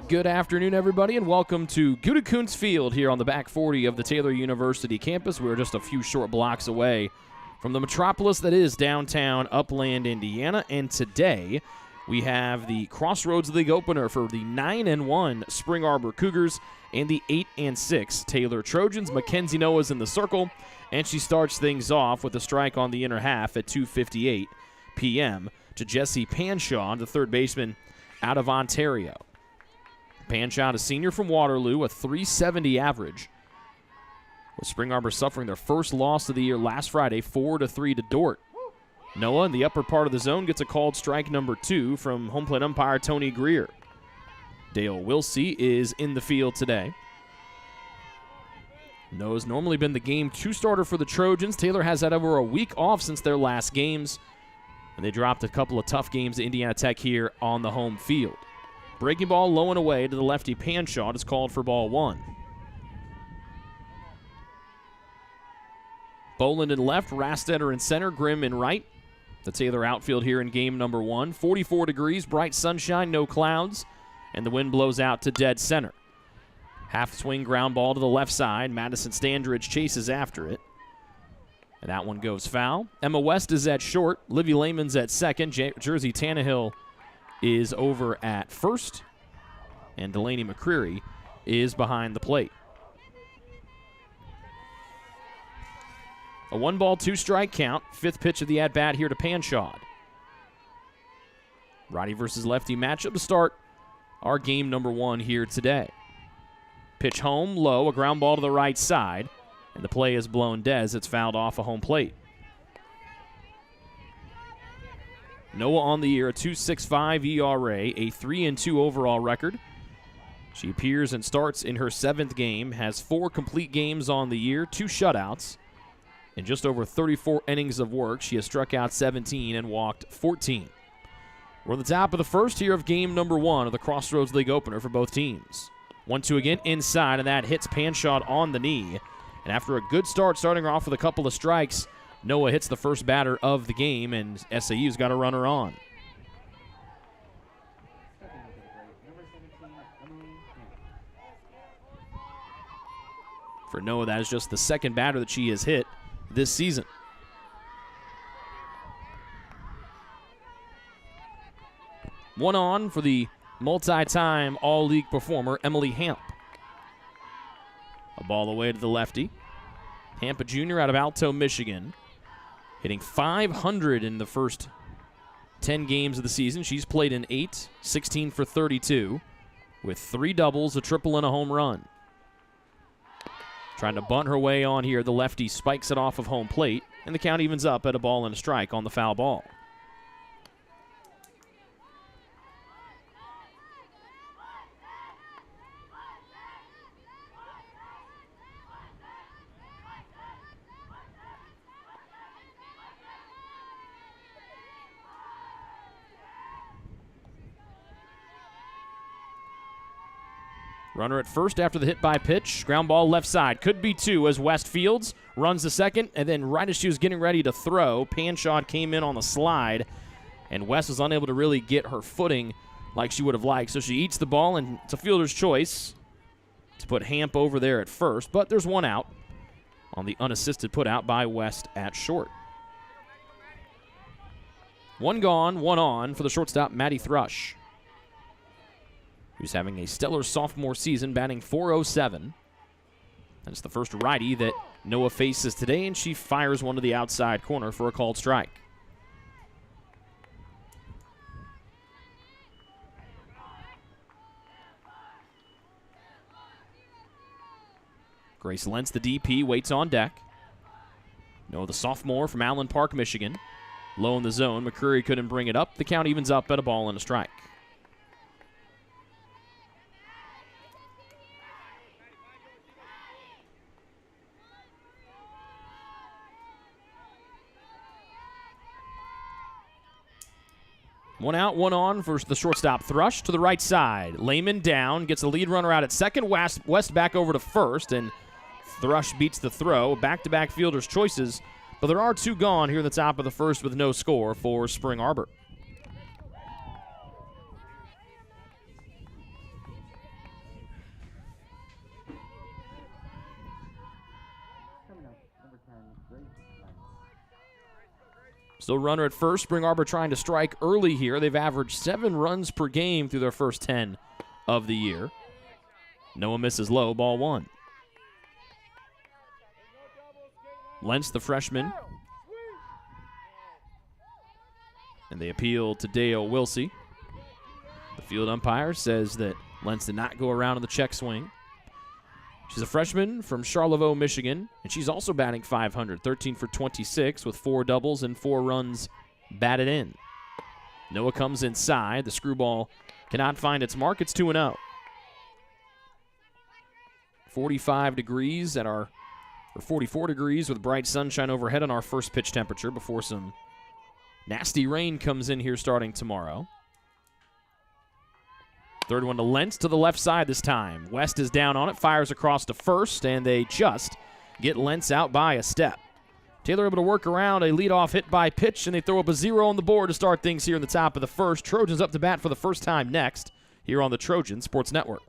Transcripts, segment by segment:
Good afternoon, everybody, and welcome to Gudekunst Field here on the back 40 of the Taylor University campus. We're just a few short blocks away from the metropolis that is downtown Upland, Indiana, and today we have the Crossroads League opener for the 9-1 Spring Arbor Cougars and the 8-6 Taylor Trojans. Mackenzie Noah's in the circle, and she starts things off with a strike on the inner half at 2:58 p.m. to Jesse Panshaw, the third baseman out of Ontario. Panshaw, a senior from Waterloo, a .370 average. With Spring Arbor suffering their first loss of the year last Friday, 4-3 to Dort. Noah in the upper part of the zone gets a called strike number 2 from home plate umpire Tony Greer. Dale Wilsey is in the field today. Noah's normally been the Game 2 starter for the Trojans. Taylor has had over a week off since their last games, and they dropped a couple of tough games to Indiana Tech here on the home field. Breaking ball low and away to the lefty Panshaw is called for ball 1. Boland in left, Rastetter in center, Grimm in right. The Taylor outfield here in game number 1. 44 degrees, bright sunshine, no clouds, and the wind blows out to dead center. Half swing ground ball to the left side. Madison Standridge chases after it, and that one goes foul. Emma West is at short. Livy Lehman's at second. Jersey Tannehill is over at first, and Delaney McCreary is behind the plate. A 1-ball, 2-strike count. Fifth pitch of the at-bat here to Panshaw. Righty versus lefty matchup to start our game number 1 here today. Pitch home, low, a ground ball to the right side, and the play is blown dead. It's fouled off a home plate. Noah on the year, a 2.65 ERA, a 3-2 overall record. She appears and starts in her 7th game, has 4 complete games on the year, 2 shutouts. In just over 34 innings of work, she has struck out 17 and walked 14. We're at the top of the first here of game number 1 of the Crossroads League opener for both teams. 1-2 again inside, and that hits Panshaw on the knee. And after a good start, starting off with a couple of strikes, Noah hits the first batter of the game, and SAU's got a runner on. For Noah, that is just the second batter that she has hit this season. One on for the multi-time all-league performer, Emily Hamp. A ball away to the lefty. Hamp, a junior out of Alto, Michigan, hitting .500 in the first 10 games of the season. She's played in 8, 16 for 32, with 3 doubles, a triple, and a home run. Trying to bunt her way on here, the lefty spikes it off of home plate, and the count evens up at a ball and a strike on the foul ball. Runner at first after the hit by pitch. Ground ball left side. Could be 2 as West fields. Runs the second, and then right as she was getting ready to throw, Panshaw came in on the slide, and West was unable to really get her footing like she would have liked. So she eats the ball, and it's a fielder's choice to put Hamp over there at first. But there's one out on the unassisted put out by West at short. One gone, one on for the shortstop, Maddie Thrush, who's having a stellar sophomore season, batting .407. That's the first righty that Noah faces today, and she fires one to the outside corner for a called strike. Grace Lentz, the DP, waits on deck. Noah, the sophomore from Allen Park, Michigan. Low in the zone, McCreary couldn't bring it up. The count evens up at a ball and a strike. One out, one on for the shortstop, Thrush, to the right side. Lehman down, gets the lead runner out at second. West back over to first, and Thrush beats the throw. Back-to-back fielders' choices, but there are 2 gone here at the top of the first with no score for Spring Arbor. Still runner at first. Spring Arbor trying to strike early here. They've averaged 7 runs per game through their first 10 of the year. Noah misses low, ball 1. Lentz, the freshman. And they appeal to Dale Wilsey. The field umpire says that Lentz did not go around on the check swing. She's a freshman from Charlevoix, Michigan, and she's also batting .500, 13 for 26 with 4 doubles and 4 runs batted in. Noah comes inside. The screwball cannot find its mark. It's 2-0. 45 degrees at our, or 44 degrees with bright sunshine overhead on our first pitch temperature before some nasty rain comes in here starting tomorrow. Third one to Lentz to the left side this time. West is down on it, fires across to first, and they just get Lentz out by a step. Taylor able to work around a leadoff hit by pitch, and they throw up a 0 on the board to start things here in the top of the first. Trojans up to bat for the first time next here on the Trojan Sports Network.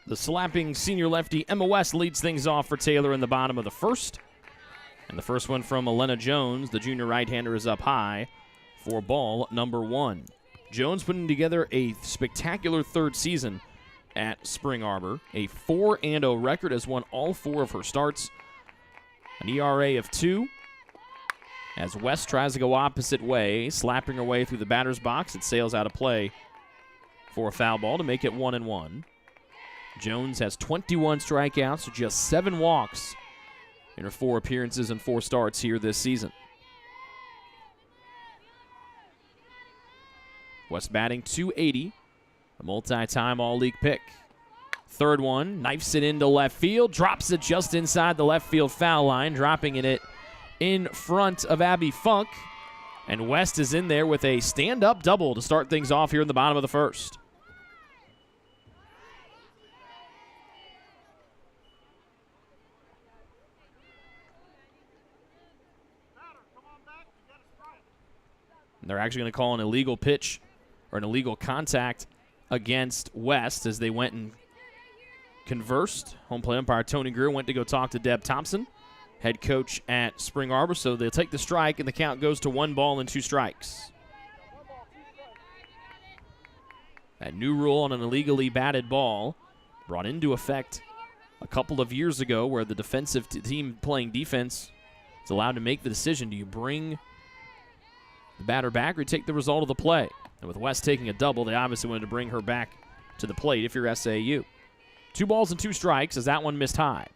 The slapping senior lefty Emma West leads things off for Taylor in the bottom of the first. And the first one from Elena Jones, the junior right-hander, is up high for ball number 1. Jones putting together a spectacular third season at Spring Arbor. A 4-0 record, has won all 4 of her starts. An ERA of 2. As West tries to go opposite way, slapping her way through the batter's box, it sails out of play for a foul ball to make it 1-1. Jones has 21 strikeouts, just 7 walks in her 4 appearances and 4 starts here this season. West batting .280, a multi-time All-League pick. Third one, knifes it into left field, drops it just inside the left field foul line, dropping it in front of Abby Funk. And West is in there with a stand-up double to start things off here in the bottom of the first. They're actually going to call an illegal pitch or an illegal contact against West as they went and conversed. Home plate umpire Tony Greer went to go talk to Deb Thompson, head coach at Spring Arbor. So they'll take the strike, and the count goes to 1 ball and 2 strikes. That new rule on an illegally batted ball brought into effect a couple of years ago, where the defensive team playing defense is allowed to make the decision. Do you bring the batter back or take the result of the play? And with West taking a double, they obviously wanted to bring her back to the plate if you're SAU. 2 balls and 2 strikes as that one missed high.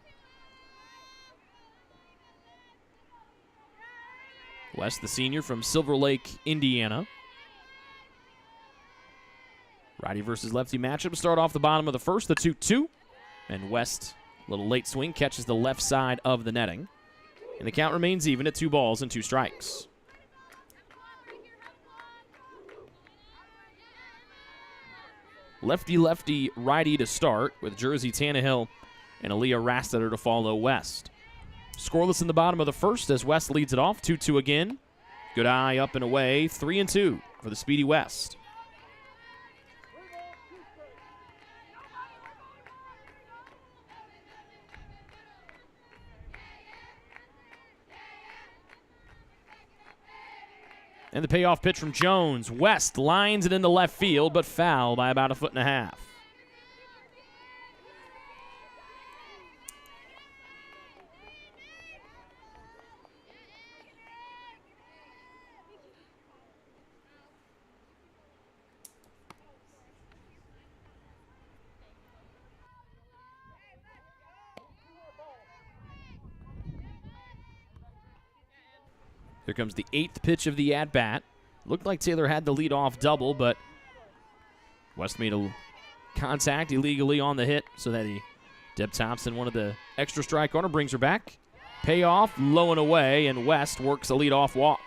West, the senior from Silver Lake, Indiana. Righty versus lefty matchup. Start off the bottom of the first, the 2-2. And West, a little late swing, catches the left side of the netting. And the count remains even at 2 balls and 2 strikes. Lefty-lefty righty to start with Jersey Tannehill and Aaliyah Rastetter to follow West. Scoreless in the bottom of the first as West leads it off. 2-2 again. Good eye up and away. 3-2 for the speedy West. And the payoff pitch from Jones. West lines it into left field, but foul by about 1.5 feet. Here comes the 8th pitch of the at-bat. Looked like Taylor had the lead-off double, but West made a contact illegally on the hit so that Deb Thompson wanted the extra strike on her, brings her back. Payoff, low and away, and West works a lead-off walk.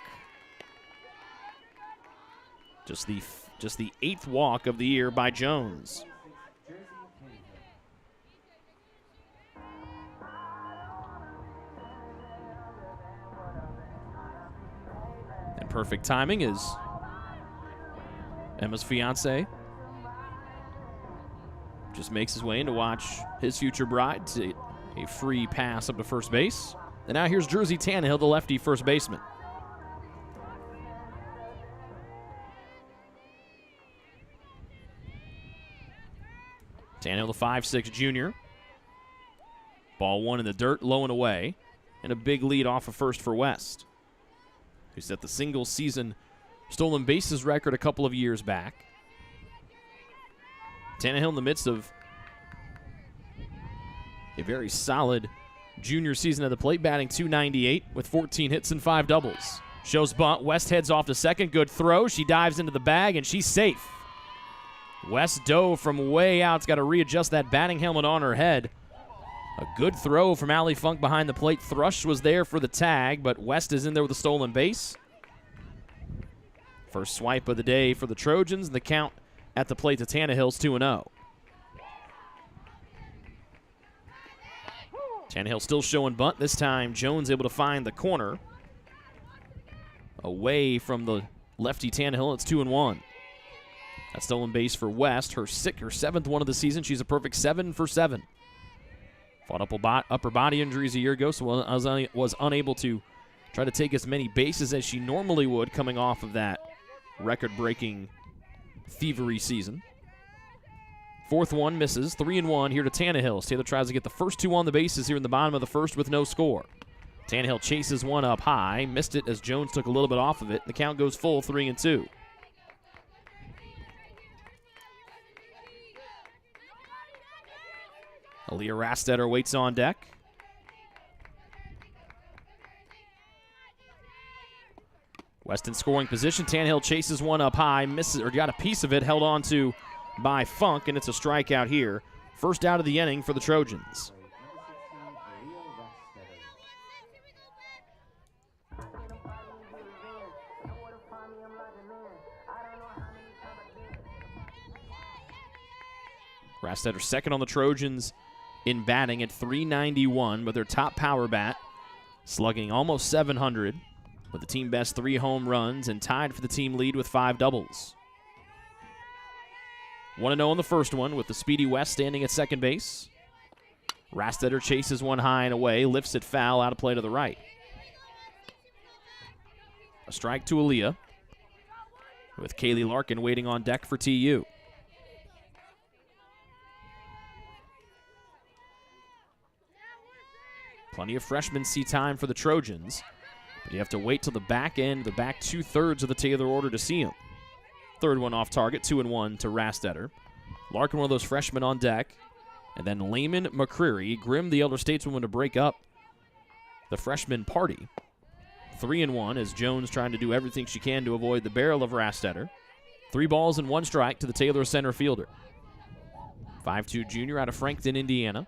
Just the 8th walk of the year by Jones. Perfect timing is Emma's fiance just makes his way in to watch his future bride to a free pass up to first base. And now here's Jersey Tannehill, the lefty first baseman. Tannehill, the 5'6" junior. Ball one in the dirt, low and away. And a big lead off of first for West, who set the single-season stolen bases record a couple of years back. Tannehill in the midst of a very solid junior season at the plate, batting .298 with 14 hits and 5 doubles. Shows bunt. West heads off to second. Good throw. She dives into the bag, and she's safe. West dove from way out. It's got to readjust that batting helmet on her head. A good throw from Allie Funk behind the plate. Thrush was there for the tag, but West is in there with a stolen base. First swipe of the day for the Trojans, and the count at the plate to Tannehill's 2-0. Tannehill still showing bunt. This time Jones able to find the corner. Away from the lefty Tannehill, it's 2-1. That stolen base for West, her 7th one of the season. She's a perfect 7 for 7. Fought upper body injuries a year ago, so was unable to try to take as many bases as she normally would coming off of that record-breaking thievery season. 4th one misses. 3-1 here to Tannehill. Taylor tries to get the first 2 on the bases here in the bottom of the first with no score. Tannehill chases one up high. Missed it as Jones took a little bit off of it. The count goes full, 3-2. Aaliyah Rastetter waits on deck. West in scoring position. Tannehill chases one up high, misses, or got a piece of it, held on to by Funk, and it's a strikeout here. First out of the inning for the Trojans. Rastetter second on the Trojans in batting at .391 with their top power bat, slugging almost .700 with the team best 3 home runs and tied for the team lead with 5 doubles. 1-0 in the first one with the speedy West standing at second base. Rastetter chases one high and away, lifts it foul out of play to the right. A strike to Aaliyah with Kaylee Larkin waiting on deck for TU. Plenty of freshman seat time for the Trojans, but you have to wait till the back end, the back 2/3 of the Taylor order to see them. Third one off target, 2-1 to Rastetter. Larkin, one of those freshmen on deck, and then Layman McCreary, Grimm, the elder stateswoman, to break up the freshman party. 3-1 as Jones trying to do everything she can to avoid the barrel of Rastetter. 3 balls and 1 strike to the Taylor center fielder. 5'2" junior out of Frankton, Indiana.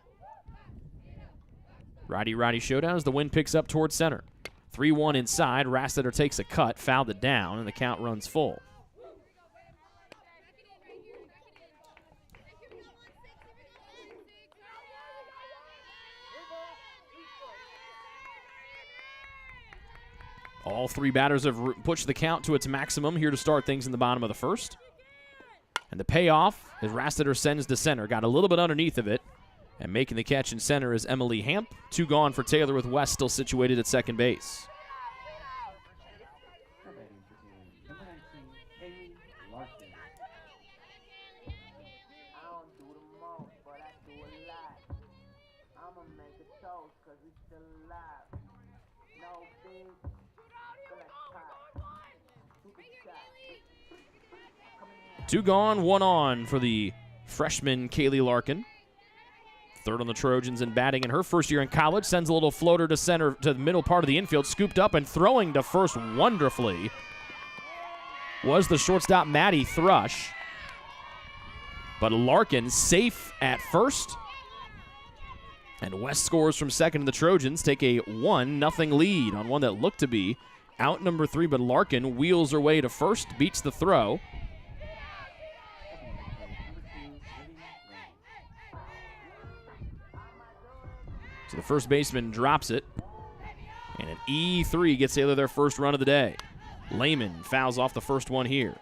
Righty-righty showdown as the wind picks up towards center. 3-1 inside. Rastetter takes a cut, fouled it down, and the count runs full. All three batters have pushed the count to its maximum here to start things in the bottom of the first. And the payoff is Rastetter sends to center. Got a little bit underneath of it. And making the catch in center is Emily Hamp. 2 gone for Taylor with West still situated at second base. Two gone, 1 on for the freshman Kaylee Larkin. Third on the Trojans and batting in her first year in college. Sends a little floater to center, to the middle part of the infield. Scooped up and throwing to first wonderfully was the shortstop Maddie Thrush. But Larkin safe at first. And West scores from second, and the Trojans take a 1-0 lead on one that looked to be out number 3, but Larkin wheels her way to first, beats the throw. So the first baseman drops it, and an E3 gets Taylor their first run of the day. Lehman fouls off the first one here.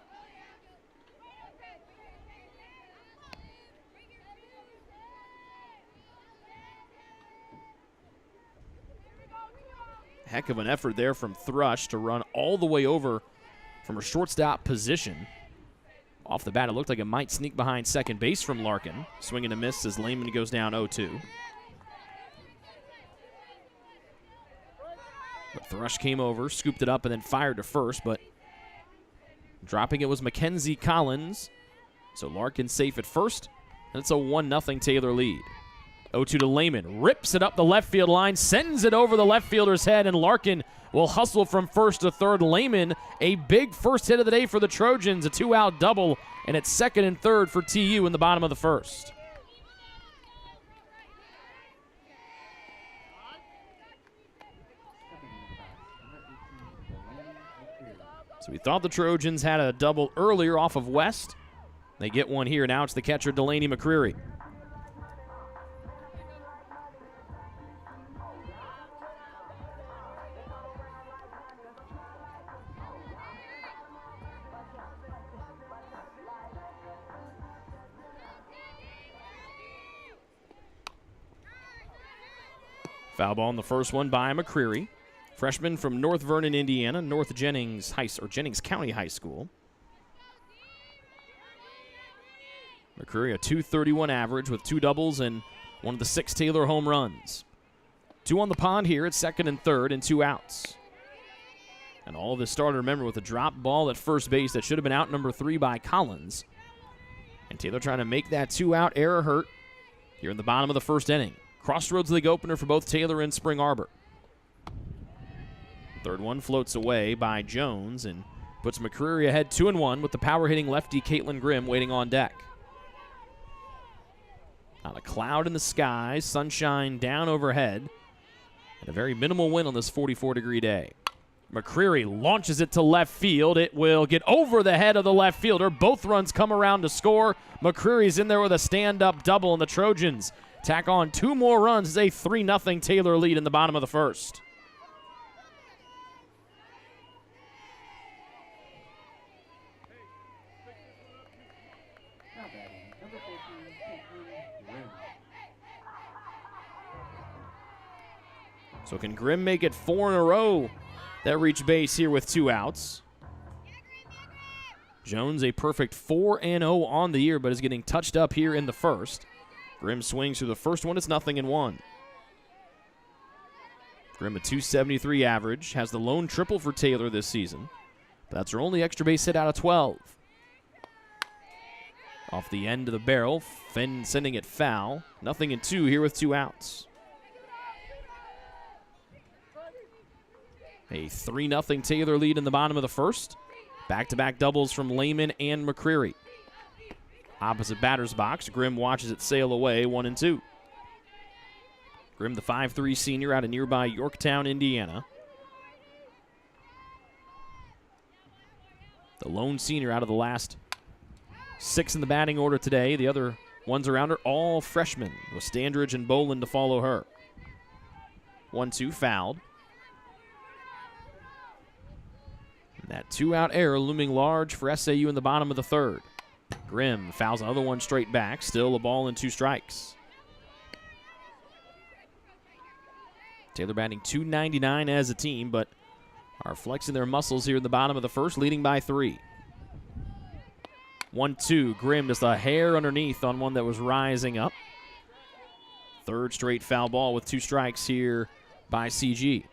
Heck of an effort there from Thrush to run all the way over from her shortstop position. Off the bat, it looked like it might sneak behind second base from Larkin. Swing and a miss as Lehman goes down 0-2. But Thrush came over, scooped it up, and then fired to first, but dropping it was Mackenzie Collins. So Larkin safe at first, and it's a 1-0 Taylor lead. 0-2 to Lehman, rips it up the left field line, sends it over the left fielder's head, and Larkin will hustle from first to third. Lehman, a big first hit of the day for the Trojans, a 2-out double, and it's second and third for TU in the bottom of the first. So we thought the Trojans had a double earlier off of West. They get one here. Now it's the catcher, Delaney McCreary. Foul ball in the first one by McCreary. Freshman from North Vernon, Indiana, Jennings County High School. McCreary, a .231 average with 2 doubles and one of the 6 Taylor home runs. 2 on the pond here at second and third and 2 outs. And all of this started, remember, with a drop ball at first base that should have been out number 3 by Collins. And Taylor trying to make that 2-out error hurt here in the bottom of the first inning. Crossroads League opener for both Taylor and Spring Arbor. Third one floats away by Jones and puts McCreary ahead 2-1 with the power-hitting lefty Caitlin Grimm waiting on deck. Not a cloud in the sky, sunshine down overhead, and a very minimal wind on this 44-degree day. McCreary launches it to left field. It will get over the head of the left fielder. Both runs come around to score. McCreary's in there with a stand-up double, and the Trojans tack on 2 more runs as a 3-0 Taylor lead in the bottom of the first. So can Grimm make it 4 in a row that reach base here with 2 outs? Jones a perfect 4-0 on the year, but is getting touched up here in the first. Grimm swings through the first one. It's 0-1. Grimm a .273 average, has the lone triple for Taylor this season. But that's her only extra base hit out of 12. Off the end of the barrel, Finn sending it foul. 0-2 here with 2 outs. A 3-0 Taylor lead in the bottom of the first. Back-to-back doubles from Lehman and McCreary. Opposite batter's box, Grimm watches it sail away, 1-2. Grimm, the 5'3" senior out of nearby Yorktown, Indiana. The lone senior out of the last 6 in the batting order today. The other ones around her, all freshmen, with Standridge and Boland to follow her. 1-2 fouled. That 2-out error looming large for SAU in the bottom of the third. Grimm fouls another one straight back. Still a ball and 2 strikes. Taylor batting .299 as a team, but are flexing their muscles here in the bottom of the first, leading by 3. 1-2. Grimm just a hair underneath on one that was rising up. Third straight foul ball with 2 strikes here by CG.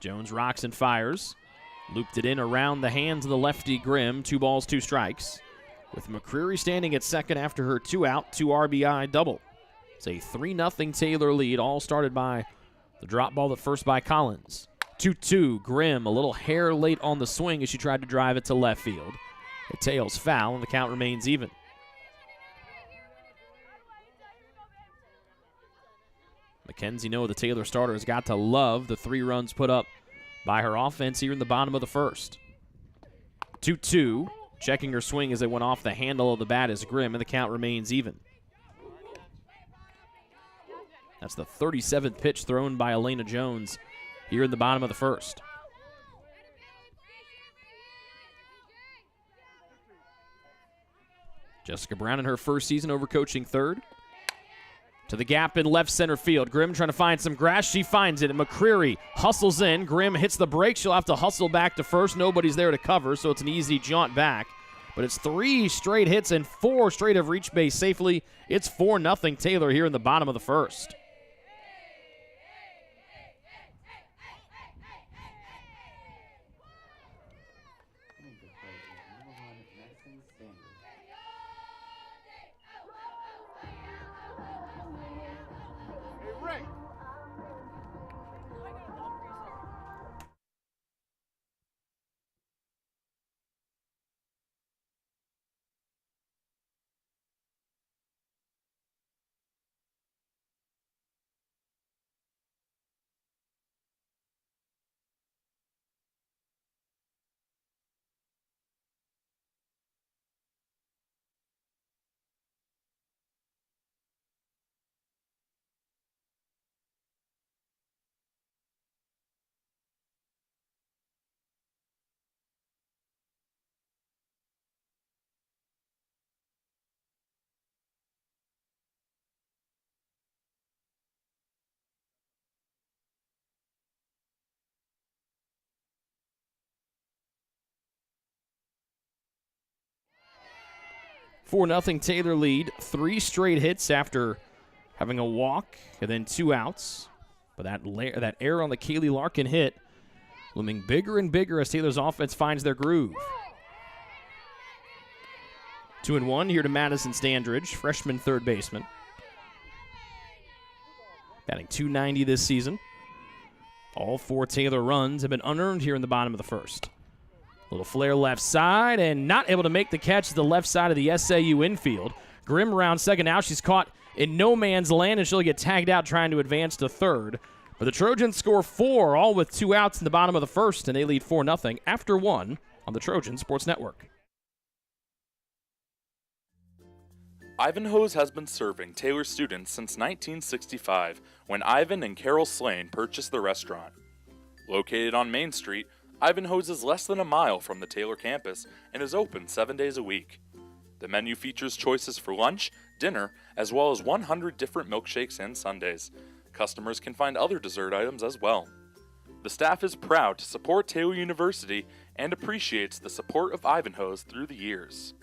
Jones rocks and fires. Looped it in around the hands of the lefty Grimm. 2 balls, 2 strikes. With McCreary standing at second after her 2-out, 2 RBI double. It's a 3-0 Taylor lead, all started by the drop ball at first by Collins. 2-2, Grimm, a little hair late on the swing as she tried to drive it to left field. It tails foul, and the count remains even. Mackenzie Noah, the Taylor starter, has got to love the 3 runs put up by her offense here in the bottom of the first. 2-2, checking her swing as it went off the handle of the bat is Grimm, and the count remains even. That's the 37th pitch thrown by Elena Jones here in the bottom of the first. Jessica Brown in her first season overcoaching third. To the gap in left center field. Grimm trying to find some grass. She finds it, and McCreary hustles in. Grimm hits the brake. She'll have to hustle back to first. Nobody's there to cover, so it's an easy jaunt back. But it's 3 straight hits and 4 straight have reached base safely. It's 4-0 Taylor here in the bottom of the first. Four 0 Taylor lead. 3 straight hits after having a walk and then 2 outs. But that error on the Kaylee Larkin hit looming bigger and bigger as Taylor's offense finds their groove. 2-1 here to Madison Standridge, freshman third baseman. Batting .290 this season. All 4 Taylor runs have been unearned here in the bottom of the first. Little flare left side, and not able to make the catch to the left side of the SAU infield. Grimm around second now. She's caught in no man's land, and she'll get tagged out trying to advance to third. But the Trojans score 4, all with 2 outs in the bottom of the first, and they lead 4-0 after 1 on the Trojan Sports Network. Ivanhoe's has been serving Taylor students since 1965, when Ivan and Carol Slane purchased the restaurant. Located on Main Street, Ivanhoe's is less than a mile from the Taylor campus and is open 7 days a week. The menu features choices for lunch, dinner, as well as 100 different milkshakes and sundaes. Customers can find other dessert items as well. The staff is proud to support Taylor University and appreciates the support of Ivanhoe's through the years.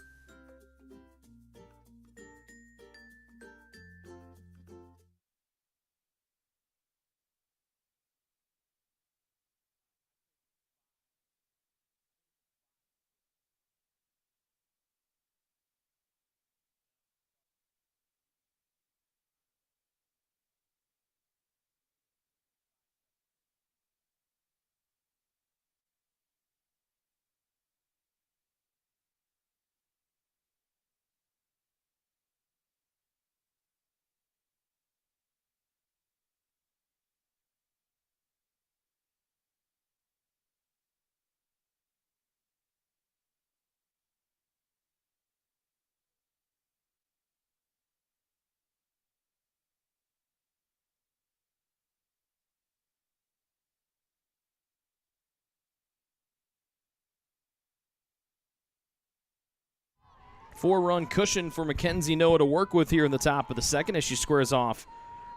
4-run cushion for Mackenzie Noah to work with here in the top of the second as she squares off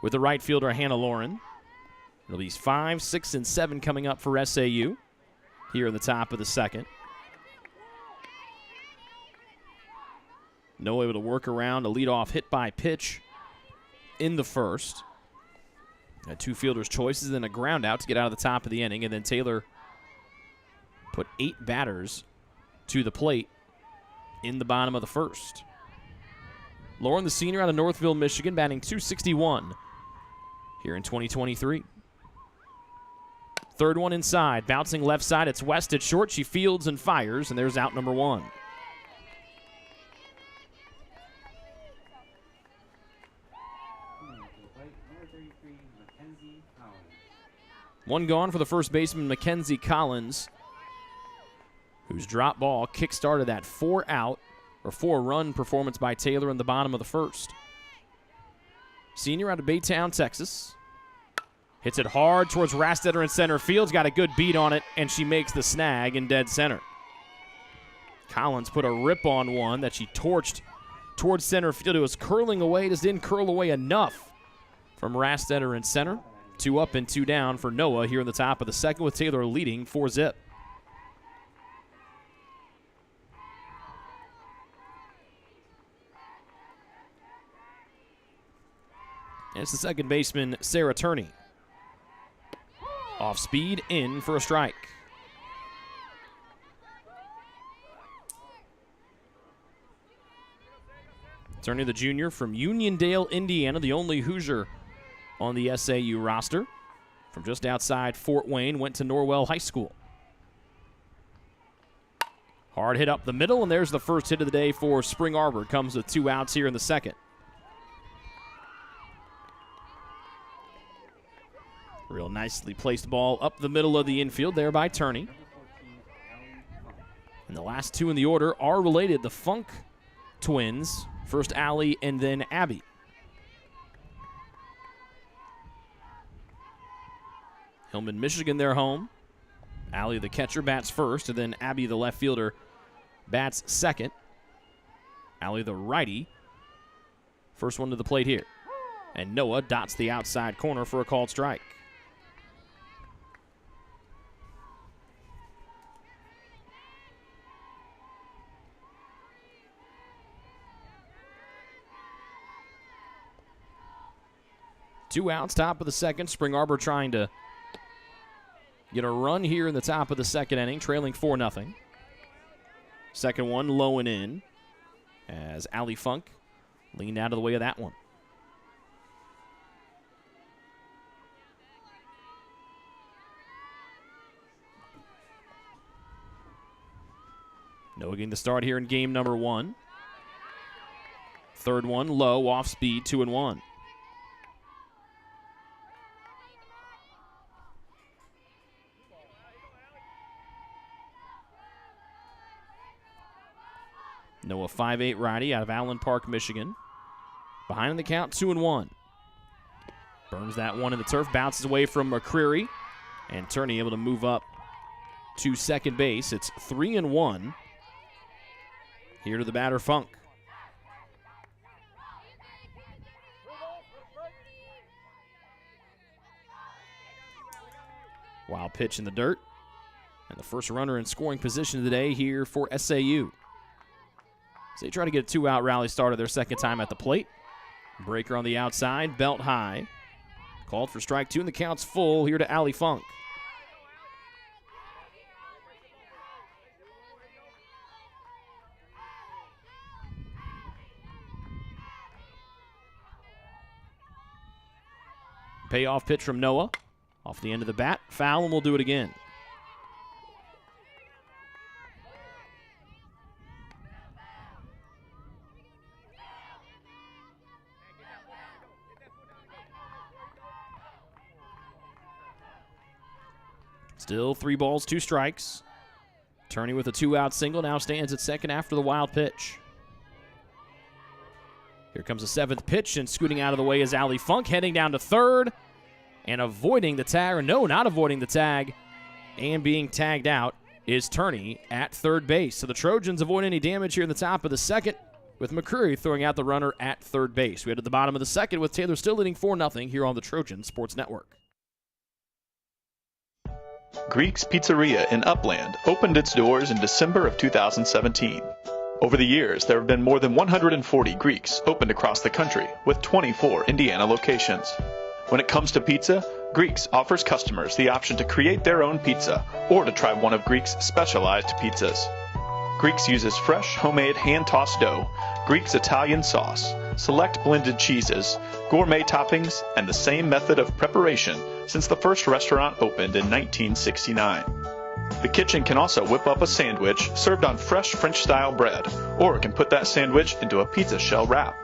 with the right fielder Hannah Lauren. It'll be 5, 6, and 7 coming up for SAU here in the top of the second. Noah able to work around a leadoff hit by pitch in the first. Had 2 fielders' choices and a ground out to get out of the top of the inning, and then Taylor put 8 batters to the plate in the bottom of the first. Lauren, the senior out of Northville, Michigan, batting .261 here in 2023. Third one inside, bouncing left side. It's West at short. She fields and fires, and there's out number 1. One gone for the first baseman, Mackenzie Collins, whose drop ball kick-started that 4-run performance by Taylor in the bottom of the first. Senior out of Baytown, Texas. Hits it hard towards Rastetter in center field. Got a good beat on it, and she makes the snag in dead center. Collins put a rip on one that she torched towards center field. It was curling away, just didn't curl away enough from Rastetter in center. 2 up and 2 down for Noah here in the top of the second, with Taylor leading 4-zip. And it's the second baseman, Sarah Turney. Off speed, in for a strike. Turney, the junior from Uniondale, Indiana, the only Hoosier on the SAU roster. From just outside Fort Wayne, went to Norwell High School. Hard hit up the middle, and there's the first hit of the day for Spring Arbor. Comes with 2 outs here in the second. Real nicely placed ball up the middle of the infield there by Turney. And the last 2 in the order are related, the Funk twins. First Allie and then Abby. Hillman, Michigan, their home. Allie, the catcher, bats first, and then Abby, the left fielder, bats second. Allie, the righty, first one to the plate here. And Noah dots the outside corner for a called strike. Two outs, top of the second. Spring Arbor trying to get a run here in the top of the second inning, trailing 4-0. Second one low and in as Allie Funk leaned out of the way of that one. Noah getting the start here in game number 1. Third one low, off speed, 2-1. Noah, 5'8" righty out of Allen Park, Michigan. Behind in the count, 2-1. Burns that one in the turf, bounces away from McCreary, and Turney able to move up to second base. It's 3-1 here to the batter, Funk. Wild pitch in the dirt, and the first runner in scoring position today here for SAU. So they try to get a 2-out rally started their second time at the plate. Breaker on the outside, belt high. Called for strike 2, and the count's full here to Allie Funk. Payoff pitch from Noah. Off the end of the bat, foul, and we'll do it again. Still 3 balls, 2 strikes. Turney with a 2-out single, now stands at second after the wild pitch. Here comes the 7th pitch, and scooting out of the way is Allie Funk, heading down to third and avoiding the tag, or no, not avoiding the tag, and being tagged out is Turney at third base. So the Trojans avoid any damage here in the top of the second. with McCreary throwing out the runner at third base. We head to the bottom of the second with Taylor still leading 4-0 here on the Trojan Sports Network. Greek's Pizzeria in Upland opened its doors in December of 2017. Over the years, there have been more than 140 Greeks opened across the country, with 24 Indiana locations. When it comes to pizza, Greeks offers customers the option to create their own pizza or to try one of Greek's specialized pizzas. Greeks uses fresh, homemade, hand-tossed dough, Greek's Italian sauce, select blended cheeses, gourmet toppings, and the same method of preparation since the first restaurant opened in 1969. The kitchen can also whip up a sandwich served on fresh French-style bread, or it can put that sandwich into a pizza shell wrap.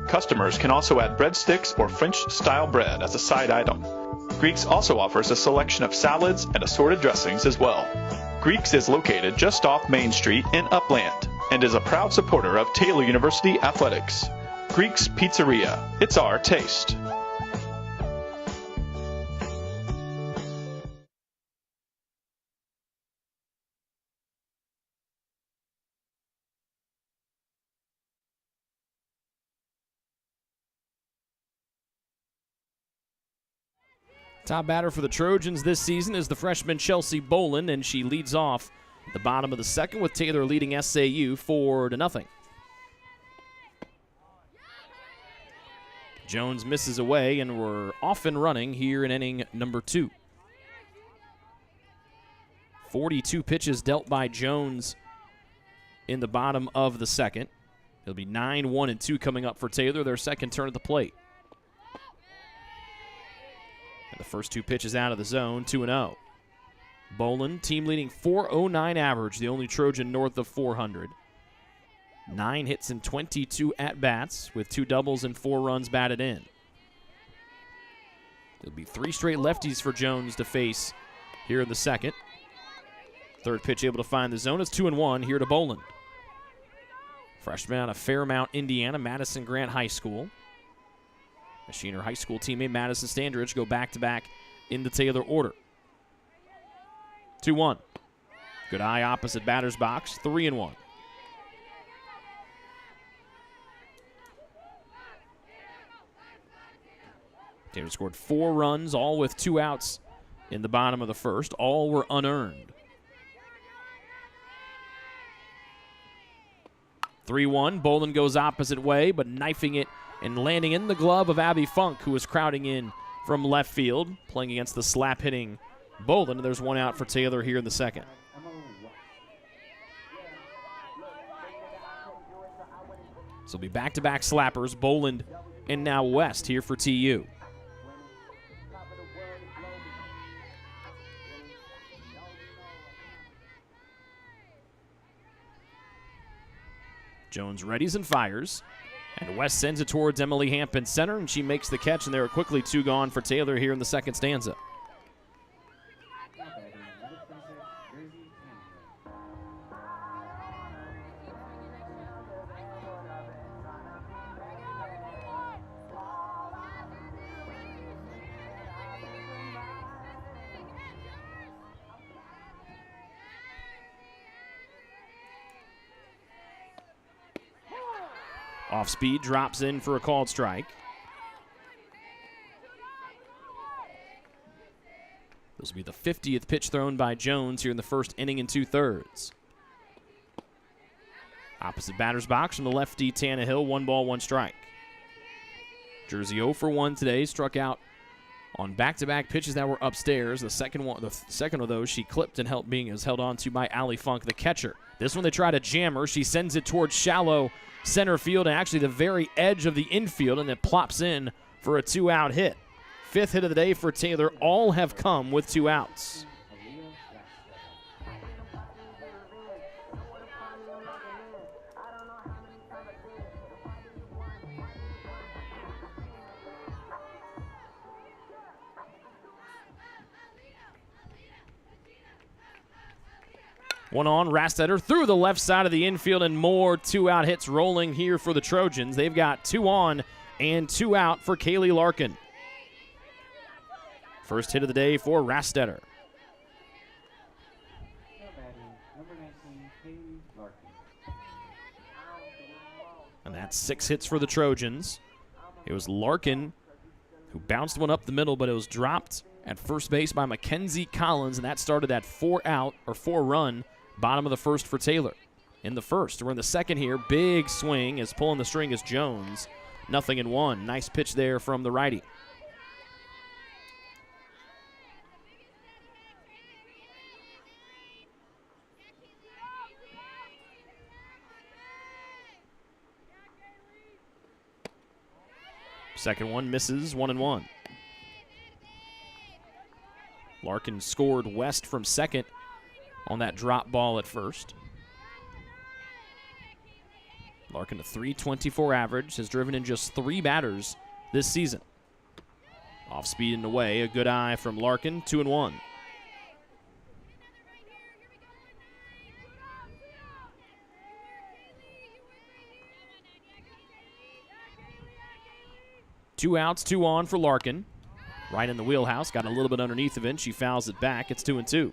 Customers can also add breadsticks or French-style bread as a side item. Greeks also offers a selection of salads and assorted dressings as well. Greeks is located just off Main Street in Upland and is a proud supporter of Taylor University Athletics. Greek's Pizzeria. It's our taste. Top batter for the Trojans this season is the freshman Chelsea Boland, and she leads off the bottom of the second with Taylor leading SAU 4-0. Jones misses away, and we're off and running here in inning number 2. 42 pitches dealt by Jones in the bottom of the second. It'll be 9-1-2 coming up for Taylor, their second turn at the plate. And the first 2 pitches out of the zone, 2-0. Boland, team leading 409 average, the only Trojan north of 400. 9 hits and 22 at-bats with 2 doubles and 4 runs batted in. It'll be 3 straight lefties for Jones to face here in the second. Third pitch able to find the zone. It's 2-1 here to Boland. Freshman out of Fairmount, Indiana, Madison Grant High School. She and her high school teammate Madison Standridge go back-to-back in the Taylor order. 2-1. Good eye opposite batter's box, 3-1. Taylor scored 4 runs, all with 2 outs in the bottom of the first. All were unearned. 3-1. Boland goes opposite way, but knifing it and landing in the glove of Abby Funk, who was crowding in from left field, playing against the slap-hitting Boland. There's 1 out for Taylor here in the second. So it'll be back-to-back slappers, Boland and now West here for TU. Jones readies and fires. And West sends it towards Emily Hampton center, and she makes the catch, and there are quickly 2 gone for Taylor here in the second stanza. Off speed, drops in for a called strike. This will be the 50th pitch thrown by Jones here in the first inning and 2/3. Opposite batter's box from the lefty Tannehill, 1 ball, 1 strike. Jersey 0 for 1 today, struck out on back-to-back pitches that were upstairs. The second of those she clipped and held on to by Allie Funk, the catcher. This one they try to jam her. She sends it towards shallow center field and actually the very edge of the infield, and it plops in for a 2-out hit. 5th hit of the day for Taylor. All have come with 2 outs. One on, Rastetter through the left side of the infield, and more 2-out hits rolling here for the Trojans. They've got 2 on and 2 out for Kaylee Larkin. First hit of the day for Rastetter. And that's 6 hits for the Trojans. It was Larkin who bounced one up the middle, but it was dropped at first base by Mackenzie Collins, and that started that 4-run bottom of the first for Taylor. In the first, we're in the second here. Big swing is pulling the string is Jones. 0-1. Nice pitch there from the righty. Second one misses, 1-1. Larkin scored west from second on that drop ball at first. Larkin, a .324 average, has driven in just 3 batters this season. Off speed and away, a good eye from Larkin, 2-1. Two outs, 2 on for Larkin. Right in the wheelhouse, got a little bit underneath of it. She fouls it back. It's 2-2.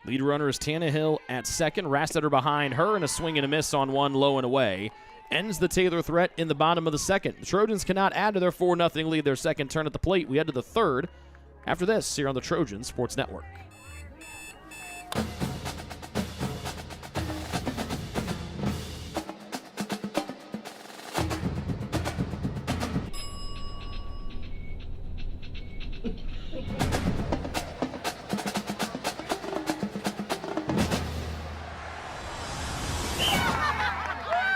Lead runner is Tannehill at second. Rastetter behind her, and a swing and a miss on one low and away. Ends the Taylor threat in the bottom of the second. The Trojans cannot add to their 4-0 lead their second turn at the plate. We head to the third after this here on the Trojan Sports Network.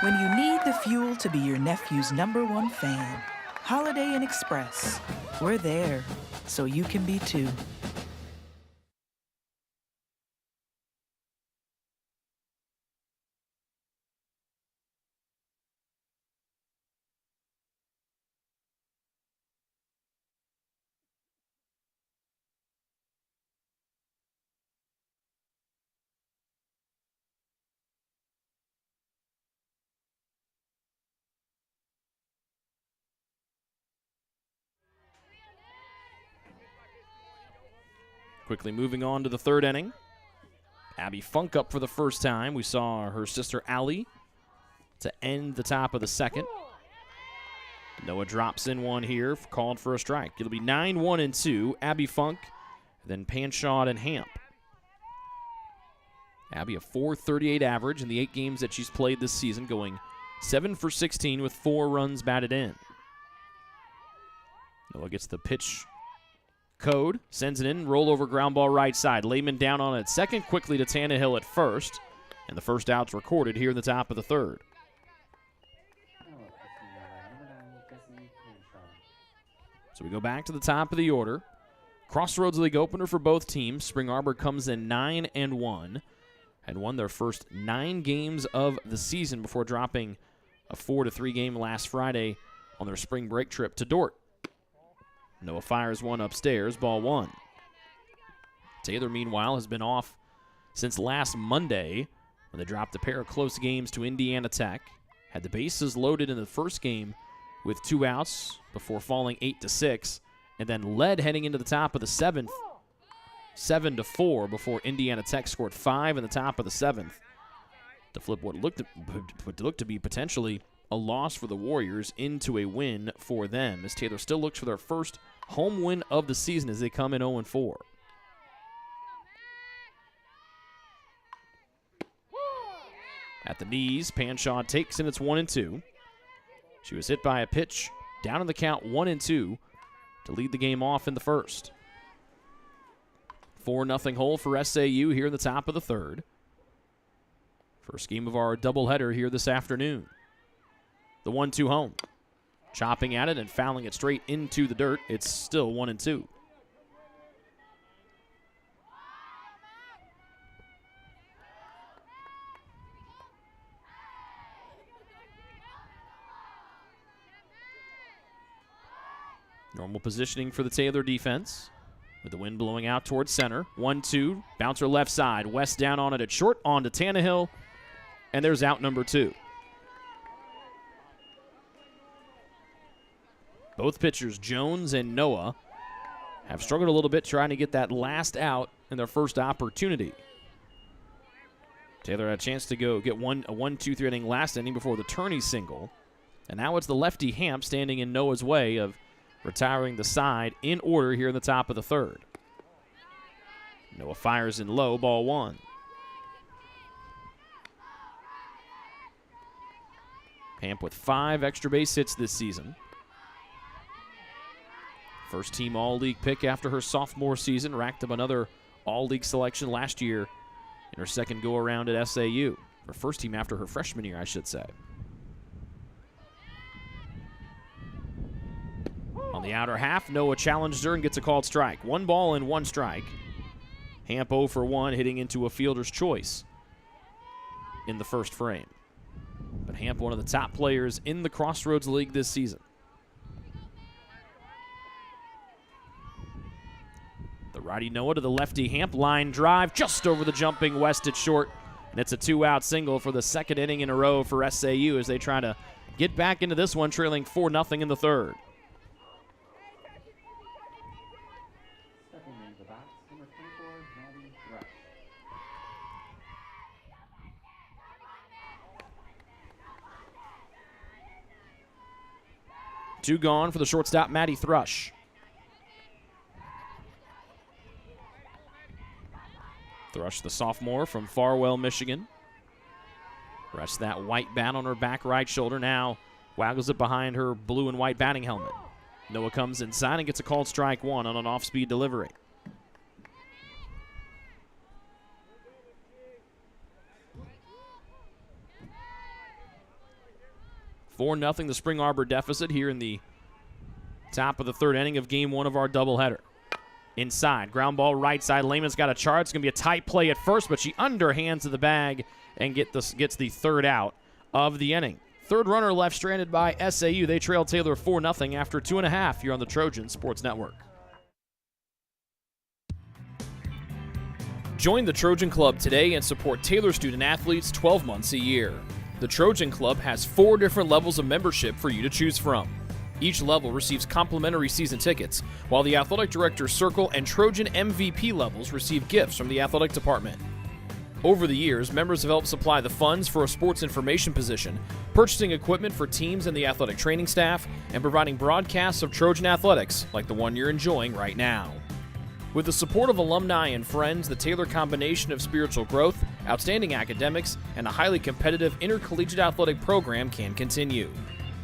When you need the fuel to be your nephew's #1 fan, Holiday Inn Express. We're there, so you can be too. Quickly moving on to the third inning. Abby Funk up for the first time. We saw her sister Allie to end the top of the second. Noah drops in one here, called for a strike. It'll be 9-1-2. Abby Funk, then Panshaw and Hamp. Abby a .438 average in the 8 games that she's played this season, going 7 for 16 with 4 runs batted in. Noah gets the pitch code, sends it in, rollover ground ball right side. Lehman down on it second, quickly to Tannehill at first, and the first out's recorded here in the top of the third. So we go back to the top of the order. Crossroads League opener for both teams. Spring Arbor comes in 9-1 and won their first 9 games of the season before dropping a 4-3 game last Friday on their spring break trip to Dort. Noah fires one upstairs, ball 1. Taylor, meanwhile, has been off since last Monday when they dropped a pair of close games to Indiana Tech. Had the bases loaded in the first game with 2 outs before falling 8-6, and then led heading into the top of the 7th, 7-4, before Indiana Tech scored 5 in the top of the 7th to flip what looked to be potentially a loss for the Warriors into a win for them, as Taylor still looks for their first home win of the season as they come in 0-4. At the knees, Panshaw takes in, it's 1-2. She was hit by a pitch down in the count, 1-2, to lead the game off in the first. 4-0 hole for SAU here in the top of the third. First game of our doubleheader here this afternoon. The 1-2 home. Chopping at it and fouling it straight into the dirt. It's still 1-2. Normal positioning for the Taylor defense, with the wind blowing out towards center. 1-2, bouncer left side. West down on it at short, on to Tannehill, and there's out number 2. Both pitchers, Jones and Noah, have struggled a little bit trying to get that last out in their first opportunity. Taylor had a chance to go get a 1-2-3 inning last inning before the tourney single. And now it's the lefty Hamp standing in Noah's way of retiring the side in order here in the top of the third. Noah fires in low, ball one. Hamp with 5 extra base hits this season. First team All-League pick after her sophomore season. Racked up another All-League selection last year in her second go-around at SAU. Her first team after her freshman year, I should say. On the outer half, Noah challenged her and gets a called strike. 1 ball and 1 strike. Hamp 0 for 1, hitting into a fielder's choice in the first frame. But Hamp, one of the top players in the Crossroads League this season. The righty Noah to the lefty Hamp, line drive just over the jumping West at short. And it's a 2-out single for the second inning in a row for SAU as they try to get back into this one, trailing 4-0 in the third. Two gone for the shortstop, Maddie Thrush. Thrush, the sophomore from Farwell, Michigan. Rests that white band on her back right shoulder. Now waggles it behind her blue and white batting helmet. Noah comes inside and gets a called strike 1 on an off-speed delivery. Four 4-0 the Spring Arbor deficit here in the top of the third inning of game 1 of our doubleheader. Inside, ground ball right side. Lehman's got a chart. It's going to be a tight play at first, but she underhands to the bag and gets the third out of the inning. Third runner left stranded by SAU. They trail Taylor 4-0 after 2.5 here on the Trojan Sports Network. Join the Trojan Club today and support Taylor student athletes 12 months a year. The Trojan Club has 4 different levels of membership for you to choose from. Each level receives complimentary season tickets, while the Athletic Director Circle and Trojan MVP levels receive gifts from the athletic department. Over the years, members have helped supply the funds for a sports information position, purchasing equipment for teams and the athletic training staff, and providing broadcasts of Trojan athletics like the one you're enjoying right now. With the support of alumni and friends, the Taylor combination of spiritual growth, outstanding academics, and a highly competitive intercollegiate athletic program can continue.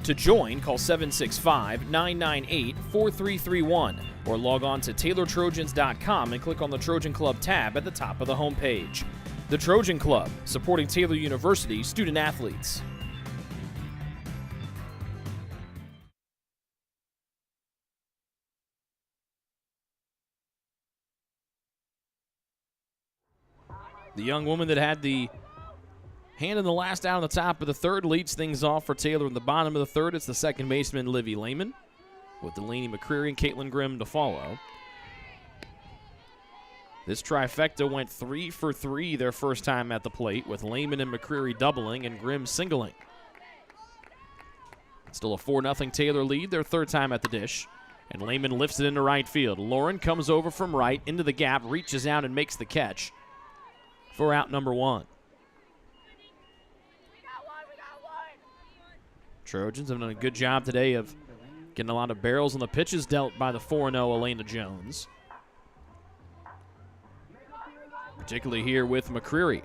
To join, call 765-998-4331 or log on to TaylorTrojans.com and click on the Trojan Club tab at the top of the homepage. The Trojan Club, supporting Taylor University student athletes. The young woman that had the hand in the last out on the top of the third leads things off for Taylor in the bottom of the third. It's the second baseman, Livy Lehman, with Delaney McCreary and Caitlin Grimm to follow. This trifecta went 3 for 3 their first time at the plate, with Lehman and McCreary doubling and Grimm singling. Still a 4-0 Taylor lead, their third time at the dish. And Lehman lifts it into right field. Lauren comes over from right into the gap, reaches out and makes the catch for out number 1. Trojans have done a good job today of getting a lot of barrels on the pitches dealt by the 4-0 Elena Jones. Particularly here with McCreary.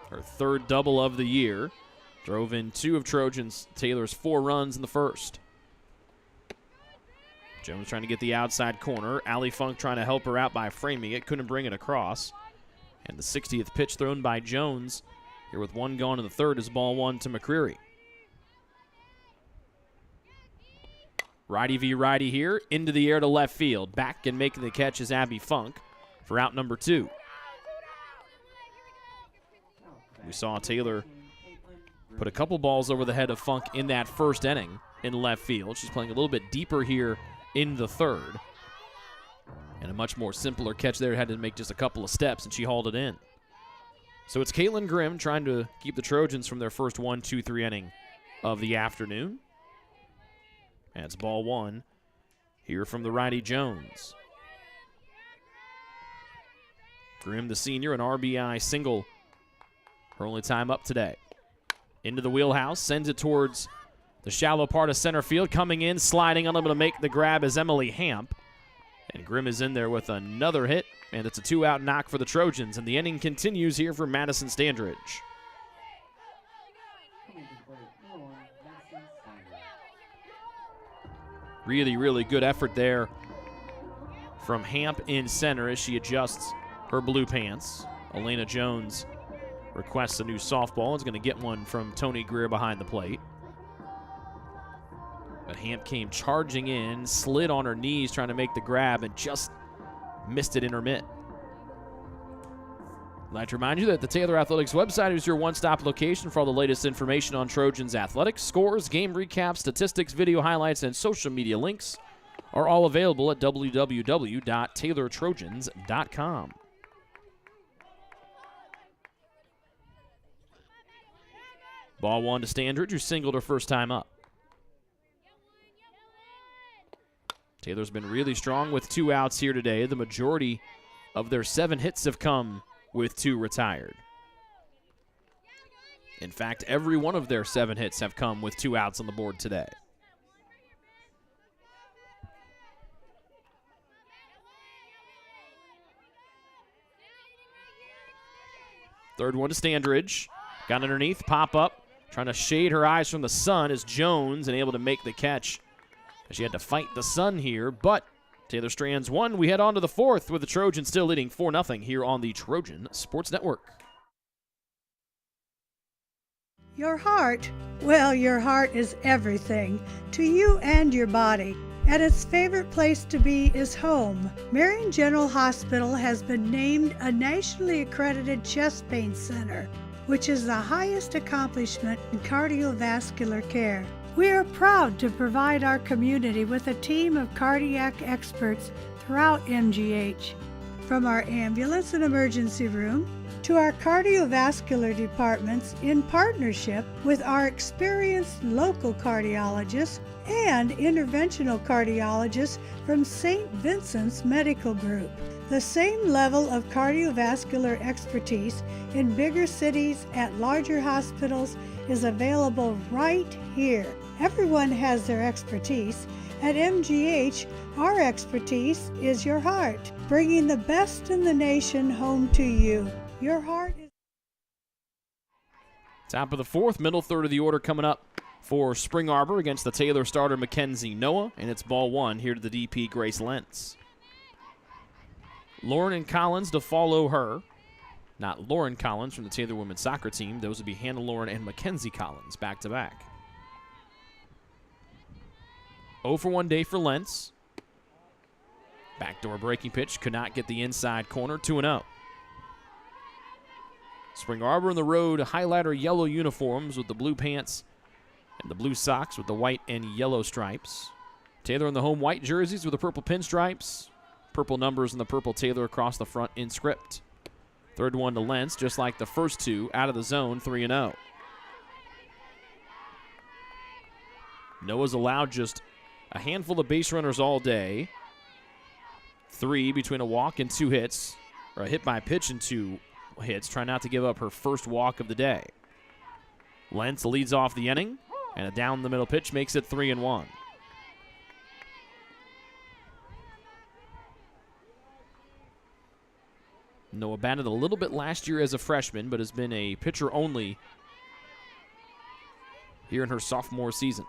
Her third double of the year. Drove in 2 of Taylor's 4 runs in the first. Jones trying to get the outside corner. Allie Funk trying to help her out by framing it. Couldn't bring it across. And the 60th pitch thrown by Jones. Here with 1 gone in the third is ball 1 to McCreary. Righty v righty here. Into the air to left field. Back and making the catch is Abby Funk for out number 2. We saw Taylor put a couple balls over the head of Funk in that first inning in left field. She's playing a little bit deeper here in the third. And a much more simpler catch there. Had to make just a couple of steps, and she hauled it in. So it's Caitlin Grimm trying to keep the Trojans from their first 1-2-3 inning of the afternoon. And it's ball one here from the righty Jones. Grimm, the senior, an RBI single. Her only time up today. Into the wheelhouse, sends it towards the shallow part of center field. Coming in, sliding, unable to make the grab is Emily Hamp. And Grimm is in there with another hit, and it's a 2-out knock for the Trojans. And the inning continues here for Madison Standridge. Really, really good effort there from Hamp in center as she adjusts her blue pants. Elena Jones requests a new softball and is going to get one from Tony Greer behind the plate. But Hamp came charging in, slid on her knees trying to make the grab, and just missed it in her mitt. I'd like to remind you that the Taylor Athletics website is your one-stop location for all the latest information on Trojans athletics. Scores, game recaps, statistics, video highlights, and social media links are all available at www.taylortrojans.com. Ball one to Standridge, who singled her first time up. Taylor's been really strong with 2 outs here today. The majority of their 7 hits have come with 2 retired. In fact, every one of their 7 hits have come with 2 outs on the board today. Third one to Standridge. Got underneath, pop up, trying to shade her eyes from the sun is Jones, and able to make the catch. She had to fight the sun here, but Taylor Strands won. We head on to the 4th with the Trojans still leading 4-0 here on the Trojan Sports Network. Your heart, well, your heart is everything to you and your body, and its favorite place to be is home. Marion General Hospital has been named a nationally accredited chest pain center, which is the highest accomplishment in cardiovascular care. We are proud to provide our community with a team of cardiac experts throughout MGH. From our ambulance and emergency room to our cardiovascular departments in partnership with our experienced local cardiologists and interventional cardiologists from St. Vincent's Medical Group. The same level of cardiovascular expertise in bigger cities at larger hospitals is available right here. Everyone has their expertise. At MGH, our expertise is your heart, bringing the best in the nation home to you. Your heart is... Top of the 4th, middle third of the order coming up for Spring Arbor against the Taylor starter Mackenzie Noah, and it's ball one here to the DP Grace Lentz. Lauren and Collins to follow her. Not Lauren Collins from the Taylor women's soccer team. Those would be Hannah Lauren and Mackenzie Collins back-to-back. 0 for 1 day for Lentz. Backdoor breaking pitch could not get the inside corner. 2-0. Spring Arbor in the road, highlighter yellow uniforms with the blue pants and the blue socks with the white and yellow stripes. Taylor in the home white jerseys with the purple pinstripes. Purple numbers and the purple Taylor across the front in script. Third one to Lentz, just like the first 2, out of the zone, 3-0. Noah's allowed just a handful of base runners all day. 3 between a walk and 2 hits, or a hit by pitch and 2 hits, trying not to give up her first walk of the day. Lentz leads off the inning, and a down the middle pitch makes it 3-1. Noah batted a little bit last year as a freshman, but has been a pitcher only here in her sophomore season.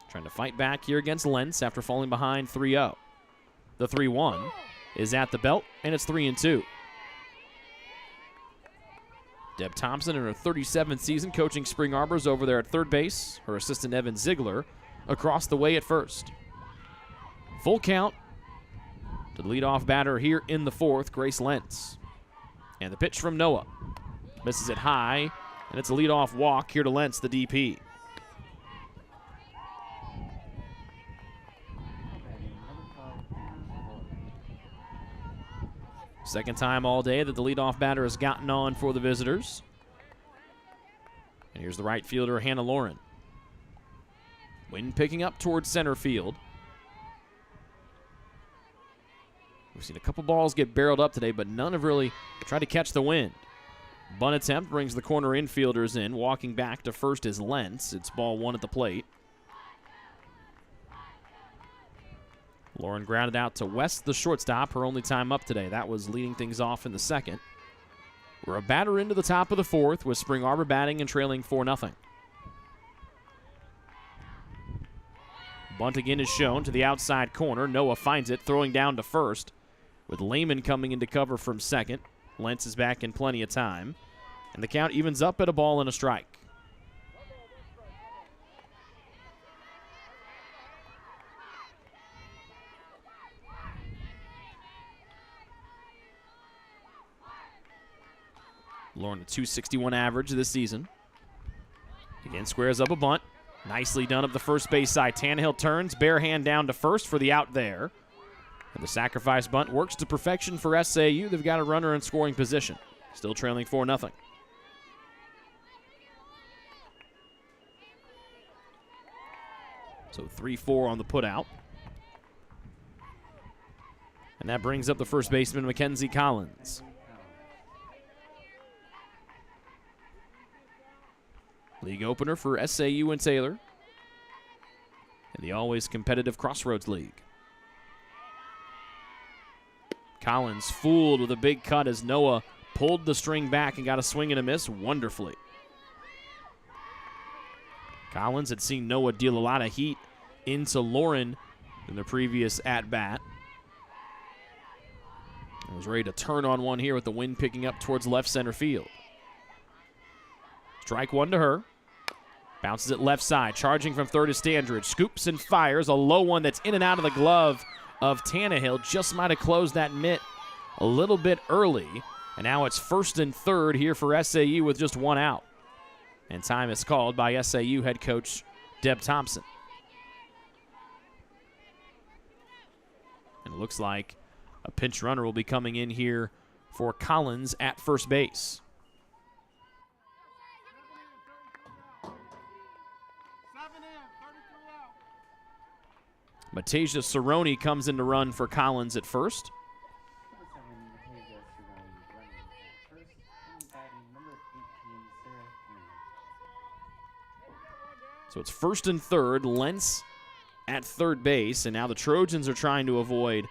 Trying to fight back here against Lentz after falling behind 3-0. The 3-1 is at the belt, and it's 3-2. Deb Thompson in her 37th season coaching Spring Arbors over there at third base. Her assistant Evan Ziegler across the way at first. Full count to the leadoff batter here in the 4th, Grace Lentz. And the pitch from Noah. Misses it high, and it's a leadoff walk here to Lentz, the DP. Second time all day that the leadoff batter has gotten on for the visitors. And here's the right fielder, Hannah Lauren. Wind picking up towards center field. We've seen a couple balls get barreled up today, but none have really tried to catch the wind. Bunt attempt brings the corner infielders in. Walking back to first is Lentz. It's ball one at the plate. Lauren grounded out to West, the shortstop, her only time up today. That was leading things off in the second. We're a batter into the top of the fourth with Spring Arbor batting and trailing 4-0. Bunt again is shown to the outside corner. Noah finds it, throwing down to first, with Lehman coming into cover from second. Lentz is back in plenty of time, and the count evens up at a ball and a strike. Lauren, a .261 average this season. Again, squares up a bunt. Nicely done up the first base side. Tannehill turns, bare hand down to first for the out there. And the sacrifice bunt works to perfection for SAU. They've got a runner in scoring position. Still trailing 4-0. So 3-4 on the putout. And that brings up the first baseman, Mackenzie Collins. League opener for SAU and Taylor in the always competitive Crossroads League. Collins fooled with a big cut as Noah pulled the string back and got a swing and a miss wonderfully. Collins had seen Noah deal a lot of heat into Lauren in the previous at-bat. Was ready to turn on one here with the wind picking up towards left center field. Strike one to her. Bounces it left side. Charging from third is Standridge. Scoops and fires. A low one that's in and out of the glove of Tannehill. Just might have closed that mitt a little bit early. And now it's first and third here for SAU with just one out. And time is called by SAU head coach Deb Thompson. And it looks like a pinch runner will be coming in here for Collins at first base. Matasia Cerrone comes in to run for Collins at first. So it's first and third. Lentz at third base, and now the Trojans are trying to avoid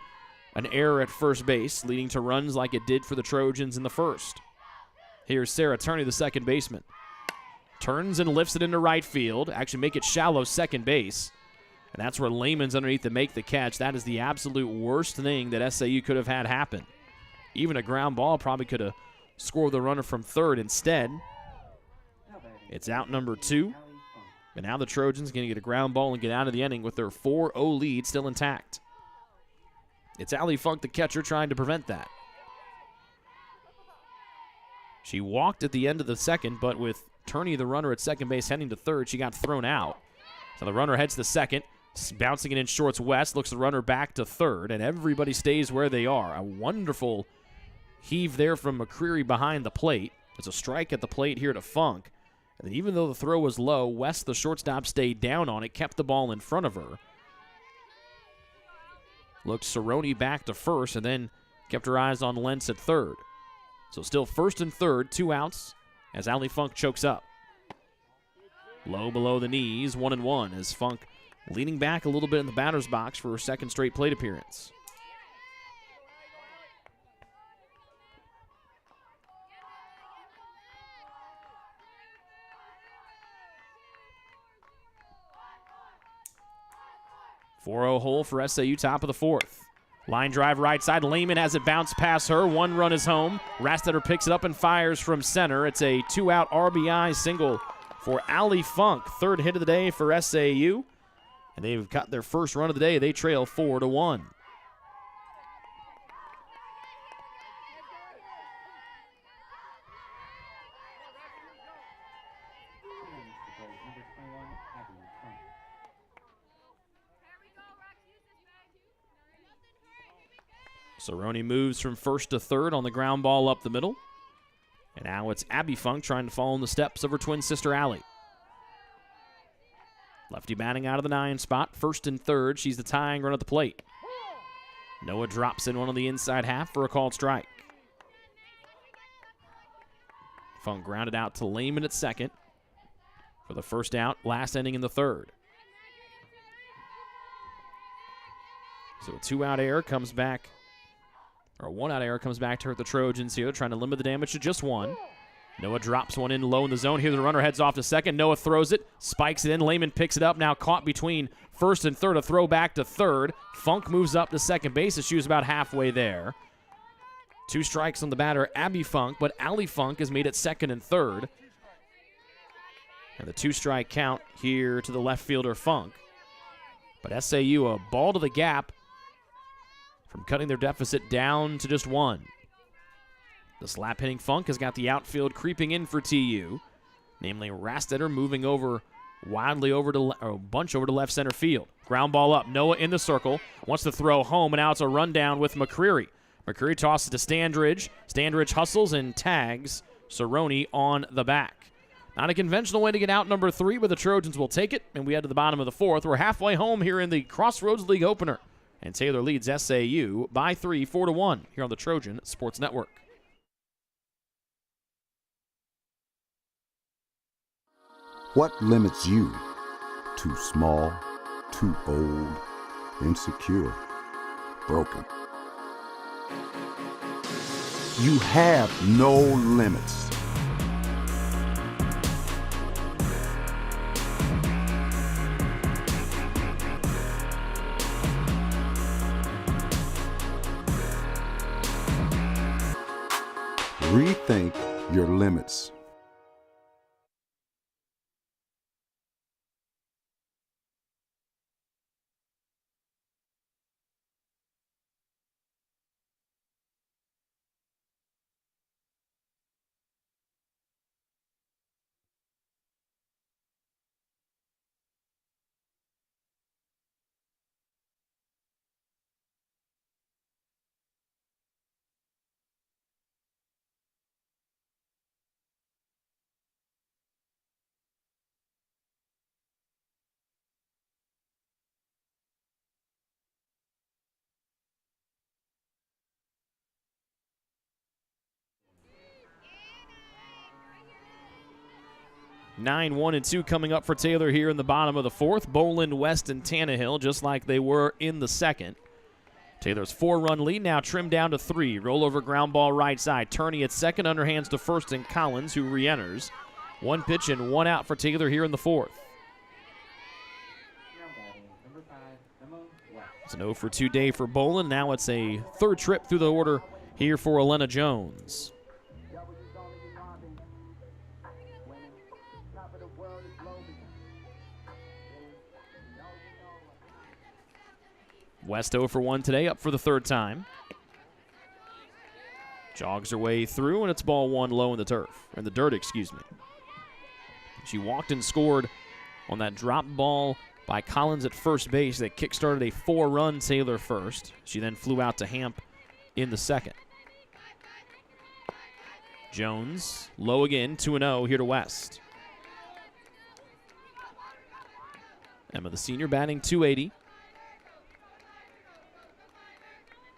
an error at first base, leading to runs like it did for the Trojans in the first. Here's Sarah Turney, the second baseman. Turns and lifts it into right field. Actually make it shallow second base. And that's where Lehman's underneath to make the catch. That is the absolute worst thing that SAU could have had happen. Even a ground ball probably could have scored the runner from third. Instead, it's out number 2. And now the Trojans going to get a ground ball and get out of the inning with their 4-0 lead still intact. It's Allie Funk, the catcher, trying to prevent that. She walked at the end of the second, but with Turney, the runner at second base, heading to third, she got thrown out. So the runner heads to second. Bouncing it in shorts West, looks the runner back to third, and everybody stays where they are. A wonderful heave there from McCreary behind the plate. There's a strike at the plate here to Funk. And then even though the throw was low, West, the shortstop, stayed down on it, kept the ball in front of her. Looked Cerrone back to first, and then kept her eyes on Lentz at third. So still first and third, 2 outs, as Allie Funk chokes up. Low below the knees, 1-1, as Funk leaning back a little bit in the batter's box for her second straight plate appearance. .40 hole for SAU, top of the fourth. Line drive right side. Lehman has it bounce past her. 1 run is home. Rastetter picks it up and fires from center. It's a 2-out RBI single for Allie Funk. Third hit of the day for SAU. And they've got their first run of the day. They trail 4-1. Cerrone moves from first to third on the ground ball up the middle. And now it's Abby Funk trying to follow in the steps of her twin sister Allie. Lefty batting out of the 9 spot, first and third. She's the tying run at the plate. Noah drops in one on the inside half for a called strike. Funk grounded out to Lehman at second for the first out, last inning in the third. So a 2-out error comes back, or a 1-out error comes back to hurt the Trojans here, trying to limit the damage to just 1. Noah drops one in low in the zone. Here the runner heads off to second. Noah throws it, spikes it in. Lehman picks it up, now caught between first and third. A throw back to third. Funk moves up to second base as she was about halfway there. 2 strikes on the batter, Abby Funk, but Allie Funk is made at second and third. And the 2-strike count here to the left fielder Funk. But SAU a ball to the gap from cutting their deficit down to just 1. The slap hitting Funk has got the outfield creeping in for TU, namely Rastetter moving over wildly over to bunch over to left center field. Ground ball up. Noah in the circle wants to throw home, and now it's a rundown with McCreary. McCreary tosses to Standridge. Standridge hustles and tags Cerrone on the back. Not a conventional way to get out number 3, but the Trojans will take it, and we head to the bottom of the 4th. We're halfway home here in the Crossroads League opener, and Taylor leads SAU by 3, 4-1 here on the Trojan Sports Network. What limits you? Too small, too old, insecure, broken. You have no limits. Rethink your limits. Nine, 1, and 2 coming up for Taylor here in the bottom of the 4th. Boland, West, and Tannehill just like they were in the 2nd. Taylor's 4-run lead now trimmed down to 3. Rollover ground ball right side. Turney at second, underhands to first, and Collins, who re-enters. 1 pitch and 1 out for Taylor here in the 4th. It's an 0-for-2 day for Boland. Now it's a 3rd trip through the order here for Elena Jones. West 0-for-1 today, up for the 3rd time. Jogs her way through, and it's ball 1 low in the dirt, excuse me. She walked and scored on that drop ball by Collins at first base that kick-started a 4-run Taylor first. She then flew out to Hamp in the 2nd. Jones, low again, 2-0 here to West. Emma, the senior, batting .280.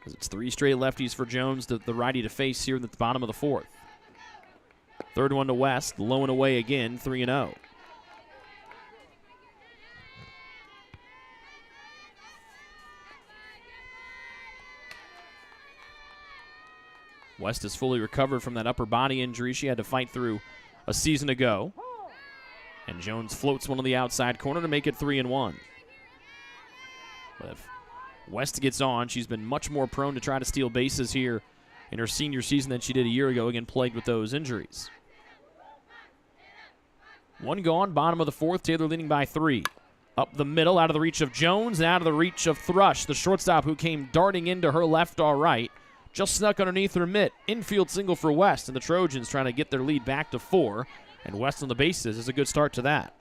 It's 3 straight lefties for Jones, the righty to face here at the bottom of the 4th. 3rd one to West, low and away again, 3-0. West is fully recovered from that upper body injury she had to fight through a season ago. And Jones floats one on the outside corner to make it 3-1. But if West gets on, she's been much more prone to try to steal bases here in her senior season than she did a year ago, again plagued with those injuries. 1 gone, bottom of the 4th, Taylor leading by 3. Up the middle, out of the reach of Jones, and out of the reach of Thrush, the shortstop who came darting into her left or right. Just snuck underneath her mitt. Infield single for West, and the Trojans trying to get their lead back to 4. And West on the bases is a good start to that.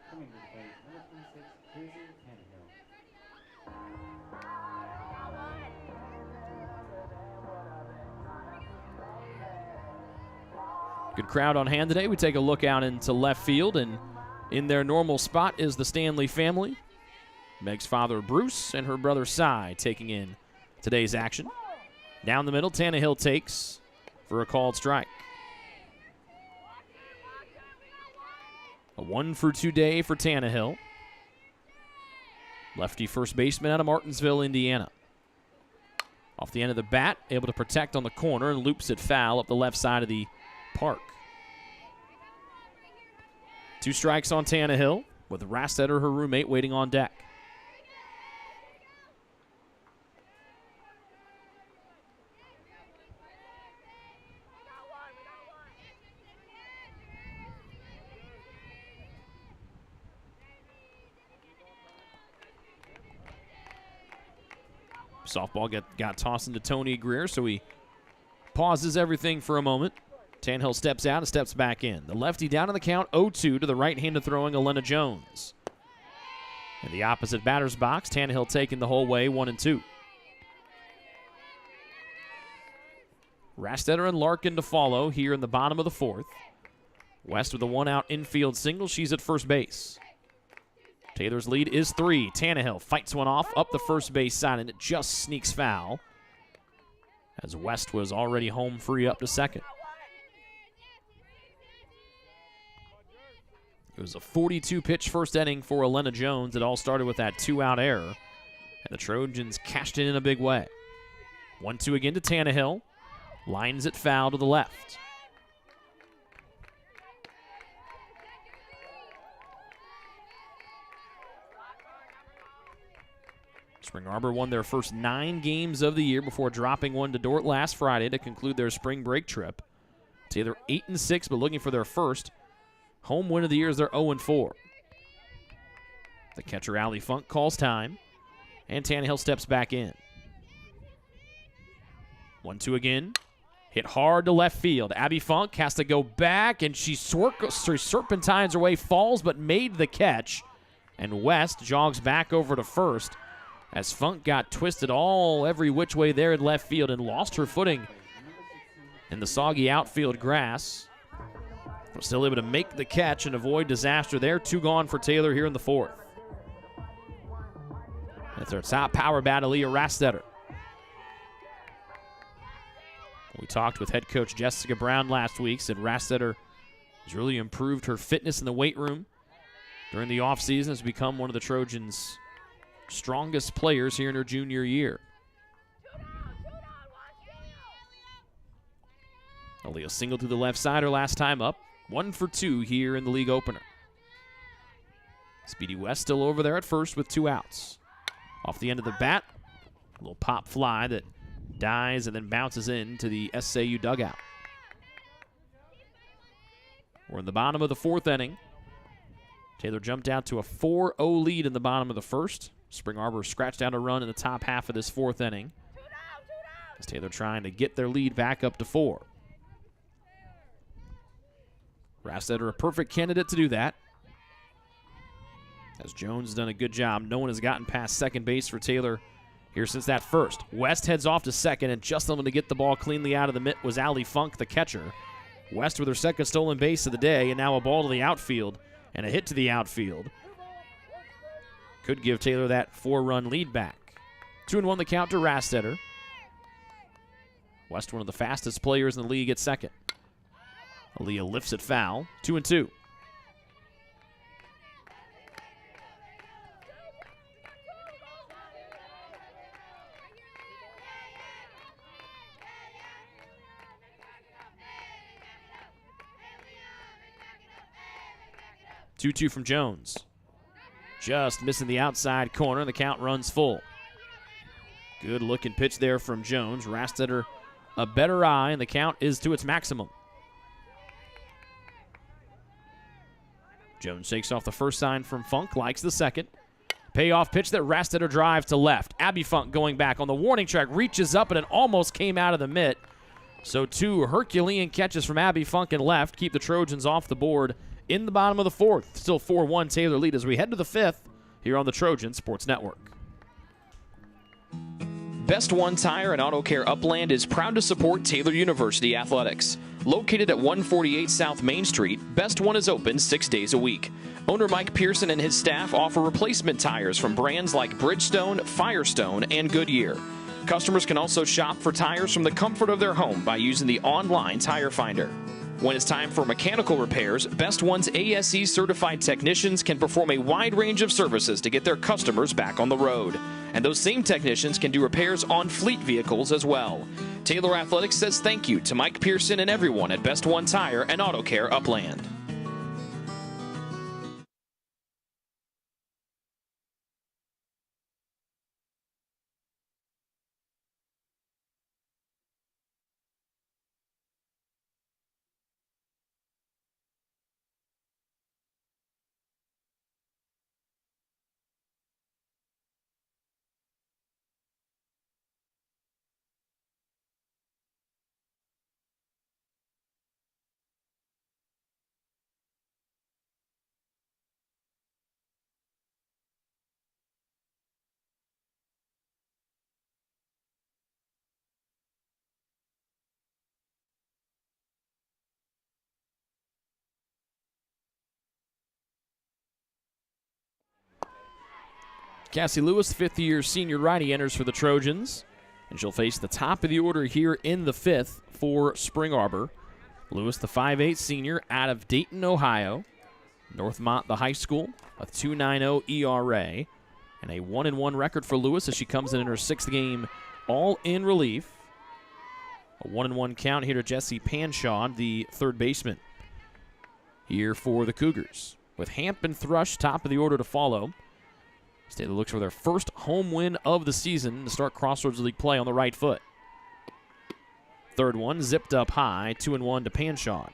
Good crowd on hand today. We take a look out into left field, and In their normal spot is the Stanley family. Meg's father, Bruce, and her brother, Cy, taking in today's action. Down the middle, Tannehill takes for a called strike. A 1-for-2 day for Tannehill. Lefty first baseman out of Martinsville, Indiana. Off the end of the bat, able to protect on the corner and loops it foul up the left side of the park. 2 strikes on Tannehill, with Rastetter, her roommate, waiting on deck. Softball got tossed into Tony Greer, so he pauses everything for a moment. Tannehill steps out and steps back in. The lefty down in the count, 0-2 to the right-handed throwing Elena Jones. In the opposite batter's box, Tannehill taking the whole way, 1-2. Rastetter and Larkin to follow here in the bottom of the 4th. West with a 1-out infield single. She's at first base. Taylor's lead is 3. Tannehill fights one off up the first base side, and it just sneaks foul as West was already home free up to second. It was a 42-pitch first inning for Elena Jones. It all started with that 2-out error, and the Trojans cashed it in a big way. 1-2 again to Tannehill. Lines it foul to the left. Spring Arbor won their first 9 games of the year before dropping one to Dort last Friday to conclude their spring break trip. Taylor 8-6, but looking for their first home win of the year as they're 0-4. The catcher, Allie Funk, calls time, and Tannehill steps back in. 1-2 again. Hit hard to left field. Abby Funk has to go back, and she serpentines her way, falls, but made the catch. And West jogs back over to first as Funk got twisted every which way there in left field and lost her footing in the soggy outfield grass. But still able to make the catch and avoid disaster there. 2 gone for Taylor here in the 4th. That's our top power bat, Aaliyah Rastetter. We talked with head coach Jessica Brown last week, said Rastetter has really improved her fitness in the weight room during the offseason, has become one of the Trojans' strongest players here in her junior year. Aaliyah singled to the left side her last time up. 1-for-2 here in the league opener. Speedy West still over there at first with 2 outs. Off the end of the bat, a little pop fly that dies and then bounces into the SAU dugout. We're in the bottom of the 4th inning. Taylor jumped out to a 4-0 lead in the bottom of the 1st. Spring Arbor scratched out a run in the top half of this 4th inning, as Taylor trying to get their lead back up to 4. Rastetter a perfect candidate to do that, as Jones done a good job. No one has gotten past second base for Taylor here since that first. West heads off to second, and just able to get the ball cleanly out of the mitt was Allie Funk, the catcher. West with her second stolen base of the day, and now a ball to the outfield and a hit to the outfield. Could give Taylor that 4-run lead back. 2-1 the count to Rastetter. West, one of the fastest players in the league, at second. Aaliyah lifts it foul. 2-2. Two from Jones. Just missing the outside corner. The count runs full. Good looking pitch there from Jones. Rastetter a better eye, and the count is to its maximum. Jones shakes off the first sign from Funk, likes the second. Payoff pitch that Rastetter drives to left. Abby Funk going back on the warning track, reaches up, and it almost came out of the mitt. So 2 Herculean catches from Abby Funk and left keep the Trojans off the board in the bottom of the 4th. Still 4-1 Taylor lead as we head to the 5th here on the Trojan Sports Network. Best One Tire and Auto Care Upland is proud to support Taylor University Athletics. Located at 148 South Main Street, Best One is open 6 days a week. Owner Mike Pearson and his staff offer replacement tires from brands like Bridgestone, Firestone, and Goodyear. Customers can also shop for tires from the comfort of their home by using the online tire finder. When it's time for mechanical repairs, Best One's ASE certified technicians can perform a wide range of services to get their customers back on the road. And those same technicians can do repairs on fleet vehicles as well. Taylor Athletics says thank you to Mike Pearson and everyone at Best One Tire and Auto Care Upland. Cassie Lewis, fifth-year senior righty, enters for the Trojans, and she'll face the top of the order here in the fifth for Spring Arbor. Lewis, the 5'8 senior out of Dayton, Ohio. Northmont, the high school, a 2.90 ERA, and a 1-1 record for Lewis as she comes in her sixth game, all in relief. A 1-1 count here to Jesse Panshaw, the third baseman, here for the Cougars. With Hamp and Thrush top of the order to follow. Taylor looks for their first home win of the season to start Crossroads League play on the right foot. Third one zipped up high, 2-1 to Panshaw.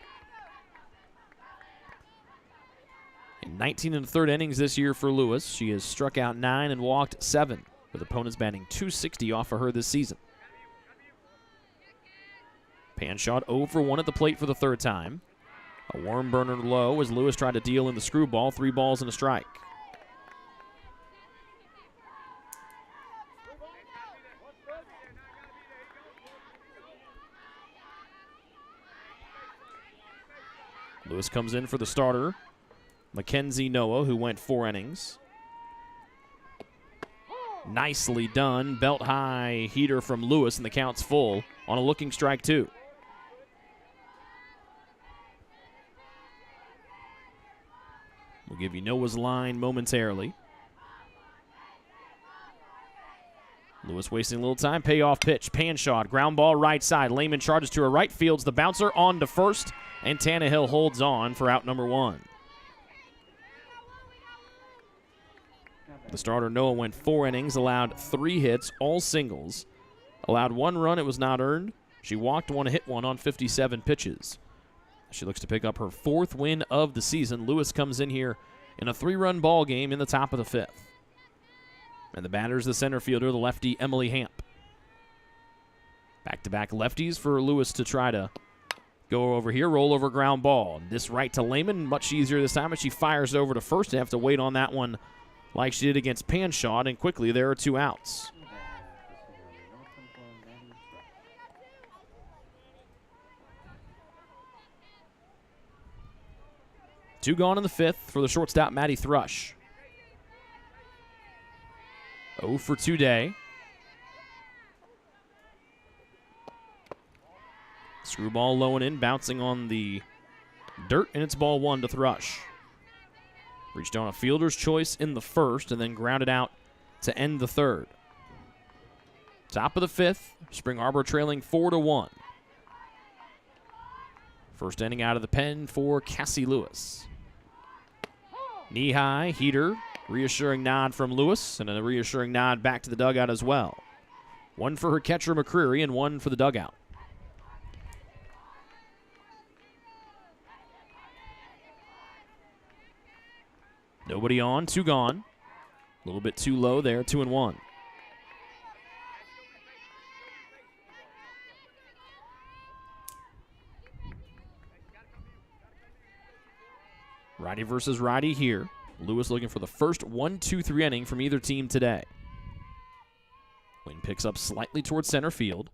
In 19 1/3 innings this year for Lewis, she has struck out 9 and walked 7, with opponents batting .260 off of her this season. Panshaw 0 for 1 at the plate for the third time. A worm burner low as Lewis tried to deal in the screwball, 3 balls and a strike. Lewis comes in for the starter, Mackenzie Noah, who went 4 innings. Nicely done. Belt high heater from Lewis, and the count's full on a looking strike 2. We'll give you Noah's line momentarily. Lewis wasting a little time. Payoff pitch. Panshaw, ground ball right side. Lehman charges to her right, fields the bouncer on to first, and Tannehill holds on for out number 1. The starter, Noah, went 4 innings, allowed 3 hits, all singles. Allowed 1 run, it was not earned. She walked 1, hit 1 on 57 pitches. She looks to pick up her 4th win of the season. Lewis comes in here in a 3-run ball game in the top of the 5th. And the batter is the center fielder, the lefty Emily Hamp. Back-to-back lefties for Lewis to try to go over here. Roll over ground ball. This right to Lehman, much easier this time, and she fires over to first. They have to wait on that one like she did against Panshaw, and quickly there are 2 outs. Two gone in the 5th for the shortstop, Maddie Thrush. 0 for 2 day. Screwball low and in, bouncing on the dirt, and it's ball 1 to Thrush. Reached on a fielder's choice in the 1st and then grounded out to end the 3rd. Top of the 5th, Spring Arbor trailing 4-1. First inning out of the pen for Cassie Lewis. Knee high, heater, reassuring nod from Lewis, and a reassuring nod back to the dugout as well. 1 for her catcher, McCreary, and 1 for the dugout. Nobody on, 2 gone. A little bit too low there, 2-1. Righty versus righty here. Lewis looking for the first 1-2-3 inning from either team today. Wind picks up slightly towards center field.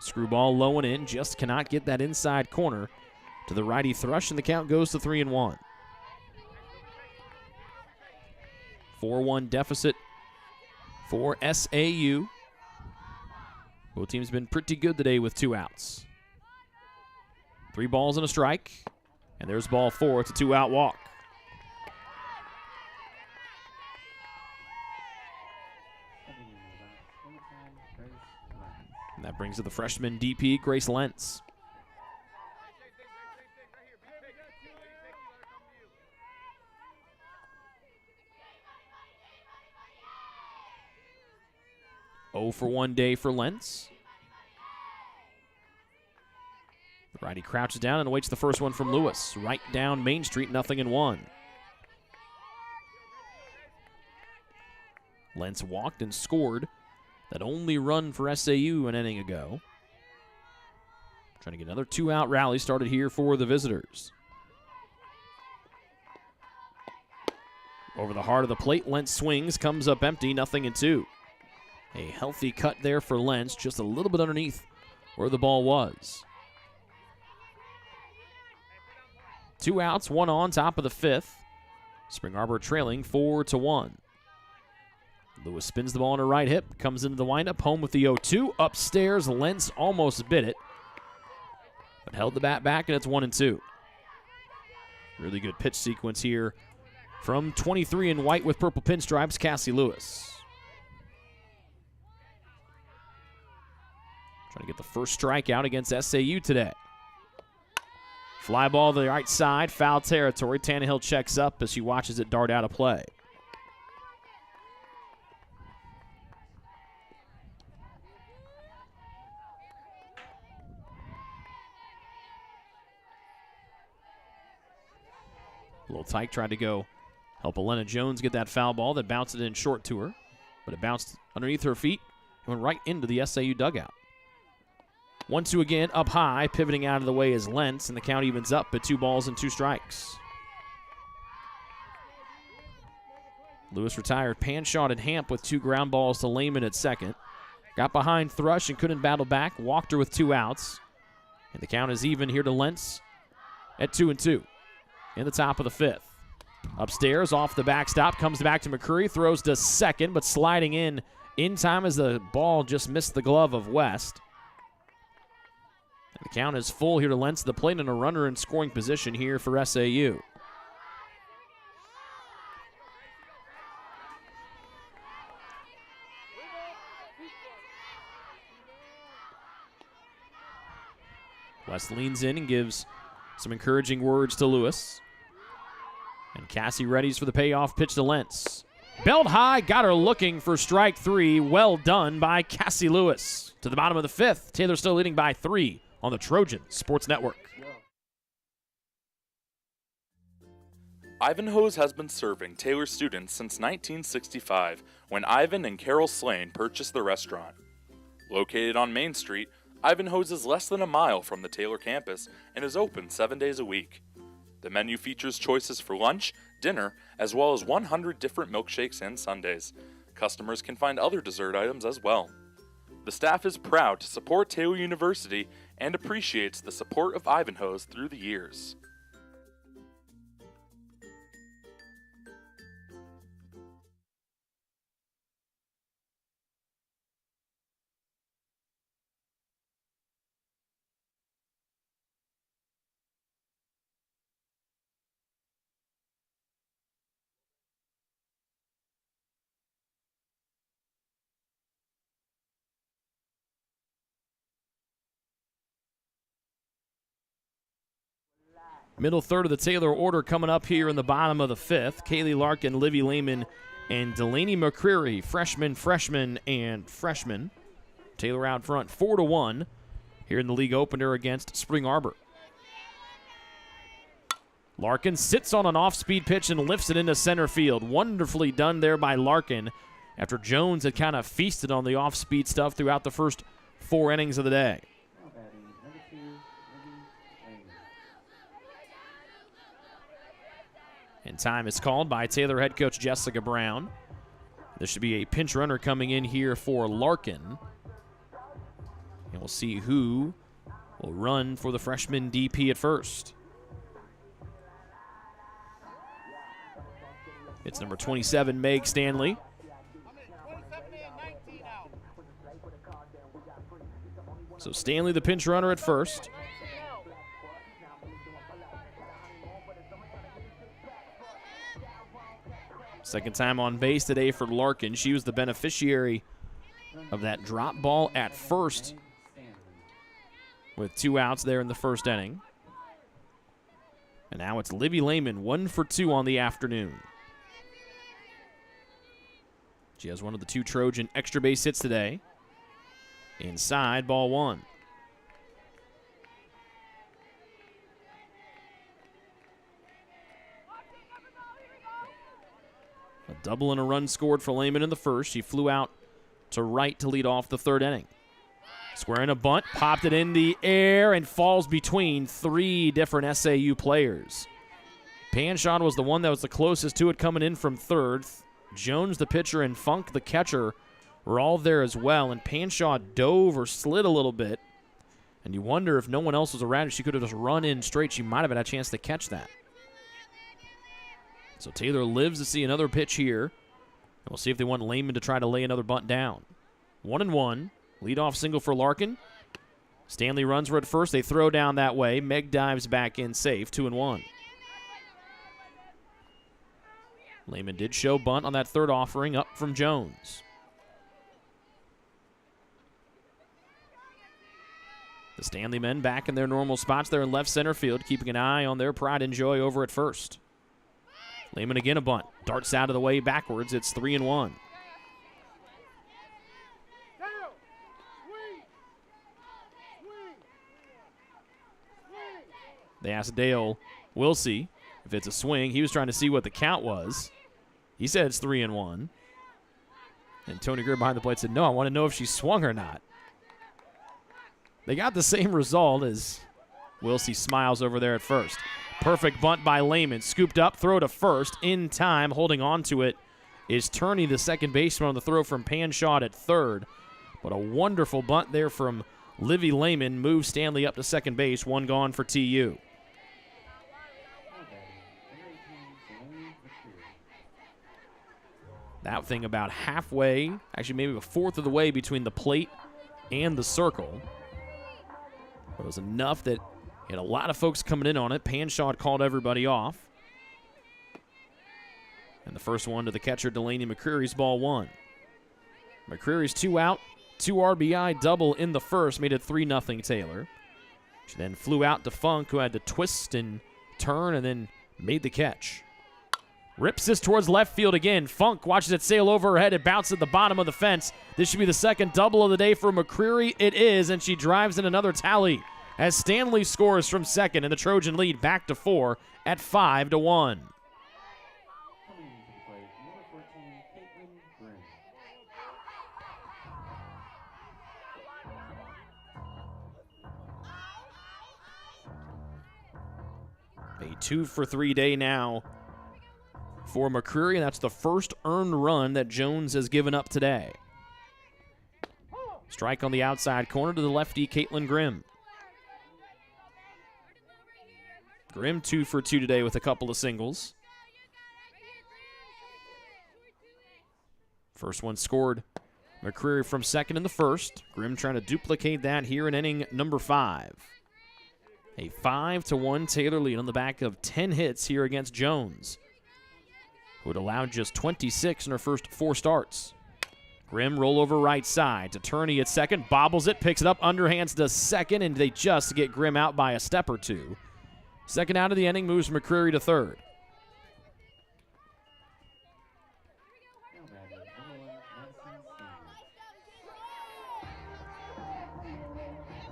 Screwball low and in, just cannot get that inside corner to the righty Thrush, and the count goes to 3-1. 4-1 deficit for SAU. Both teams been pretty good today with 2 outs. 3 balls and a strike. And there's ball 4. It's a 2-out walk. And that brings to the freshman DP, Grace Lentz. Oh for 1 day for Lentz. The righty crouches down and awaits the first one from Lewis. Right down Main Street, 0-1. Lentz walked and scored that only run for SAU an inning ago. Trying to get another 2-out rally started here for the visitors. Over the heart of the plate, Lentz swings, comes up empty, 0-2. A healthy cut there for Lentz, just a little bit underneath where the ball was. 2 outs, 1 on, top of the 5th. Spring Arbor trailing 4-1. Lewis spins the ball on her right hip, comes into the windup, home with the 0-2. Upstairs, Lentz almost bit it, but held the bat back, and it's 1-2. Really good pitch sequence here from 23 in white with purple pinstripes, Cassie Lewis. Trying to get the first strikeout against SAU today. Fly ball to the right side, foul territory. Tannehill checks up as she watches it dart out of play. Little Tyke tried to go help Elena Jones get that foul ball that bounced it in short to her, but it bounced underneath her feet and went right into the SAU dugout. 1-2 again, up high, pivoting out of the way is Lentz, and the count evens up at 2 balls and 2 strikes. Lewis retired Panshot and Hamp with 2 ground balls to Lehman at second. Got behind Thrush and couldn't battle back, walked her with 2 outs. And the count is even here to Lentz at 2-2 in the top of the 5th. Upstairs, off the backstop, comes back to McCurry, throws to second, but sliding in time as the ball just missed the glove of West. The count is full here to Lentz, the plate, and a runner in scoring position here for SAU. West leans in and gives some encouraging words to Lewis. And Cassie readies for the payoff pitch to Lentz. Belt high, got her looking for strike 3. Well done by Cassie Lewis. To the bottom of the 5th, Taylor still leading by 3 on the Trojan Sports Network. Ivanhoe's has been serving Taylor students since 1965 when Ivan and Carol Slane purchased the restaurant. Located on Main Street, Ivanhoe's is less than a mile from the Taylor campus and is open 7 days a week. The menu features choices for lunch, dinner, as well as 100 different milkshakes and sundaes. Customers can find other dessert items as well. The staff is proud to support Taylor University and appreciates the support of Ivanhoe's through the years. Middle third of the Taylor order coming up here in the bottom of the 5th. Kaylee Larkin, Livy Lehman, and Delaney McCreary, freshman, and freshman. Taylor out front 4-1 here in the league opener against Spring Arbor. Larkin sits on an off-speed pitch and lifts it into center field. Wonderfully done there by Larkin after Jones had kind of feasted on the off-speed stuff throughout the first 4 innings of the day. And time is called by Taylor head coach Jessica Brown. There should be a pinch runner coming in here for Larkin. And we'll see who will run for the freshman DP at first. It's number 27, Meg Stanley. So Stanley, the pinch runner at first. Second time on base today for Larkin. She was the beneficiary of that drop ball at first with 2 outs there in the first inning. And now it's Livy Lehman, 1 for 2 on the afternoon. She has one of the 2 Trojan extra base hits today. Inside, ball 1. A double and a run scored for Lehman in the first. She flew out to right to lead off the third inning. Squaring a bunt, popped it in the air, and falls between 3 different SAU players. Panshot was the one that was the closest to it coming in from third. Jones, the pitcher, and Funk, the catcher, were all there as well, and Panshot dove or slid a little bit, and you wonder if no one else was around, if she could have just run in straight. She might have had a chance to catch that. So Taylor lives to see another pitch here, and we'll see if they want Lehman to try to lay another bunt down. 1-1, leadoff single for Larkin. Stanley runs her at first. They throw down that way. Meg dives back in safe, 2-1. Lehman did show bunt on that third offering up from Jones. The Stanley men back in their normal spots there in left center field, keeping an eye on their pride and joy over at first. Lehman again a bunt. Darts out of the way backwards. It's 3-1. They asked Dale Wilsey if it's a swing. He was trying to see what the count was. He said it's 3-1. And Tony Greer behind the plate said, no, I want to know if she swung or not. They got the same result as Wilsey smiles over there at first. Perfect bunt by Lehman. Scooped up, throw to first. In time, holding on to it is Turney, the second baseman, on the throw from Panshot at third. But a wonderful bunt there from Livy Lehman. Moves Stanley up to second base. 1 gone for TU. That thing about halfway, actually maybe a fourth of the way between the plate and the circle. But it was enough that he had a lot of folks coming in on it. Panshot called everybody off. And the first one to the catcher, Delaney McCreary's ball 1. McCreary's 2 out, 2 RBI double in the first, made it 3-0 Taylor. She then flew out to Funk, who had to twist and turn and then made the catch. Rips this towards left field again. Funk watches it sail over her head. It bounces at the bottom of the fence. This should be the second double of the day for McCreary. It is, and she drives in another tally as Stanley scores from second, and the Trojan lead back to 4 at 5-1. A 2-for-3 day now for McCreary, and that's the first earned run that Jones has given up today. Strike on the outside corner to the lefty, Caitlin Grimm. Grimm 2 for 2 today with a couple of singles. First one scored McCreary from second in the first. Grimm trying to duplicate that here in inning number 5. A 5-1 Taylor lead on the back of 10 hits here against Jones, who had allowed just 26 in her first 4 starts. Grimm roll over right side to Turney at second, bobbles it, picks it up, underhands to second, and they just get Grimm out by a step or 2. Second out of the inning moves McCreary to third.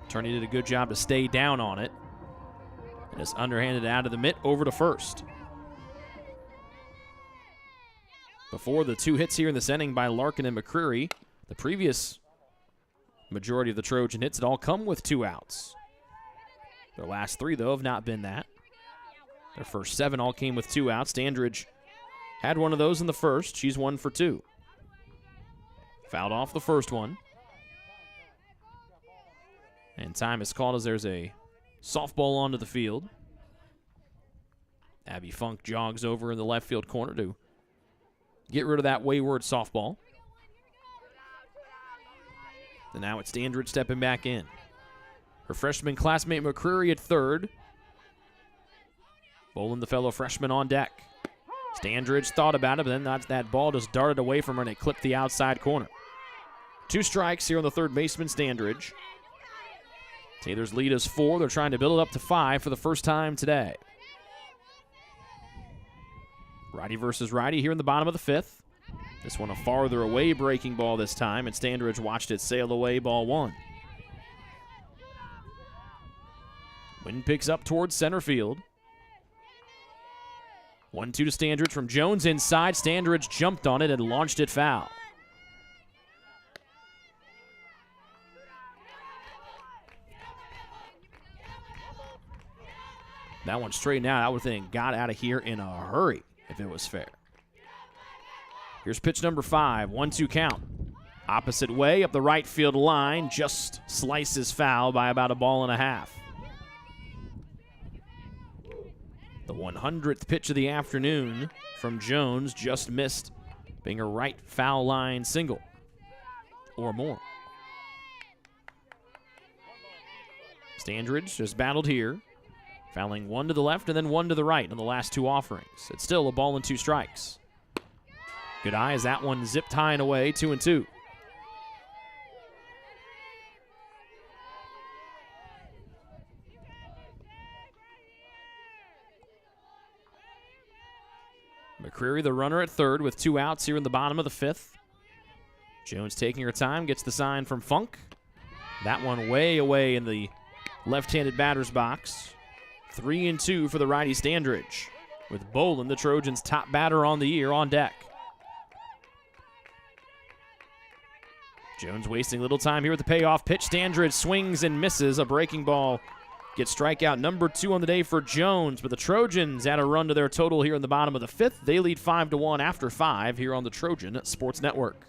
Turney did a good job to stay down on it. And it's underhanded out of the mitt over to first. Before the 2 hits here in this inning by Larkin and McCreary, the previous majority of the Trojan hits had all come with 2 outs. Their last 3, though, have not been that. Their first 7 all came with 2 outs. Dandridge had one of those in the first. She's 1 for 2. Fouled off the first one. And time is called as there's a softball onto the field. Abby Funk jogs over in the left field corner to get rid of that wayward softball. And now it's Standridge stepping back in. Her freshman classmate McCreary at third. Boland, the fellow freshman, on deck. Standridge thought about it, but then that ball just darted away from her and it clipped the outside corner. 2 strikes here on the third baseman, Standridge. Taylor's lead is 4. They're trying to build it up to 5 for the first time today. Righty versus righty here in the bottom of the 5th. This one a farther away breaking ball this time, and Standridge watched it sail away, ball 1. Wind picks up towards center field. 1-2 to Standridge from Jones inside. Standridge jumped on it and launched it foul. That one straightened out. I would think got out of here in a hurry if it was fair. Here's pitch number 5, 1-2 count. Opposite way up the right field line, just slices foul by about a ball and a half. The 100th pitch of the afternoon from Jones just missed being a right foul line single or more. Standridge just battled here, fouling 1 to the left and then 1 to the right on the last 2 offerings. It's still a ball and 2 strikes. Good eye as that one zipped high and away, 2-2. McCreary, the runner at third, with 2 outs here in the bottom of the 5th. Jones taking her time, gets the sign from Funk. That one way away in the left-handed batter's box. 3-2 for the righty Standridge, with Boland, the Trojans' top batter on the year, on deck. Jones wasting little time here with the payoff pitch. Standridge swings and misses. A breaking ball gets strikeout number 2 on the day for Jones, but the Trojans add a run to their total here in the bottom of the 5th. They lead 5-1 after 5 here on the Trojan Sports Network.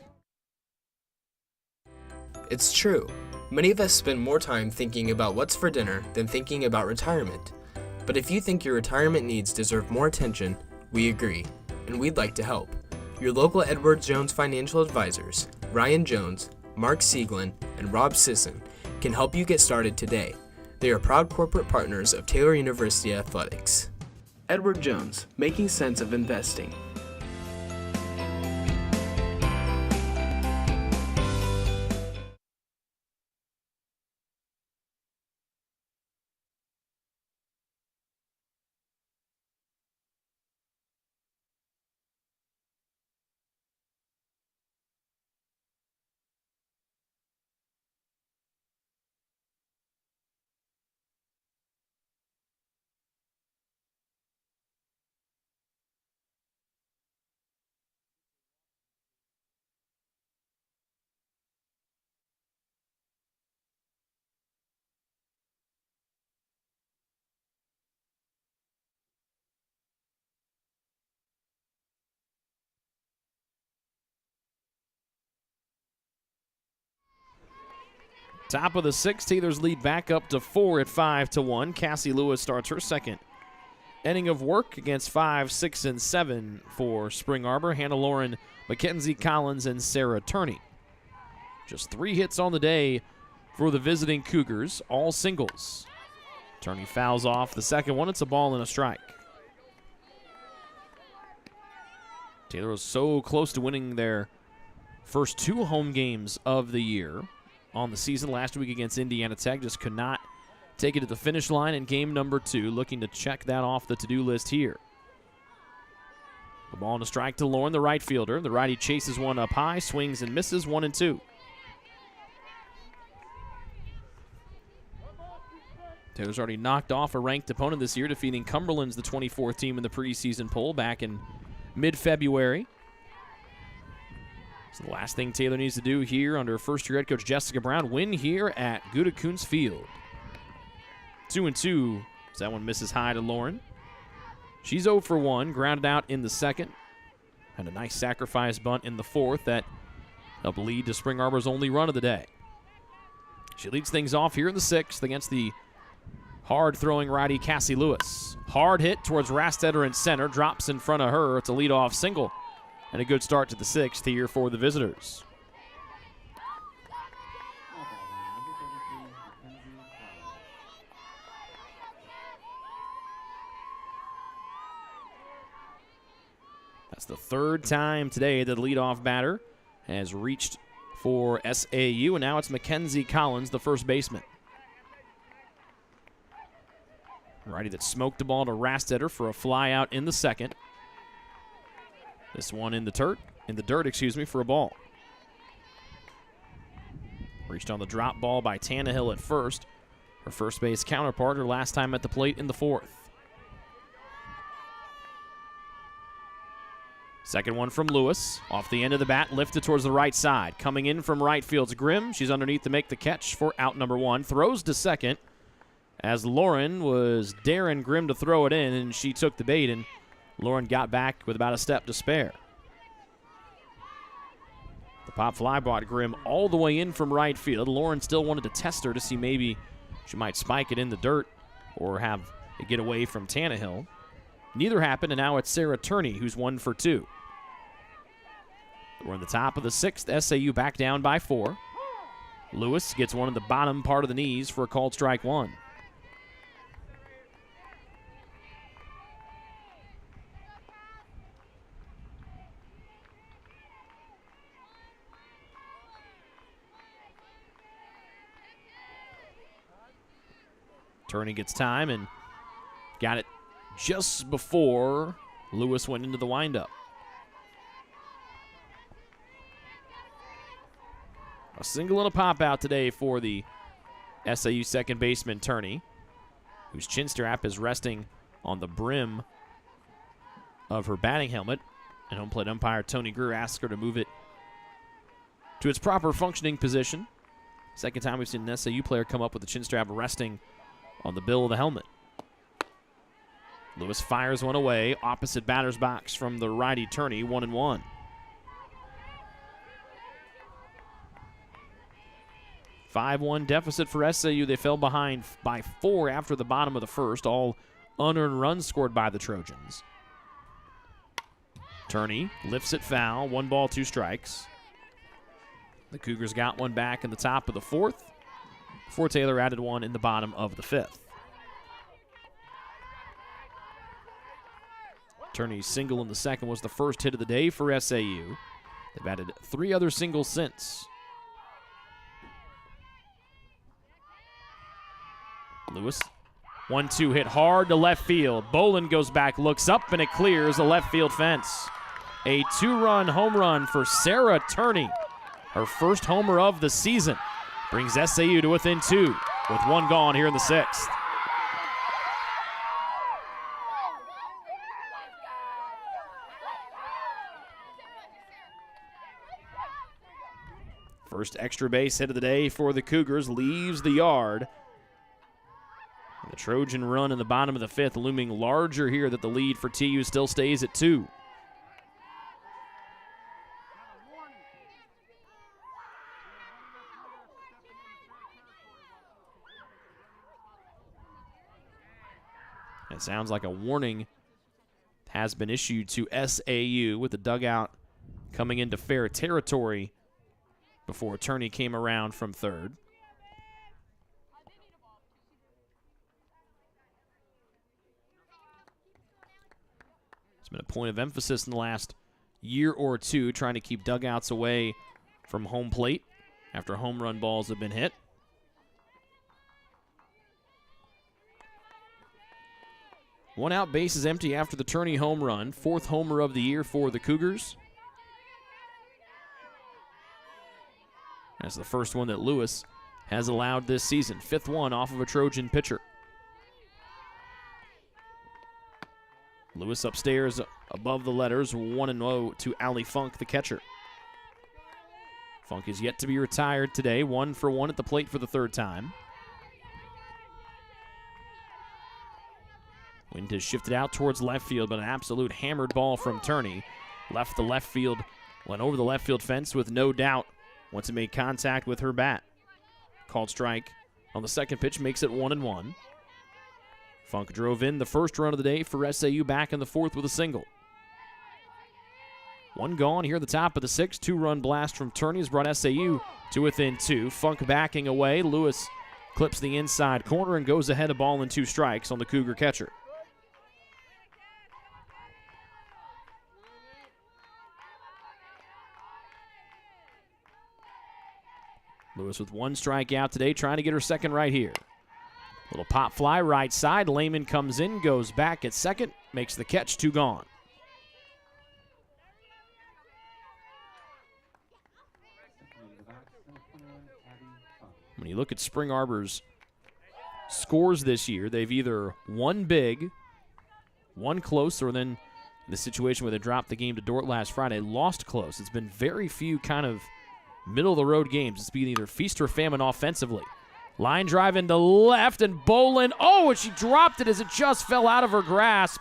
It's true. Many of us spend more time thinking about what's for dinner than thinking about retirement. But if you think your retirement needs deserve more attention, we agree, and we'd like to help. Your local Edward Jones financial advisors, Ryan Jones, Mark Sieglin, and Rob Sisson, can help you get started today. They are proud corporate partners of Taylor University Athletics. Edward Jones, making sense of investing. Top of the 6th, Taylor's lead back up to 4 at 5-1. Cassie Lewis starts her second inning of work against 5, 6, and 7 for Spring Arbor. Hannah Lauren, Mackenzie Collins, and Sarah Turney. Just 3 hits on the day for the visiting Cougars, all singles. Turney fouls off the second one. It's a ball and a strike. Taylor was so close to winning their first 2 home games of the year on the season last week against Indiana Tech. Just could not take it to the finish line in game number 2. Looking to check that off the to-do list here. The ball and a strike to Lauren, the right fielder. The righty chases one up high, swings and misses, 1-2. Taylor's already knocked off a ranked opponent this year, defeating Cumberland's the 24th team in the preseason poll back in mid-February. So the last thing Taylor needs to do here under first-year head coach Jessica Brown, win here at Gudekunst Field. 2-2. So that one misses high to Lauren. She's 0 for 1, grounded out in the second. Had a nice sacrifice bunt in the 4th that helped lead to Spring Arbor's only run of the day. She leads things off here in the 6th against the hard-throwing righty Cassie Lewis. Hard hit towards Rastetter in center, drops in front of her. It's a leadoff single And a good start to the 6th here for the visitors. That's the 3rd time today that the leadoff batter has reached for SAU, and now it's Mackenzie Collins, the first baseman. Righty that smoked the ball to Rastetter for a fly out in the 2nd. This one in the dirt, for a ball. Reached on the drop ball by Tannehill at first. Her first base counterpart, her last time at the plate in the 4th. Second one from Lewis. Off the end of the bat, lifted towards the right side. Coming in from right field's Grimm. She's underneath to make the catch for out number 1. Throws to second as Lauren was daring Grimm to throw it in, and she took the bait, and Lauren got back with about a step to spare. The pop fly brought Grimm all the way in from right field. Lauren still wanted to test her to see maybe she might spike it in the dirt or have it get away from Tannehill. Neither happened, and now it's Sarah Turney who's 1 for 2. We're in the top of the 6th. SAU back down by 4. Lewis gets one in the bottom part of the knees for a called strike 1. Turney gets time and got it just before Lewis went into the windup. A single and a pop out today for the SAU second baseman Turney, whose chin strap is resting on the brim of her batting helmet. And home plate umpire Tony Greer asks her to move it to its proper functioning position. Second time we've seen an SAU player come up with the chin strap resting on the bill of the helmet. Lewis fires one away, opposite batter's box from the righty Turney, 1-1. A 5-1 deficit for SAU. They fell behind by 4 after the bottom of the 1st. All unearned runs scored by the Trojans. Turney lifts it foul. 1 ball, 2 strikes. The Cougars got one back in the top of the 4th. Before Taylor added one in the bottom of the 5th. Turney's single in the 2nd was the first hit of the day for SAU. They've added 3 other singles since. Lewis, 1-2 hit hard to left field. Bolin goes back, looks up, and it clears the left field fence. A 2-run home run for Sarah Turney. Her first homer of the season. Brings SAU to within 2 with 1 gone here in the 6th. First extra base hit of the day for the Cougars leaves the yard. The Trojan run in the bottom of the 5th looming larger here that the lead for TU still stays at 2. It sounds like a warning has been issued to SAU with the dugout coming into fair territory before Turney came around from 3rd. It's been a point of emphasis in the last year or 2 trying to keep dugouts away from home plate after home run balls have been hit. One out, base is empty after the Turney home run. 4th homer of the year for the Cougars. That's the first one that Lewis has allowed this season. 5th one off of a Trojan pitcher. Lewis upstairs above the letters, 1-0 to Allie Funk, the catcher. Funk is yet to be retired today. 1 for 1 at the plate for the 3rd time. Wind has shifted out towards left field, but an absolute hammered ball from Turney. Left the left field, went over the left field fence with no doubt once it made contact with her bat. Called strike on the 2nd pitch makes it 1-1. Funk drove in the first run of the day for SAU back in the 4th with a single. One gone here at the top of the 6th. 2-run blast from Turney has brought SAU to within 2. Funk backing away. Lewis clips the inside corner and goes ahead, a ball and 2 strikes on the Cougar catcher. Lewis with 1 strikeout today, trying to get her second right here. Little pop fly right side. Lehman comes in, goes back at second, makes the catch, 2 gone. When you look at Spring Arbor's scores this year, they've either won big, won close, or then the situation where they dropped the game to Dort last Friday, lost close. It's been very few kind of middle-of-the-road games. It's been either feast or famine offensively. Line drive into left, and Bolin, and she dropped it as it just fell out of her grasp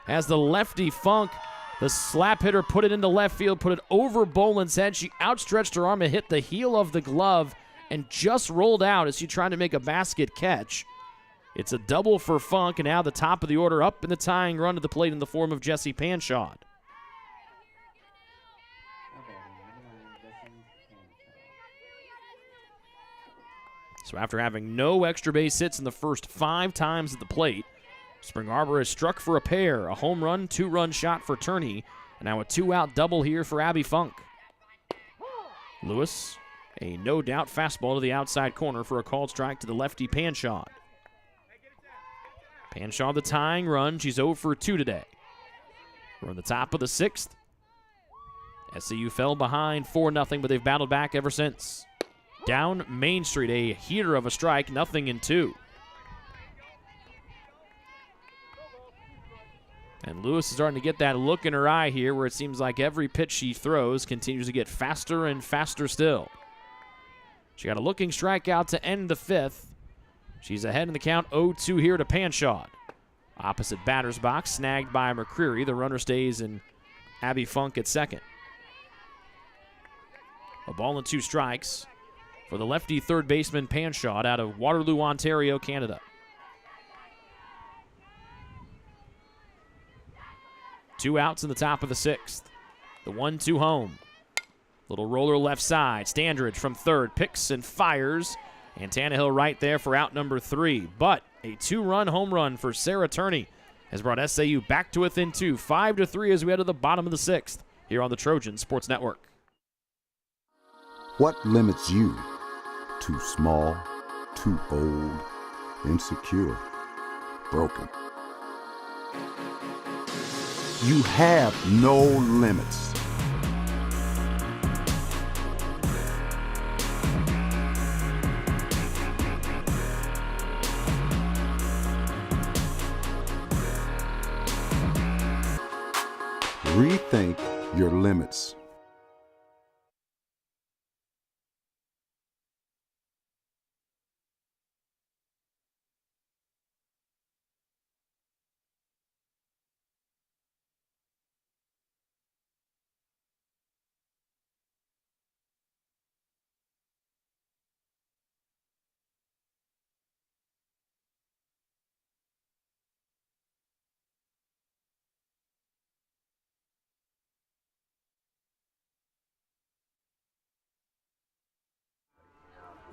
as the lefty Funk, the slap hitter, put it into left field, put it over Bolin's head. She outstretched her arm and hit the heel of the glove and just rolled out as she tried to make a basket catch. It's a double for Funk, and now the top of the order up in the tying run to the plate in the form of Jesse Panshawd. So after having no extra base hits in the first 5 times at the plate, Spring Arbor has struck for a pair, a home run, 2-run shot for Turney, and now a 2-out double here for Abby Funk. Lewis, a no-doubt fastball to the outside corner for a called strike to the lefty Panshawd. Panshawd the tying run. She's 0 for 2 today. We're on the top of the 6th. SCU fell behind 4-0, but they've battled back ever since. Down Main Street, a heater of a strike, 0-2. And Lewis is starting to get that look in her eye here where it seems like every pitch she throws continues to get faster and faster still. She got a looking strikeout to end the 5th. She's ahead in the count, 0-2 here to Panshawd. Opposite batter's box, snagged by McCreary. The runner stays in Abby Funk at second. A ball and 2 strikes for the lefty third baseman Panshawd out of Waterloo, Ontario, Canada. 2 outs in the top of the 6th. The 1-2 home. Little roller left side. Standridge from third picks and fires. And Tannehill right there for out number 3. But a 2-run home run for Sarah Turney has brought SAU back to within 2. 5-3 as we head to the bottom of the 6th here on the Trojan Sports Network. What limits you? Too small, too old, insecure, broken. You have no limits. Rethink your limits.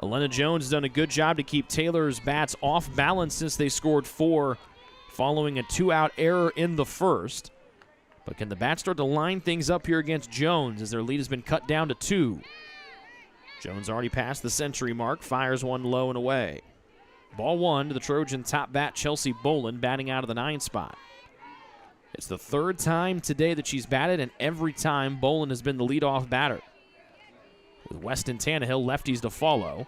Elena Jones has done a good job to keep Taylor's bats off balance since they scored 4 following a 2-out error in the first. But can the bats start to line things up here against Jones as their lead has been cut down to 2? Jones already passed the century mark, fires one low and away. Ball 1 to the Trojan top bat Chelsea Bolin, batting out of the 9 spot. It's the 3rd time today that she's batted, and every time Bolin has been the leadoff batter. With Weston Tannehill lefties to follow,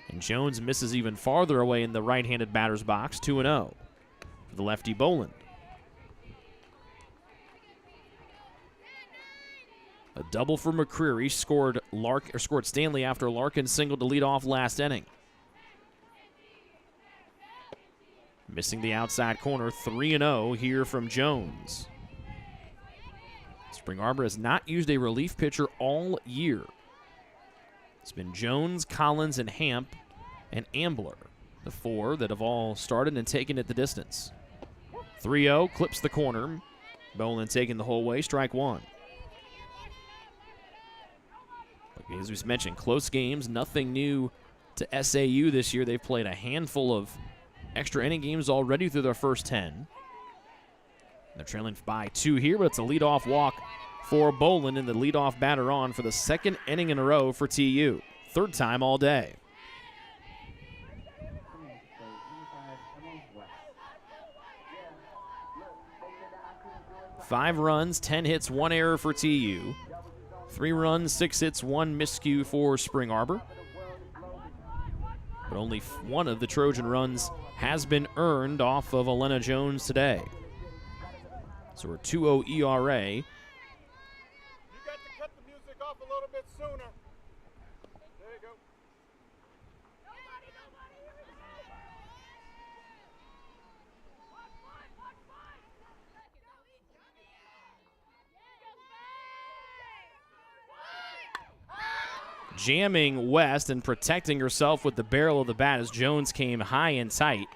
and Jones misses even farther away in the right-handed batter's box, 2-0 for the lefty Bolin. A double for McCreary, scored Stanley after Larkin singled to lead off last inning. Missing the outside corner, 3-0 here from Jones. Spring Arbor has not used a relief pitcher all year. It's been Jones, Collins, and Hamp, and Ambler, the 4 that have all started and taken it the distance. 3-0, clips the corner. Bolin taking the whole way, strike 1. As we mentioned, close games, nothing new to SAU this year. They've played a handful of extra inning games already through their first 10. They're trailing by 2 here, but it's a leadoff walk for Boland, and the leadoff batter on for the second inning in a row for TU. Third time all day. Five runs, 10 hits, 1 error for TU. 3 runs, 6 hits, 1 miscue for Spring Arbor. But only one of the Trojan runs has been earned off of Elena Jones today. So we're 2-0 ERA. You got to cut the music off a little bit sooner. There you go. Jamming West and protecting herself with the barrel of the bat as Jones came high and tight.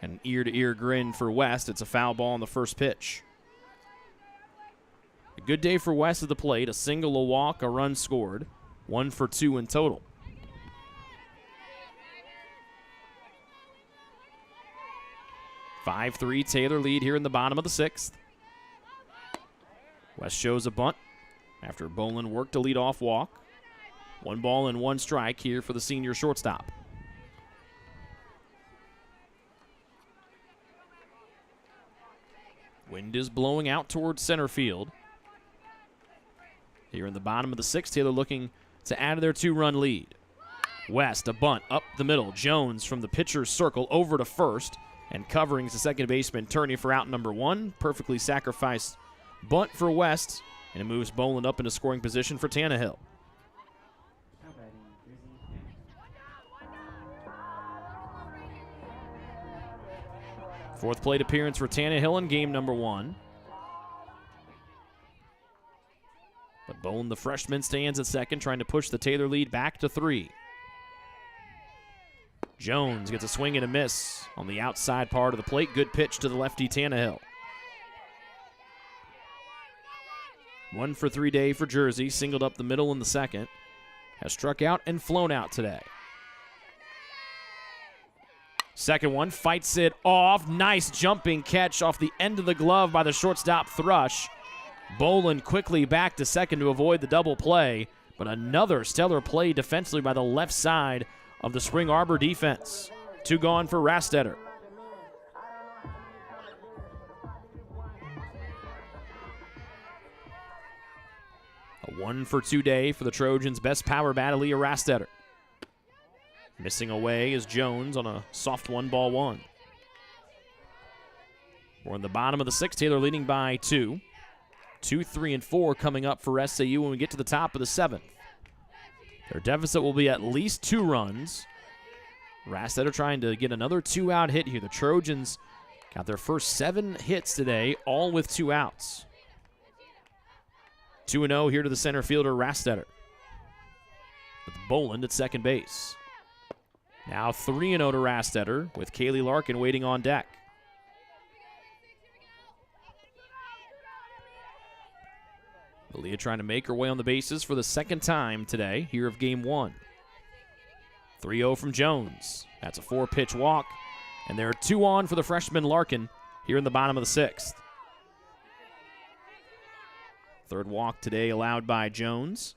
An ear-to-ear grin for West. It's a foul ball on the first pitch. A good day for West at the plate. A single, a walk, a run scored. 1 for 2 in total. (5-3) Taylor lead here in the bottom of the 6th. West shows a bunt after Boland worked a leadoff walk. 1 ball and 1 strike here for the senior shortstop. Wind is blowing out towards center field. Here in the bottom of the 6th, Taylor looking to add to their 2-run lead. West, a bunt up the middle. Jones from the pitcher's circle over to first, and covering is the second baseman Turney for out number 1. Perfectly sacrificed bunt for West, and it moves Boland up into scoring position for Tannehill. Fourth plate appearance for Tannehill in game number 1. But Boland, the freshman, stands at second, trying to push the Taylor lead back to 3. Jones gets a swing and a miss on the outside part of the plate. Good pitch to the lefty Tannehill. 1 for 3 day for Jersey. Singled up the middle in the second. Has struck out and flown out today. Second one, fights it off. Nice jumping catch off the end of the glove by the shortstop Thrush. Boland quickly back to second to avoid the double play, but another stellar play defensively by the left side of the Spring Arbor defense. 2 gone for Rastetter. A 1 for 2 day for the Trojans' best power bat, Aaliyah Rastetter. Missing away is Jones on a soft 1-1. We're in the bottom of the 6th. Taylor leading by 2. 2, 3, and 4 coming up for SAU when we get to the top of the 7th. Their deficit will be at least 2 runs. Rastetter trying to get another 2-out hit here. The Trojans got their first 7 hits today, all with 2 outs. 2-0 here to the center fielder, Rastetter. With Boland at second base. Now 3-0 to Rastetter with Kaylee Larkin waiting on deck. Aaliyah trying to make her way on the bases for the second time today, here of game 1. 3-0 from Jones. That's a 4-pitch walk. And there are 2 on for the freshman Larkin here in the bottom of the 6th. Third walk today allowed by Jones.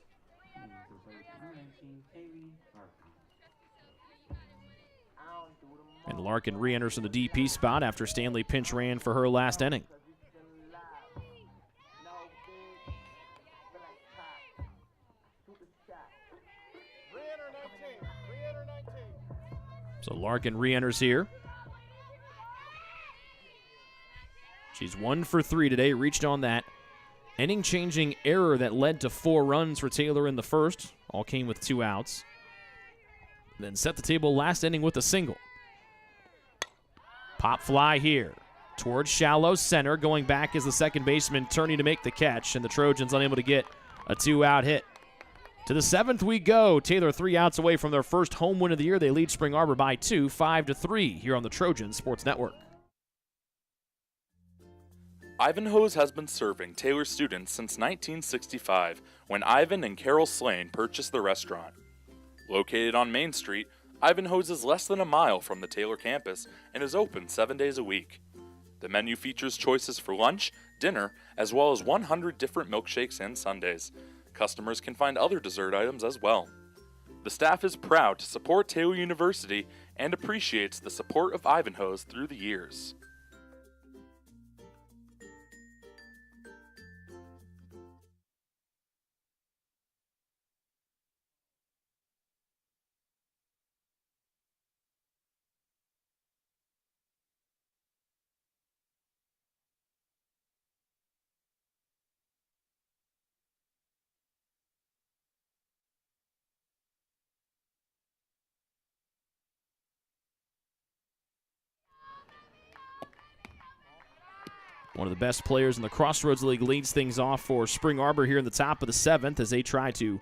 And Larkin re-enters in the DP spot after Stanley pinch ran for her last inning. So Larkin re-enters here. She's 1 for 3 today, reached on that inning-changing error that led to 4 runs for Taylor in the first. All came with 2 outs. Then set the table last inning with a single. Pop fly here towards shallow center. Going back is the second baseman Turney to make the catch, and the Trojans unable to get a 2-out hit. To the 7th we go. Taylor 3 outs away from their first home win of the year. They lead Spring Arbor by 2, 5-3 here on the Trojan Sports Network. Ivanhoe's has been serving Taylor students since 1965 when Ivan and Carol Slane purchased the restaurant. Located on Main Street, Ivanhoe's is less than a mile from the Taylor campus and is open 7 days a week. The menu features choices for lunch, dinner, as well as 100 different milkshakes and sundaes. Customers can find other dessert items as well. The staff is proud to support Taylor University and appreciates the support of Ivanhoe's through the years. One of the best players in the Crossroads League leads things off for Spring Arbor here in the top of the 7th as they try to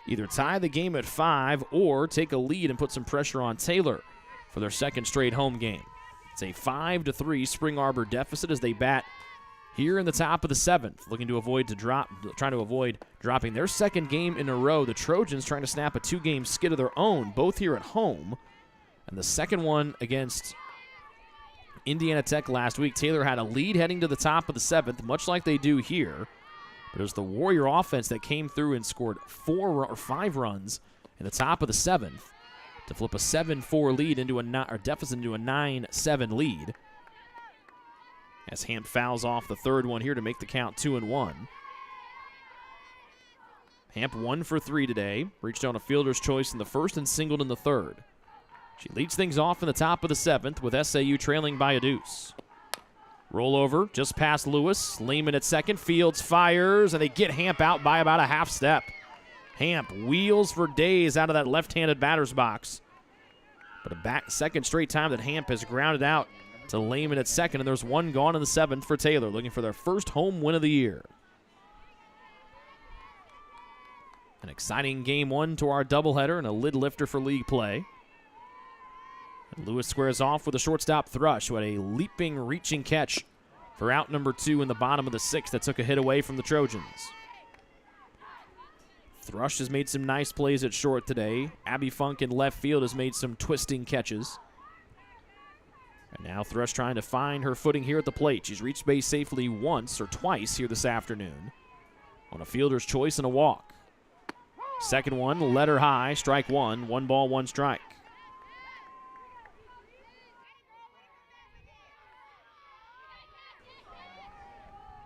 either tie the game at 5 or take a lead and put some pressure on Taylor for their second straight home game. It's a 5-3 Spring Arbor deficit as they bat here in the top of the 7th, looking to trying to avoid dropping their second game in a row. The Trojans trying to snap a 2-game skid of their own, both here at home, and the second one against Indiana Tech last week. Taylor had a lead heading to the top of the 7th, much like they do here. But it was the Warrior offense that came through and scored 4 or 5 runs in the top of the 7th to flip a 7-4 lead into a deficit into a 9-7 lead. As Hamp fouls off the third one here to make the count 2-1. Hamp 1 for 3 today. Reached on a fielder's choice in the first and singled in the third. She leads things off in the top of the 7th with SAU trailing by a deuce. Rollover just past Lewis. Lehman at second. Fields fires, and they get Hamp out by about a half step. Hamp wheels for days out of that left-handed batter's box. But a second straight time that Hamp has grounded out to Lehman at second, and there's one gone in the 7th for Taylor, looking for their first home win of the year. An exciting game 1 to our doubleheader and a lid lifter for league play. Lewis squares off with a shortstop Thrush, who had a leaping, reaching catch for out number 2 in the bottom of the 6th that took a hit away from the Trojans. Thrush has made some nice plays at short today. Abby Funk in left field has made some twisting catches. And now Thrush trying to find her footing here at the plate. She's reached base safely once or twice here this afternoon on a fielder's choice and a walk. Second one, let her high, strike 1, 1 ball, 1 strike.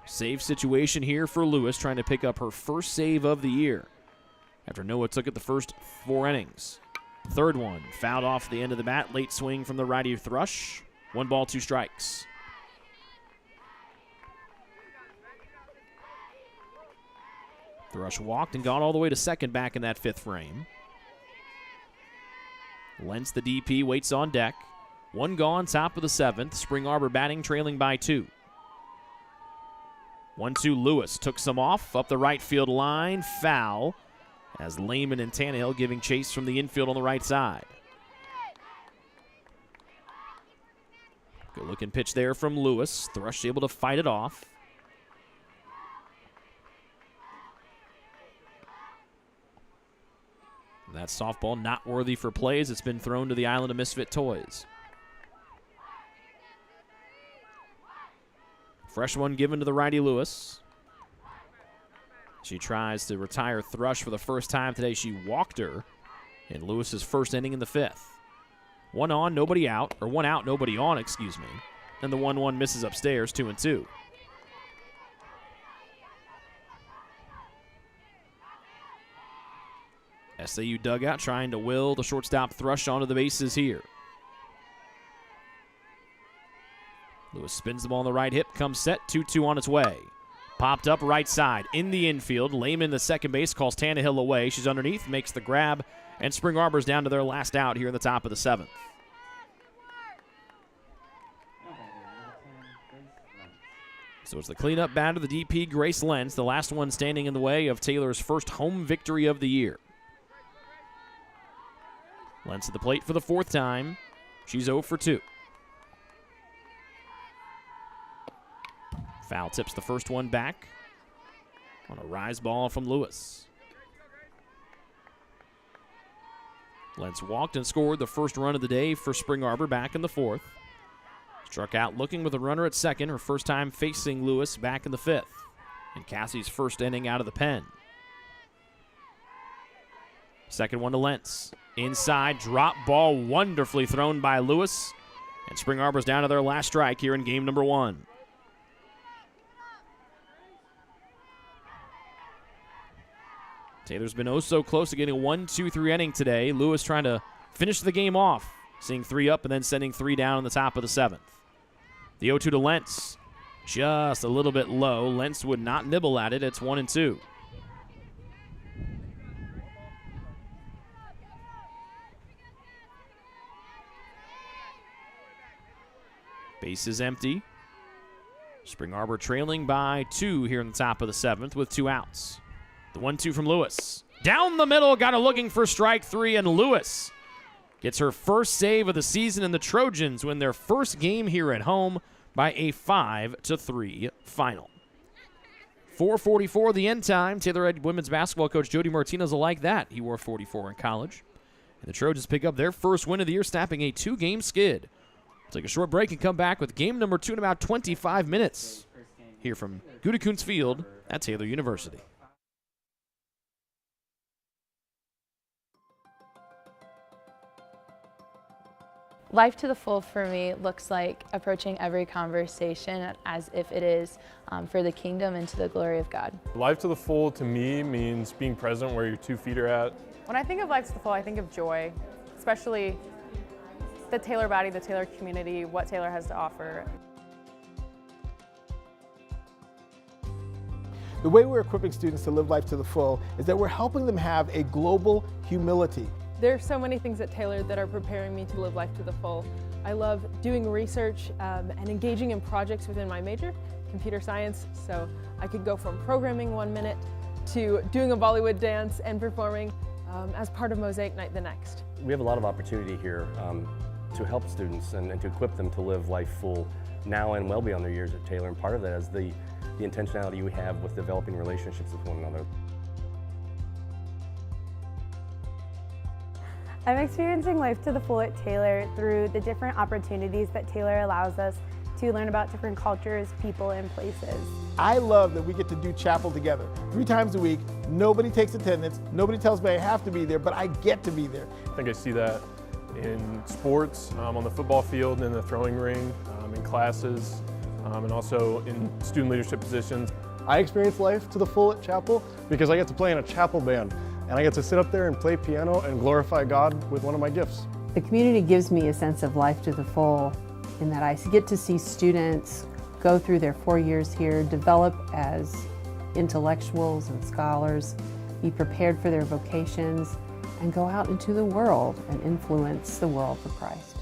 Save situation here for Lewis, trying to pick up her first save of the year after Noah took it the first 4 innings. Third one, fouled off the end of the bat. Late swing from the righty Thrush. 1 ball, 2 strikes. Thrush walked and got all the way to second back in that 5th frame. Lentz, the DP, waits on deck. 1 gone, top of the 7th. Spring Arbor batting, trailing by 2. 1-2 Lewis took some off up the right field line. Foul as Lehman and Tannehill giving chase from the infield on the right side. Good looking pitch there from Lewis. Thrush able to fight it off. That softball not worthy for plays. It's been thrown to the Island of Misfit Toys. Fresh one given to the righty Lewis. She tries to retire Thrush for the first time today. She walked her in Lewis's first inning in the 5th. 1 on, nobody out, or 1 out, nobody on, excuse me. And the 1-1 misses upstairs, 2-2. SAU dugout trying to will the shortstop Thrush onto the bases here. Lewis spins the ball on the right hip, comes set, 2-2 on its way. Popped up right side, in the infield. Lehman, the second base, calls Tannehill away. She's underneath, makes the grab, and Spring Arbor's down to their last out here in the top of the 7th. So it's the cleanup batter, the DP, Grace Lentz, the last one standing in the way of Taylor's first home victory of the year. Lentz at the plate for the 4th time. She's 0 for 2. Foul tips the first one back on a rise ball from Lewis. Lentz walked and scored the first run of the day for Spring Arbor back in the fourth. Struck out looking with a runner at second, her first time facing Lewis back in the fifth. And Cassie's first inning out of the pen. Second one to Lentz. Inside, drop ball wonderfully thrown by Lewis. And Spring Arbor's down to their last strike here in game number 1. Taylor's been oh so close to getting a 1-2-3 inning today. Lewis trying to finish the game off, seeing 3 up and then sending 3 down in the top of the 7th. The 0-2 to Lentz. Just a little bit low. Lentz would not nibble at it. It's 1-2. Base is empty. Spring Arbor trailing by 2 here in the top of the 7th with 2 outs. The 1-2 from Lewis. Down the middle, got it looking for strike 3, and Lewis gets her first save of the season, and the Trojans win their first game here at home by a 5-3 final. 4:44 the end time. Taylor Ed women's basketball coach Jody Martinez will like that. He wore 44 in college. And the Trojans pick up their first win of the year, snapping a 2-game skid. We'll take a short break and come back with game number 2 in about 25 minutes. Here from Gudekunst Field at Taylor University. Life to the full for me looks like approaching every conversation as if it is for the kingdom and to the glory of God. Life to the full to me means being present where your 2 feet are at. When I think of life to the full, I think of joy, especially the Taylor body, the Taylor community, what Taylor has to offer. The way we're equipping students to live life to the full is that we're helping them have a global humility. There are so many things at Taylor that are preparing me to live life to the full. I love doing research and engaging in projects within my major, computer science, so I could go from programming one minute to doing a Bollywood dance and performing as part of Mosaic Night the next. We have a lot of opportunity here to help students and to equip them to live life full now and well beyond their years at Taylor, and part of that is the intentionality we have with developing relationships with one another. I'm experiencing life to the full at Taylor through the different opportunities that Taylor allows us to learn about different cultures, people, and places. I love that we get to do chapel together 3 times a week. Nobody takes attendance. Nobody tells me I have to be there, but I get to be there. I think I see that in sports, on the football field, and in the throwing ring, in classes, and also in student leadership positions. I experience life to the full at chapel because I get to play in a chapel band, and I get to sit up there and play piano and glorify God with one of my gifts. The community gives me a sense of life to the full in that I get to see students go through their 4 years here, develop as intellectuals and scholars, be prepared for their vocations, and go out into the world and influence the world for Christ.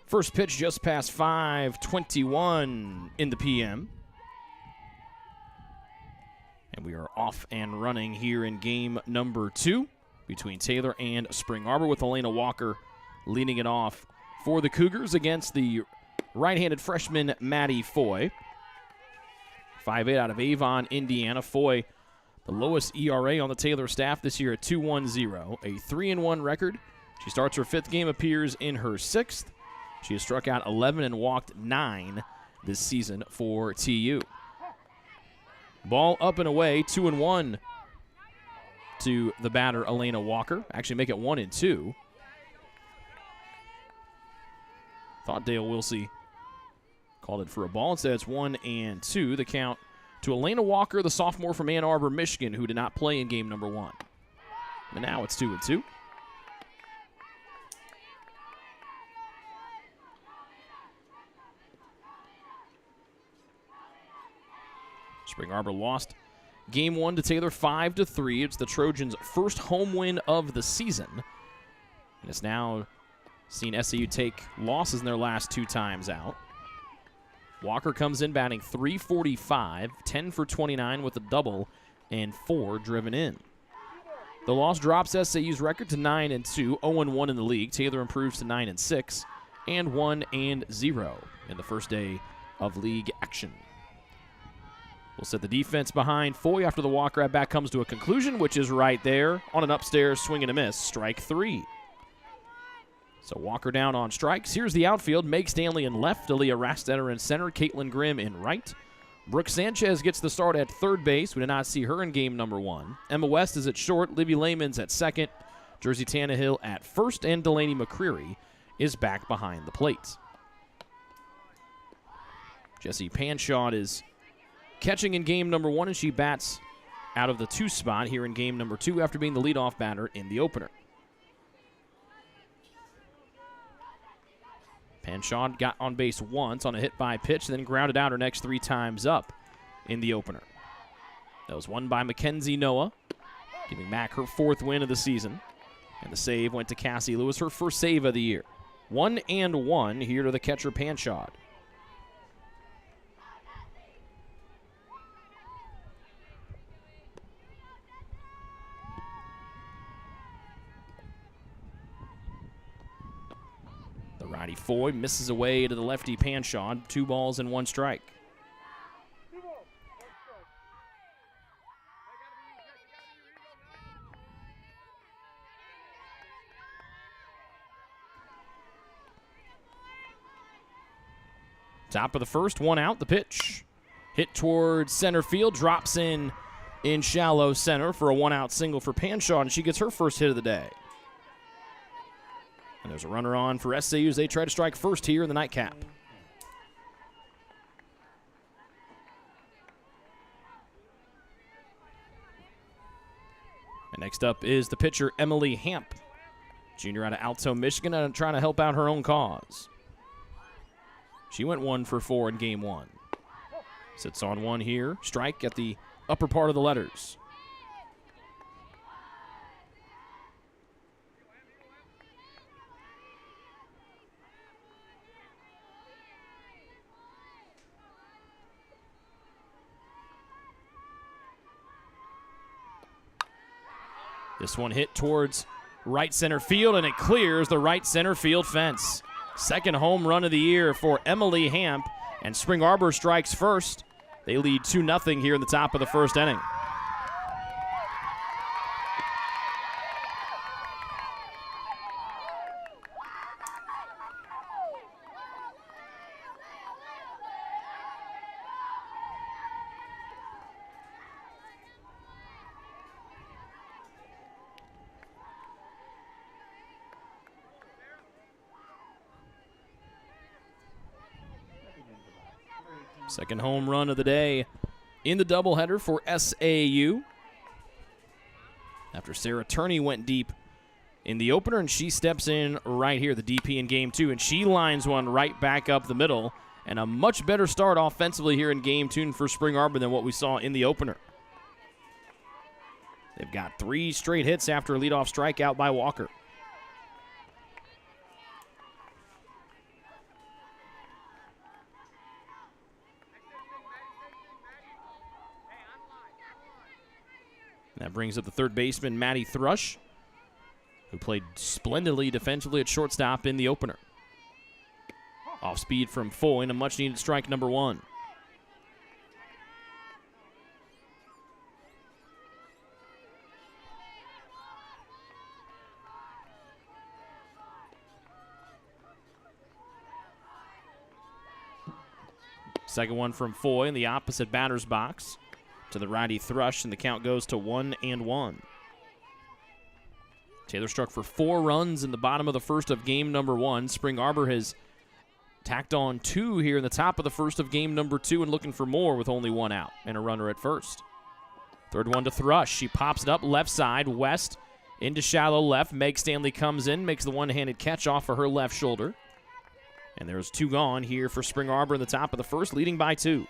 First pitch just past 5:21 in the p.m. And we are off and running here in game number 2 between Taylor and Spring Arbor, with Elena Walker leading it off for the Cougars against the right-handed freshman Maddie Foy. 5'8" out of Avon, Indiana. Foy, the lowest ERA on the Taylor staff this year at 2.10, a 3-1 record. She starts her 5th game, appears in her 6th. She has struck out 11 and walked 9 this season for TU. Ball up and away, 2-1 to the batter, Elena Walker. Actually make it 1-2. Thought Dale Wilsey called it for a ball. Instead, it's 1-2. The count to Elena Walker, the sophomore from Ann Arbor, Michigan, who did not play in game number 1. And now it's 2-2. Spring Arbor lost game 1 to Taylor 5-3. It's the Trojans' first home win of the season. And it's now seen SAU take losses in their last 2 times out. Walker comes in batting .345, 10 for 29 with a double and 4 driven in. The loss drops SAU's record to 9-2, 0-1 in the league. Taylor improves to 9-6 and 1-0 in the first day of league action. We'll set the defense behind Foy after the Walker at bat comes to a conclusion, which is right there on an upstairs swing and a miss. Strike 3. So Walker down on strikes. Here's the outfield. Meg Stanley in left, Aaliyah Rastetter in center, Caitlin Grimm in right. Brooke Sanchez gets the start at third base. We did not see her in game number 1. Emma West is at short, Livy Layman's at second, Jersey Tannehill at first, and Delaney McCreary is back behind the plate. Jessie Panshawd is catching in game number 1, and she bats out of the 2 spot here in game number 2 after being the leadoff batter in the opener. Panshawd got on base once on a hit by pitch, then grounded out her next 3 times up in the opener. That was won by Mackenzie Noah, giving Mac her 4th win of the season. And the save went to Cassie Lewis, her first save of the year. 1-1 here to the catcher Panshawd. Righty Foy misses away to the lefty Panshawd. 2 balls and 1 strike. Top of the first, 1 out. The pitch hit towards center field, drops in shallow center for a 1-out single for Panshawd, and she gets her first hit of the day. And there's a runner on for SAU as they try to strike first here in the nightcap. And next up is the pitcher Emily Hamp, junior out of Alto, Michigan, and trying to help out her own cause. She went 1 for 4 in game 1. Sits on 1 here. Strike at the upper part of the letters. This one hit towards right center field, and it clears the right center field fence. Second home run of the year for Emily Hamp, and Spring Arbor strikes first. They lead 2-0 here in the top of the first inning. Second home run of the day in the doubleheader for SAU. After Sarah Turney went deep in the opener, and she steps in right here, the DP in game 2, and she lines one right back up the middle, and a much better start offensively here in game 2 for Spring Arbor than what we saw in the opener. They've got 3 straight hits after a leadoff strikeout by Walker. And that brings up the third baseman, Maddie Thrush, who played splendidly defensively at shortstop in the opener. Off speed from Foy and a much-needed strike number 1. Second one from Foy in the opposite batter's box to the righty Thrush, and the count goes to 1-1. Taylor struck for 4 runs in the bottom of the first of game number 1. Spring Arbor has tacked on 2 here in the top of the first of game number 2 and looking for more with only 1 out and a runner at first. Third one to Thrush. She pops it up left side, West into shallow left. Meg Stanley comes in, makes the one-handed catch off of her left shoulder. And there's 2 gone here for Spring Arbor in the top of the first, leading by 2.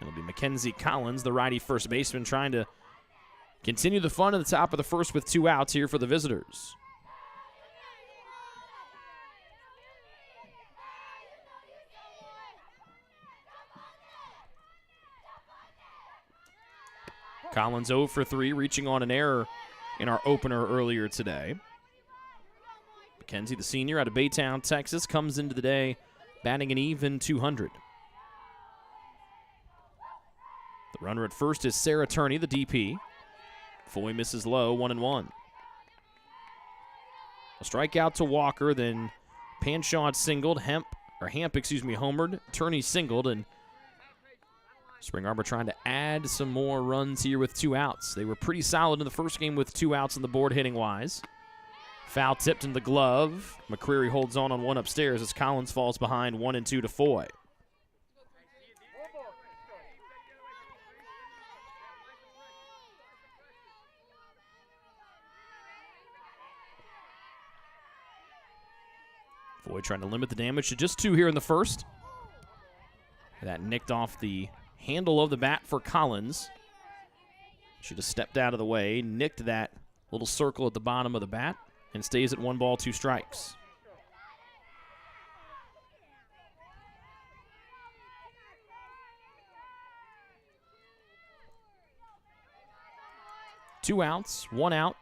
It'll be Mackenzie Collins, the righty first baseman, trying to continue the fun at the top of the first with 2 outs here for the visitors. Collins 0 for 3, reaching on an error in our opener earlier today. Mackenzie, the senior out of Baytown, Texas, comes into the day batting an even 200. The runner at first is Sarah Turney, the DP. Foy misses low, 1-1. A strikeout to Walker, then Panchard singled, Hamp homered, Turney singled, and Spring Arbor trying to add some more runs here with 2 outs. They were pretty solid in the first game with 2 outs on the board hitting-wise. Foul tipped in the glove. McCreary holds on one upstairs as Collins falls behind 1-2 to Foy. Foy trying to limit the damage to just 2 here in the first. That nicked off the handle of the bat for Collins. Should have stepped out of the way, nicked that little circle at the bottom of the bat, and stays at 1 ball, 2 strikes. Two outs, 1 out,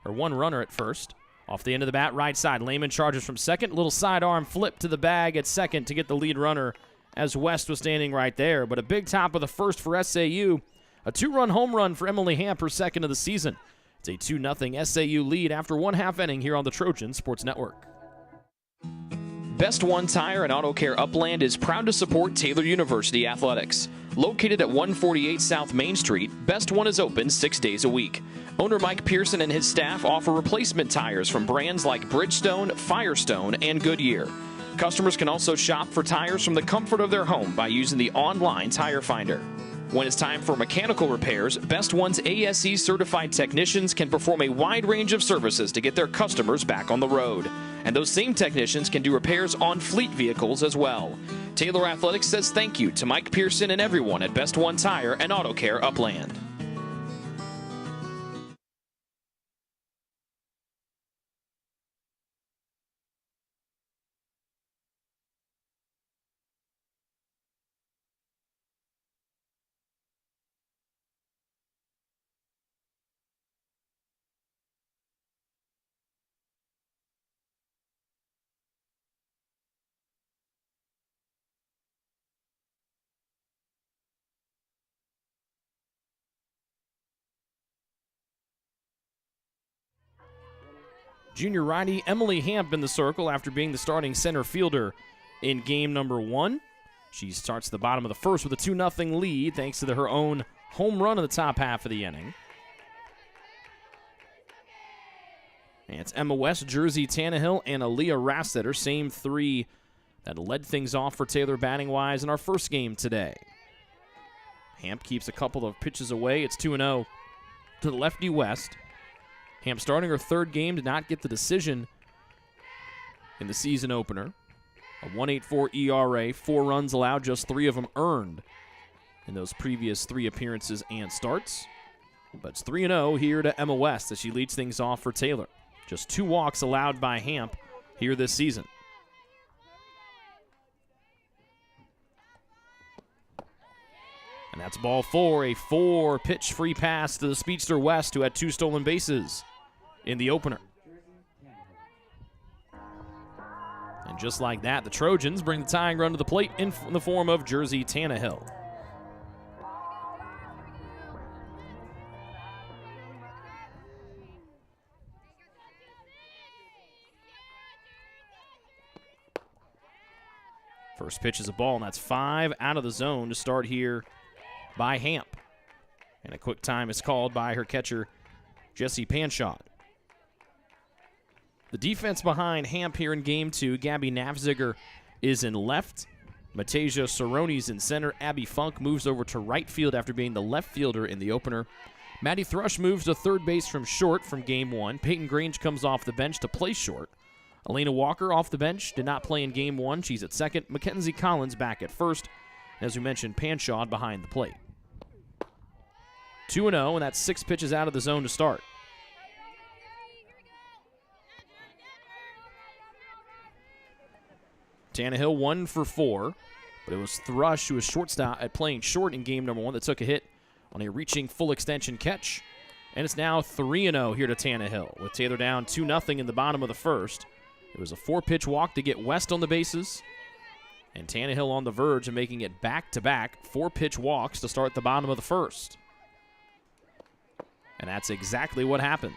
or 1 runner at first. Off the end of the bat, right side. Lehman charges from second. Little sidearm flip to the bag at second to get the lead runner as West was standing right there. But a big top of the first for SAU. A 2-run home run for Emily Hamp, her second of the season. It's a 2-0 SAU lead after 1/2 inning here on the Trojan Sports Network. Best One Tire and Auto Care Upland is proud to support Taylor University Athletics. Located at 148 South Main Street, Best One is open 6 days a week. Owner Mike Pearson and his staff offer replacement tires from brands like Bridgestone, Firestone, and Goodyear. Customers can also shop for tires from the comfort of their home by using the online tire finder. When it's time for mechanical repairs, Best One's ASE certified technicians can perform a wide range of services to get their customers back on the road. And those same technicians can do repairs on fleet vehicles as well. Taylor Athletics says thank you to Mike Pearson and everyone at Best One Tire and Auto Care Upland. Junior righty Emily Hamp in the circle after being the starting center fielder in game number 1. She starts the bottom of the first with a 2-0 lead thanks to her own home run in the top half of the inning. And it's Emma West, Jersey Tannehill, and Aaliyah Rassetter, same 3 that led things off for Taylor batting-wise in our first game today. Hamp keeps a couple of pitches away. It's 2-0 to the lefty West. Hamp starting her 3rd game, did not get the decision in the season opener. A 1.84 ERA, 4 runs allowed, just 3 of them earned in those previous 3 appearances and starts. But it's 3-0 here to Emma West as she leads things off for Taylor. Just 2 walks allowed by Hamp here this season. And that's ball 4, a 4-pitch free pass to the speedster West, who had 2 stolen bases in the opener. And just like that, the Trojans bring the tying run to the plate in the form of Jersey Tannehill. First pitch is a ball, and that's 5 out of the zone to start here by Hamp. And a quick time is called by her catcher, Jesse Panshot. The defense behind Hamp here in Game 2, Gabby Nafziger is in left. Matasia Cerrone's in center. Abby Funk moves over to right field after being the left fielder in the opener. Maddie Thrush moves to third base from short from Game 1. Peyton Grange comes off the bench to play short. Elena Walker off the bench, did not play in Game 1. She's at second. Mackenzie Collins back at first. As we mentioned, Panshawed behind the plate. 2-0, and that's 6 pitches out of the zone to start. Tannehill 1 for 4, but it was Thrush who was shortstop at playing short in game number 1 that took a hit on a reaching full extension catch. And it's now 3-0 here to Tannehill, with Taylor down 2-0 in the bottom of the first. It was a 4-pitch walk to get West on the bases, and Tannehill on the verge of making it back-to-back 4-pitch walks to start the bottom of the first. And that's exactly what happens.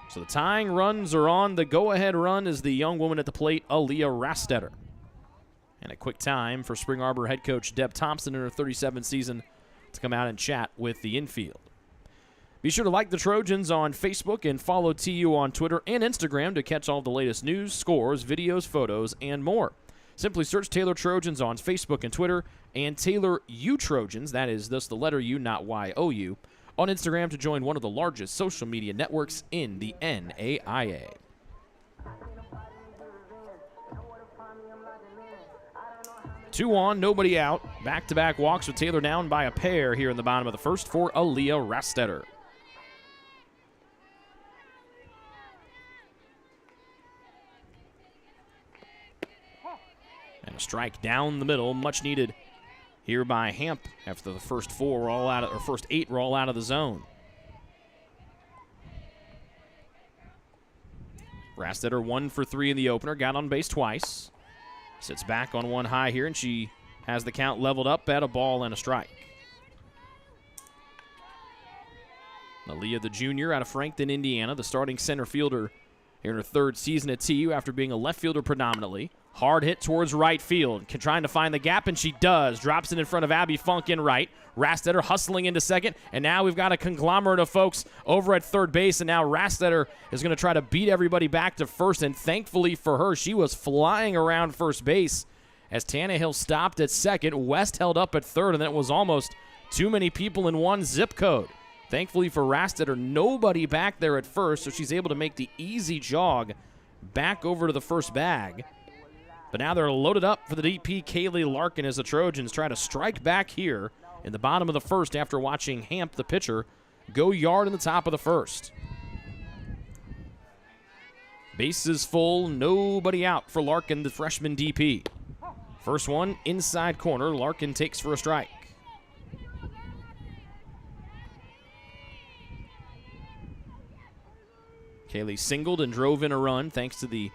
So the tying runs are on. The go-ahead run is the young woman at the plate, Aaliyah Rastetter. And a quick time for Spring Arbor head coach Deb Thompson in her 37th season to come out and chat with the infield. Be sure to like the Trojans on Facebook and follow TU on Twitter and Instagram to catch all the latest news, scores, videos, photos, and more. Simply search Taylor Trojans on Facebook and Twitter, and Taylor U Trojans, that is thus the letter U, not Y-O-U, on Instagram to join one of the largest social media networks in the NAIA. Two on, nobody out. Back-to-back walks with Taylor down by a pair here in the bottom of the first for Aaliyah Rastetter. And a strike down the middle, much needed here by Hamp after the first 4 were all out of, or first 8 were all out of the zone. Rastetter 1 for 3 in the opener, got on base twice. Sits back on one high here, and she has the count leveled up at a ball and a strike. Aaliyah, the junior out of Frankton, Indiana, the starting center fielder here in her 3rd season at TU after being a left fielder predominantly. Hard hit towards right field, trying to find the gap, and she does. Drops it in front of Abby Funk in right. Rastetter hustling into second, and now we've got a conglomerate of folks over at third base, and now Rastetter is going to try to beat everybody back to first, and thankfully for her, she was flying around first base as Tannehill stopped at second. West held up at third, and then it was almost too many people in one zip code. Thankfully for Rastetter, nobody back there at first, so she's able to make the easy jog back over to the first bag. But now they're loaded up for the DP, Kaylee Larkin, as the Trojans try to strike back here in the bottom of the first after watching Hamp, the pitcher, go yard in the top of the first. Bases full, nobody out for Larkin, the freshman DP. First one, inside corner, Larkin takes for a strike. Kaylee singled and drove in a run thanks to the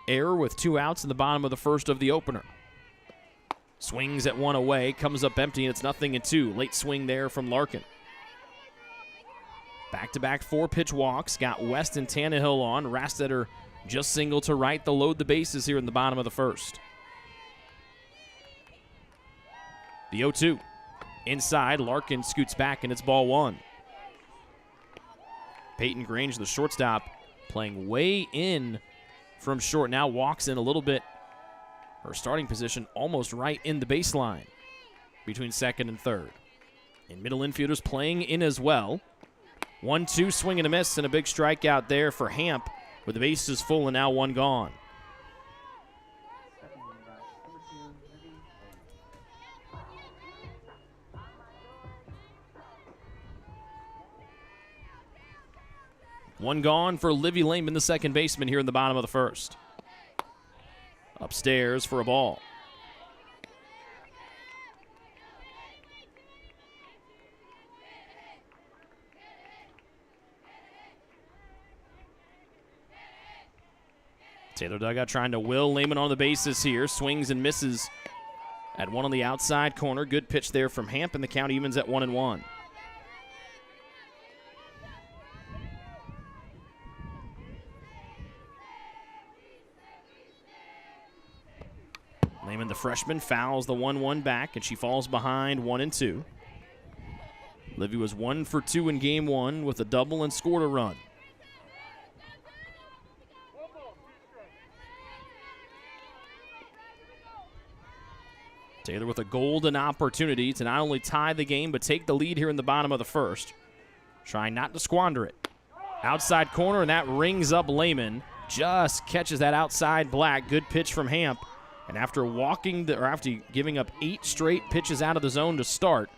error with 2 outs in the bottom of the first of the opener. Swings at one away, comes up empty, and it's 0-2. Late swing there from Larkin. Back-to-back 4-pitch walks, got West and Tannehill on. Rastetter just single to right to load the bases here in the bottom of the first. The 0-2. Inside, Larkin scoots back, and it's ball 1. Peyton Grange, the shortstop, playing way in from short, now walks in a little bit. Her starting position almost right in the baseline between second and third. And middle infielders playing in as well. 1-2, swing and a miss, and a big strikeout there for Hamp with the bases full and now 1 gone. One gone for Livy Lehman, the second baseman here in the bottom of the first. Upstairs for a ball. Taylor dugout trying to will Lehman on the bases here. Swings and misses at one on the outside corner. Good pitch there from Hamp, and the count evens at 1-1. Lehman, the freshman, fouls the 1-1 back, and she falls behind 1-2. Livy was 1 for 2 in game one with a double and scored a run. Taylor with a golden opportunity to not only tie the game, but take the lead here in the bottom of the first. Trying not to squander it. Outside corner, and that rings up Lehman. Just catches that outside black. Good pitch from Hamp. And after giving up 8 straight pitches out of the zone to start,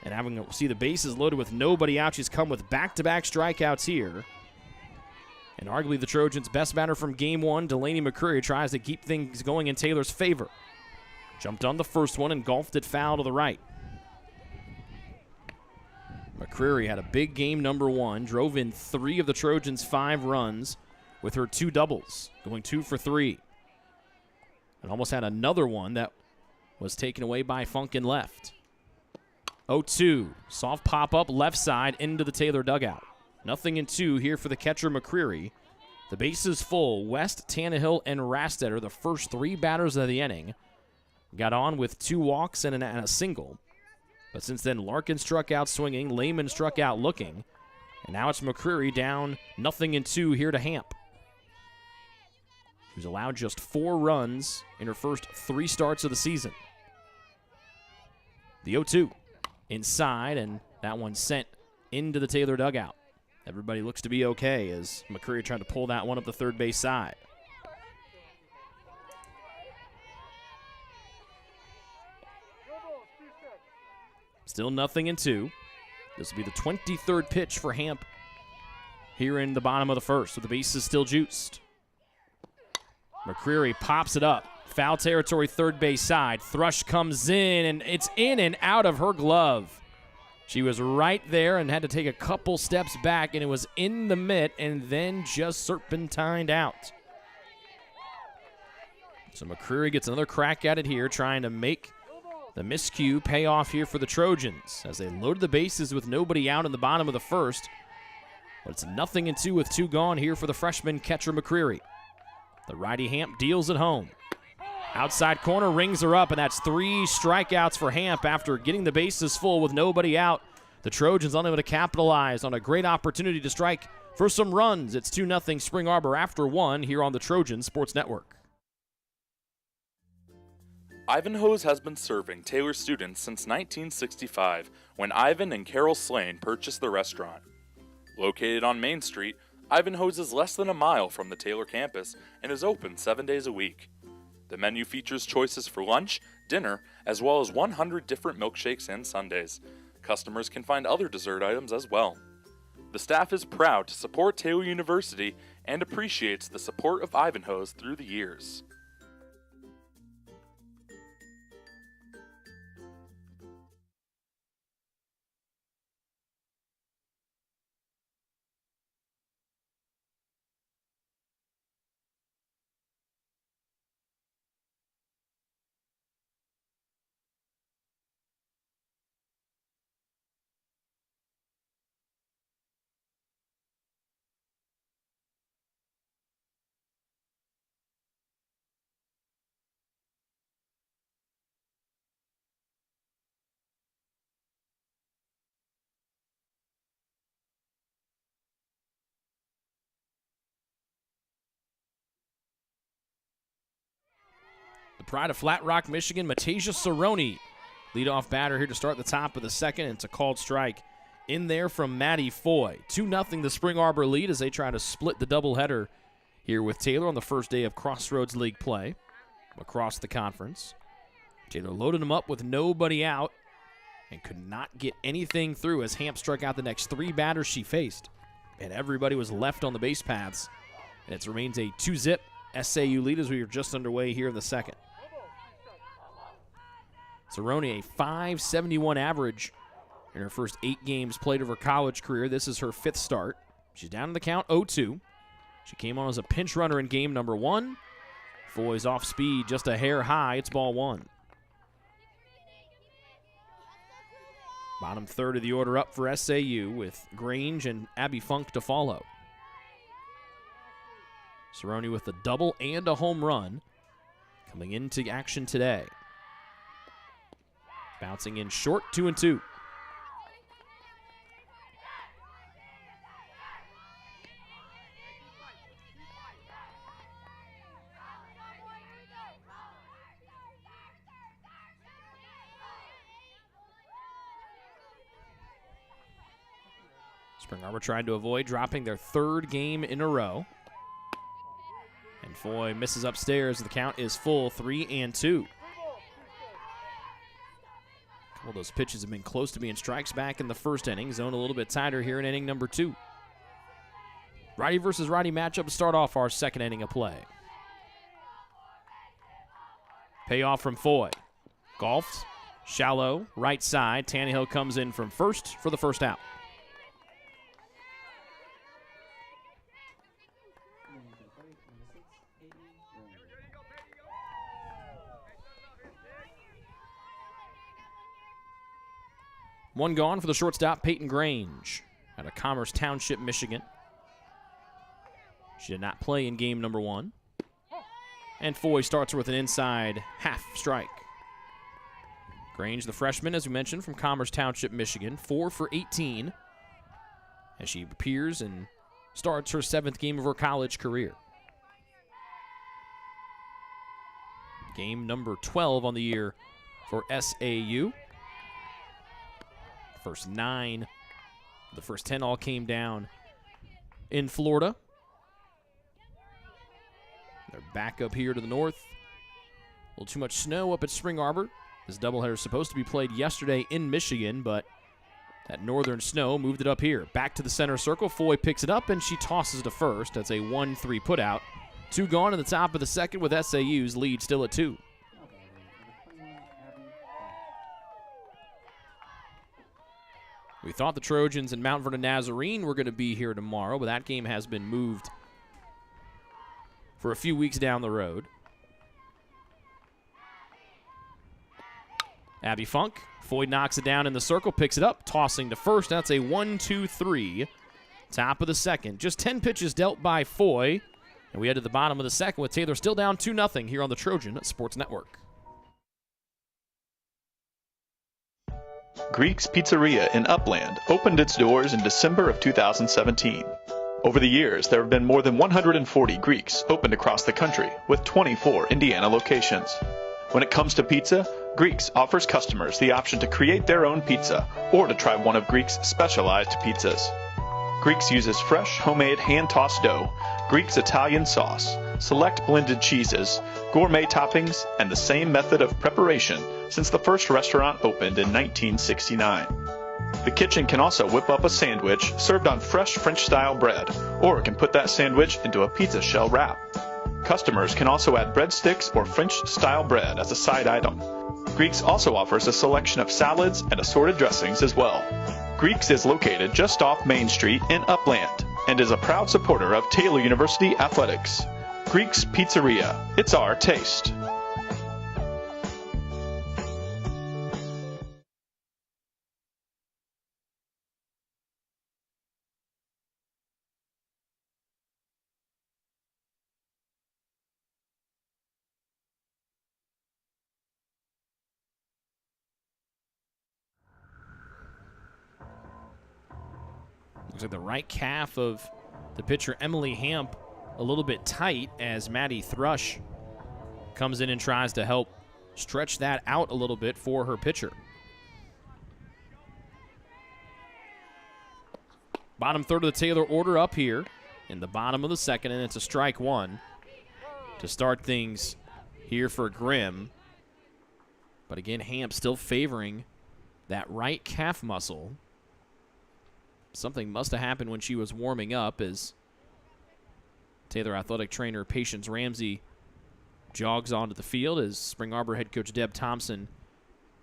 and having to see the bases loaded with nobody out, she's come with back-to-back strikeouts here. And arguably the Trojans' best batter from game one, Delaney McCreary, tries to keep things going in Taylor's favor. Jumped on the first one and golfed it foul to the right. McCreary had a big game number one, drove in 3 of the Trojans' 5 runs with her 2 doubles, going 2 for 3. And almost had another one that was taken away by Funk in left. 0-2, soft pop-up left side into the Taylor dugout. 0-2 here for the catcher McCreary. The bases full. West, Tannehill, and Rastetter, the first 3 batters of the inning, got on with 2 walks and a single. But since then, Larkin struck out swinging, Lehman struck out looking, and now it's McCreary down 0-2 here to Hamp, who's allowed just 4 runs in her first 3 starts of the season. The 0-2 inside, and that one sent into the Taylor dugout. Everybody looks to be okay as McCreary trying to pull that one up the third base side. Still 0-2. This will be the 23rd pitch for Hamp here in the bottom of the first, with the bases still juiced. McCreary pops it up. Foul territory, third base side. Thrush comes in, and it's in and out of her glove. She was right there and had to take a couple steps back, and it was in the mitt and then just serpentined out. So McCreary gets another crack at it here, trying to make the miscue pay off here for the Trojans as they loaded the bases with nobody out in the bottom of the first. But it's 0-2 with 2 gone here for the freshman catcher McCreary. The righty Hamp deals it home. Outside corner rings her up, and that's 3 strikeouts for Hamp after getting the bases full with nobody out. The Trojans unable to capitalize on a great opportunity to strike for some runs. It's 2-0 Spring Arbor after 1 here on the Trojan Sports Network. Ivanhoe's has been serving Taylor students since 1965, when Ivan and Carol Slane purchased the restaurant. Located on Main Street, Ivanhoe's is less than a mile from the Taylor campus and is open 7 days a week. The menu features choices for lunch, dinner, as well as 100 different milkshakes and sundaes. Customers can find other dessert items as well. The staff is proud to support Taylor University and appreciates the support of Ivanhoe's through the years. The pride of Flat Rock, Michigan, Matasia Cerrone, leadoff batter here to start the top of the second. And it's a called strike in there from Maddie Foy. 2-0 the Spring Arbor lead as they try to split the doubleheader here with Taylor on the first day of Crossroads League play across the conference. Taylor loaded them up with nobody out and could not get anything through as Hamp struck out the next 3 batters she faced. And everybody was left on the base paths. And it remains a 2-zip SAU lead as we are just underway here in the second. Cerrone, a .571 average in her first 8 games played of her college career. This is her 5th start. She's down in the count 0-2. She came on as a pinch runner in game number 1. Foy's off speed, just a hair high. It's ball 1. Bottom third of the order up for SAU with Grange and Abby Funk to follow. Cerrone with a double and a home run coming into action today. Bouncing in short, 2-2. Spring Arbor tried to avoid dropping their 3rd game in a row. And Foy misses upstairs. The count is full, 3-2. A couple of those pitches have been close to being strikes back in the first inning. Zone a little bit tighter here in inning number 2. Righty versus righty matchup to start off our second inning of play. Payoff from Foy. Golfed, shallow, right side. Tannehill comes in from first for the first out. One gone for the shortstop, Peyton Grange, out of Commerce Township, Michigan. She did not play in game number 1. And Foy starts her with an inside half strike. Grange, the freshman, as we mentioned, from Commerce Township, Michigan, 4 for 18, as she appears and starts her 7th game of her college career. Game number 12 on the year for SAU. First 9, the first 10 all came down in Florida. They're back up here to the north. A little too much snow up at Spring Arbor. This doubleheader is supposed to be played yesterday in Michigan, but that northern snow moved it up here. Back to the center circle. Foy picks it up, and she tosses to first. That's a 1-3 putout. 2 gone in the top of the second with SAU's lead still at 2. We thought the Trojans and Mount Vernon Nazarene were going to be here tomorrow, but that game has been moved for a few weeks down the road. Abby Funk. Foy knocks it down in the circle, picks it up, tossing to first. That's a 1-2-3. Top of the second. Just 10 pitches dealt by Foy. And we head to the bottom of the second with Taylor still down 2-0 here on the Trojan Sports Network. Greek's Pizzeria in Upland opened its doors in December of 2017. Over the years, there have been more than 140 Greeks opened across the country, with 24 Indiana locations. When it comes to pizza, Greeks offers customers the option to create their own pizza or to try one of Greek's specialized pizzas. Greeks uses fresh, homemade, hand-tossed dough, Greek's Italian sauce, select blended cheeses, gourmet toppings, and the same method of preparation since the first restaurant opened in 1969. The kitchen can also whip up a sandwich served on fresh French-style bread, or can put that sandwich into a pizza shell wrap. Customers can also add breadsticks or French-style bread as a side item. Greeks also offers a selection of salads and assorted dressings as well. Greeks is located just off Main Street in Upland and is a proud supporter of Taylor University Athletics. Greek's Pizzeria. It's our taste. Looks like the right calf of the pitcher, Emily Hamp, a little bit tight as Maddie Thrush comes in and tries to help stretch that out a little bit for her pitcher. Bottom third of the Taylor order up here in the bottom of the second, and it's a strike 1 to start things here for Grimm. But again, Hamp still favoring that right calf muscle. Something must have happened when she was warming up as Taylor athletic trainer Patience Ramsey jogs onto the field as Spring Arbor head coach Deb Thompson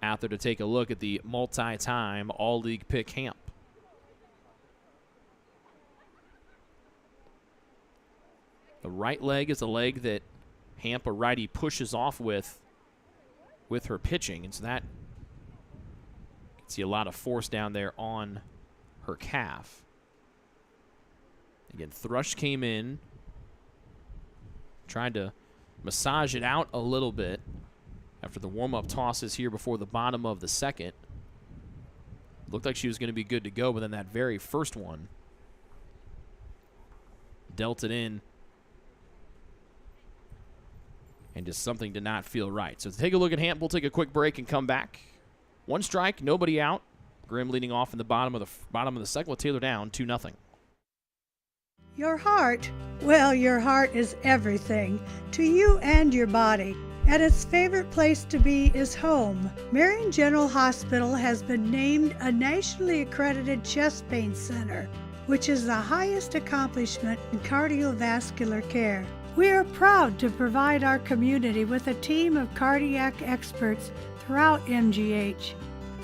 out there to take a look at the multi-time all-league pick Hamp. The right leg is a leg that Hamp, a righty, pushes off with her pitching, and so that you can see a lot of force down there on her calf. Again, Thrush came in, tried to massage it out a little bit after the warm-up tosses here before the bottom of the second. Looked like she was going to be good to go, but then that very first one dealt it in, and just something did not feel right. So take a look at Hamp. We'll take a quick break and come back. One strike, nobody out. Grimm leading off in the bottom of the second with Taylor down 2-0. Your heart, well, your heart is everything to you and your body, and its favorite place to be is home. Marion General Hospital has been named a nationally accredited chest pain center, which is the highest accomplishment in cardiovascular care. We are proud to provide our community with a team of cardiac experts throughout MGH,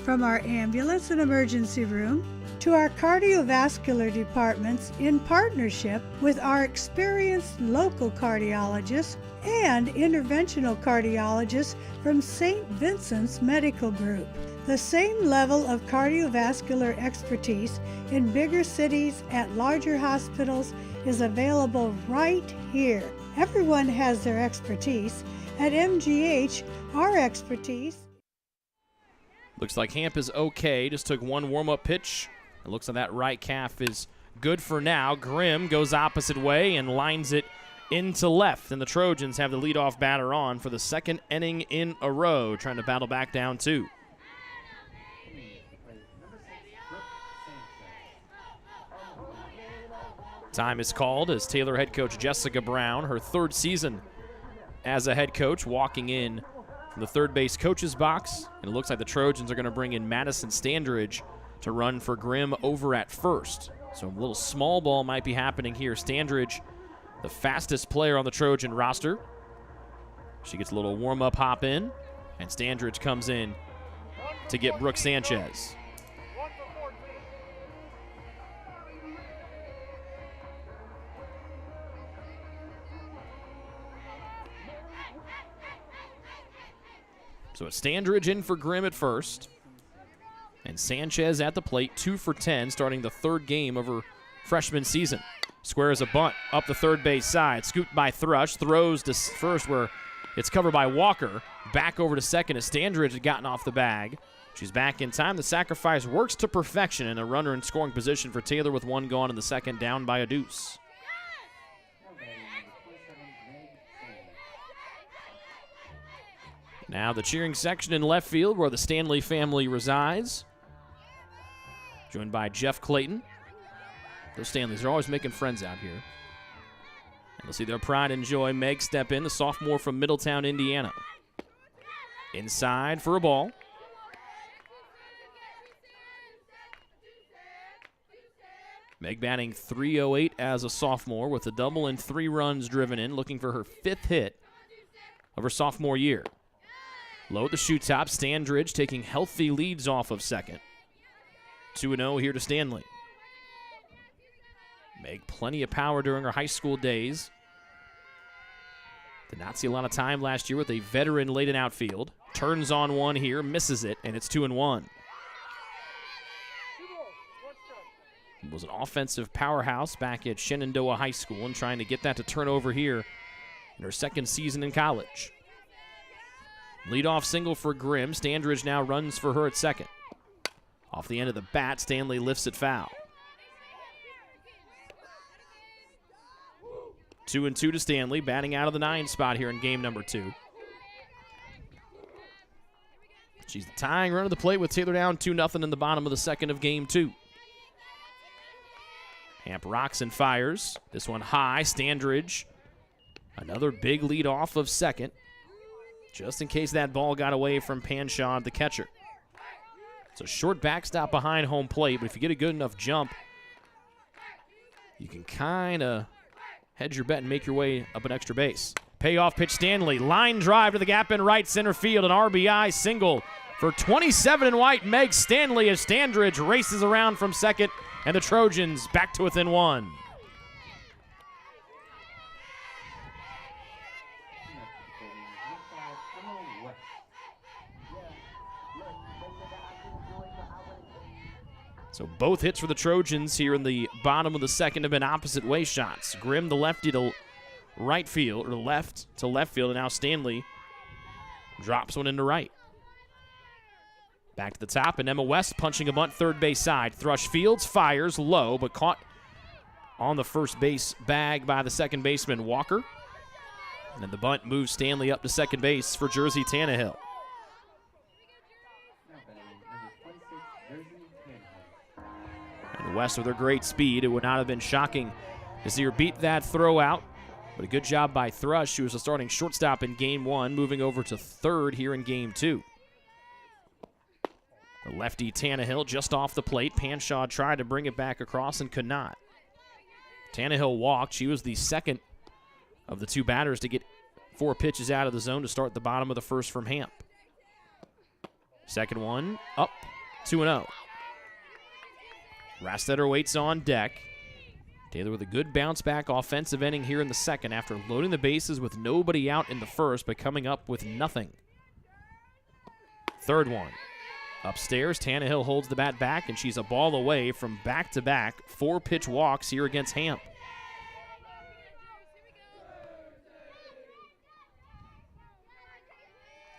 from our ambulance and emergency room to our cardiovascular departments, in partnership with our experienced local cardiologists and interventional cardiologists from St. Vincent's Medical Group. The same level of cardiovascular expertise in bigger cities at larger hospitals is available right here. Everyone has their expertise. At MGH, our expertise. Looks like Hamp is okay. Just took one warm-up pitch. It looks like that right calf is good for now. Grimm goes opposite way and lines it into left. And the Trojans have the leadoff batter on for the second inning in a row, trying to battle back down 2. Time is called as Taylor head coach Jessica Brown, her third season as a head coach, walking in from the third base coach's box. And it looks like the Trojans are going to bring in Madison Standridge to run for Grimm over at first. So a little small ball might be happening here. Standridge, the fastest player on the Trojan roster. She gets a little warm-up hop in, and Standridge comes in to get Brooke Sanchez. So it's Standridge in for Grimm at first. And Sanchez at the plate, 2 for 10, starting the third game of her freshman season. Squares a bunt up the third base side. Scooped by Thrush. Throws to first where it's covered by Walker. Back over to second as Standridge had gotten off the bag. She's back in time. The sacrifice works to perfection, and a runner in scoring position for Taylor with one gone in the second, down by a deuce. Now the cheering section in left field where the Stanley family resides. Joined by Jeff Clayton. Those Stanleys are always making friends out here. And you'll see their pride and joy. Meg step in, the sophomore from Middletown, Indiana. Inside for a ball. Meg batting .308 as a sophomore with a double and 3 runs driven in, looking for her 5th hit of her sophomore year. Low at the shoe top, Standridge taking healthy leads off of second. 2-0 here to Stanley. Meg, plenty of power during her high school days. Did not see a lot of time last year with a veteran late in outfield. Turns on one here, misses it, and it's 2-1. Was an offensive powerhouse back at Shenandoah High School and trying to get that to turn over here in her second season in college. Leadoff single for Grimm. Standridge now runs for her at second. Off the end of the bat, Stanley lifts it foul. 2-2 to Stanley, batting out of the 9 spot here in game number 2. She's the tying run of the plate with Taylor down 2-0 in the bottom of the second of game 2. Hamp rocks and fires. This one high. Standridge. Another big lead off of second. Just in case that ball got away from Panshaw, the catcher. It's a short backstop behind home plate, but if you get a good enough jump, you can kind of hedge your bet and make your way up an extra base. Payoff pitch Stanley. Line drive to the gap in right center field. An RBI single for 27 in white Meg Stanley as Standridge races around from second, and the Trojans back to within 1. So both hits for the Trojans here in the bottom of the second have been opposite way shots. Grimm, the lefty, to right field, or left to left field, and now Stanley drops one into right. Back to the top, and Emma West punching a bunt third base side. Thrush Fields fires low, but caught on the first base bag by the second baseman, Walker. And then the bunt moves Stanley up to second base for Jersey Tannehill. And West with her great speed, it would not have been shocking to see her beat that throw out. But a good job by Thrush, who was a starting shortstop in Game 1, moving over to third here in Game 2. The lefty Tannehill just off the plate. Panshaw tried to bring it back across and could not. Tannehill walked. She was the second of the two batters to get 4 pitches out of the zone to start the bottom of the first from Hamp. Second one up, 2-0. Rastetter waits on deck. Taylor with a good bounce-back offensive inning here in the second after loading the bases with nobody out in the first, but coming up with nothing. Third one. Upstairs, Tannehill holds the bat back, and she's a ball away from back-to-back 4-pitch walks here against Hamp.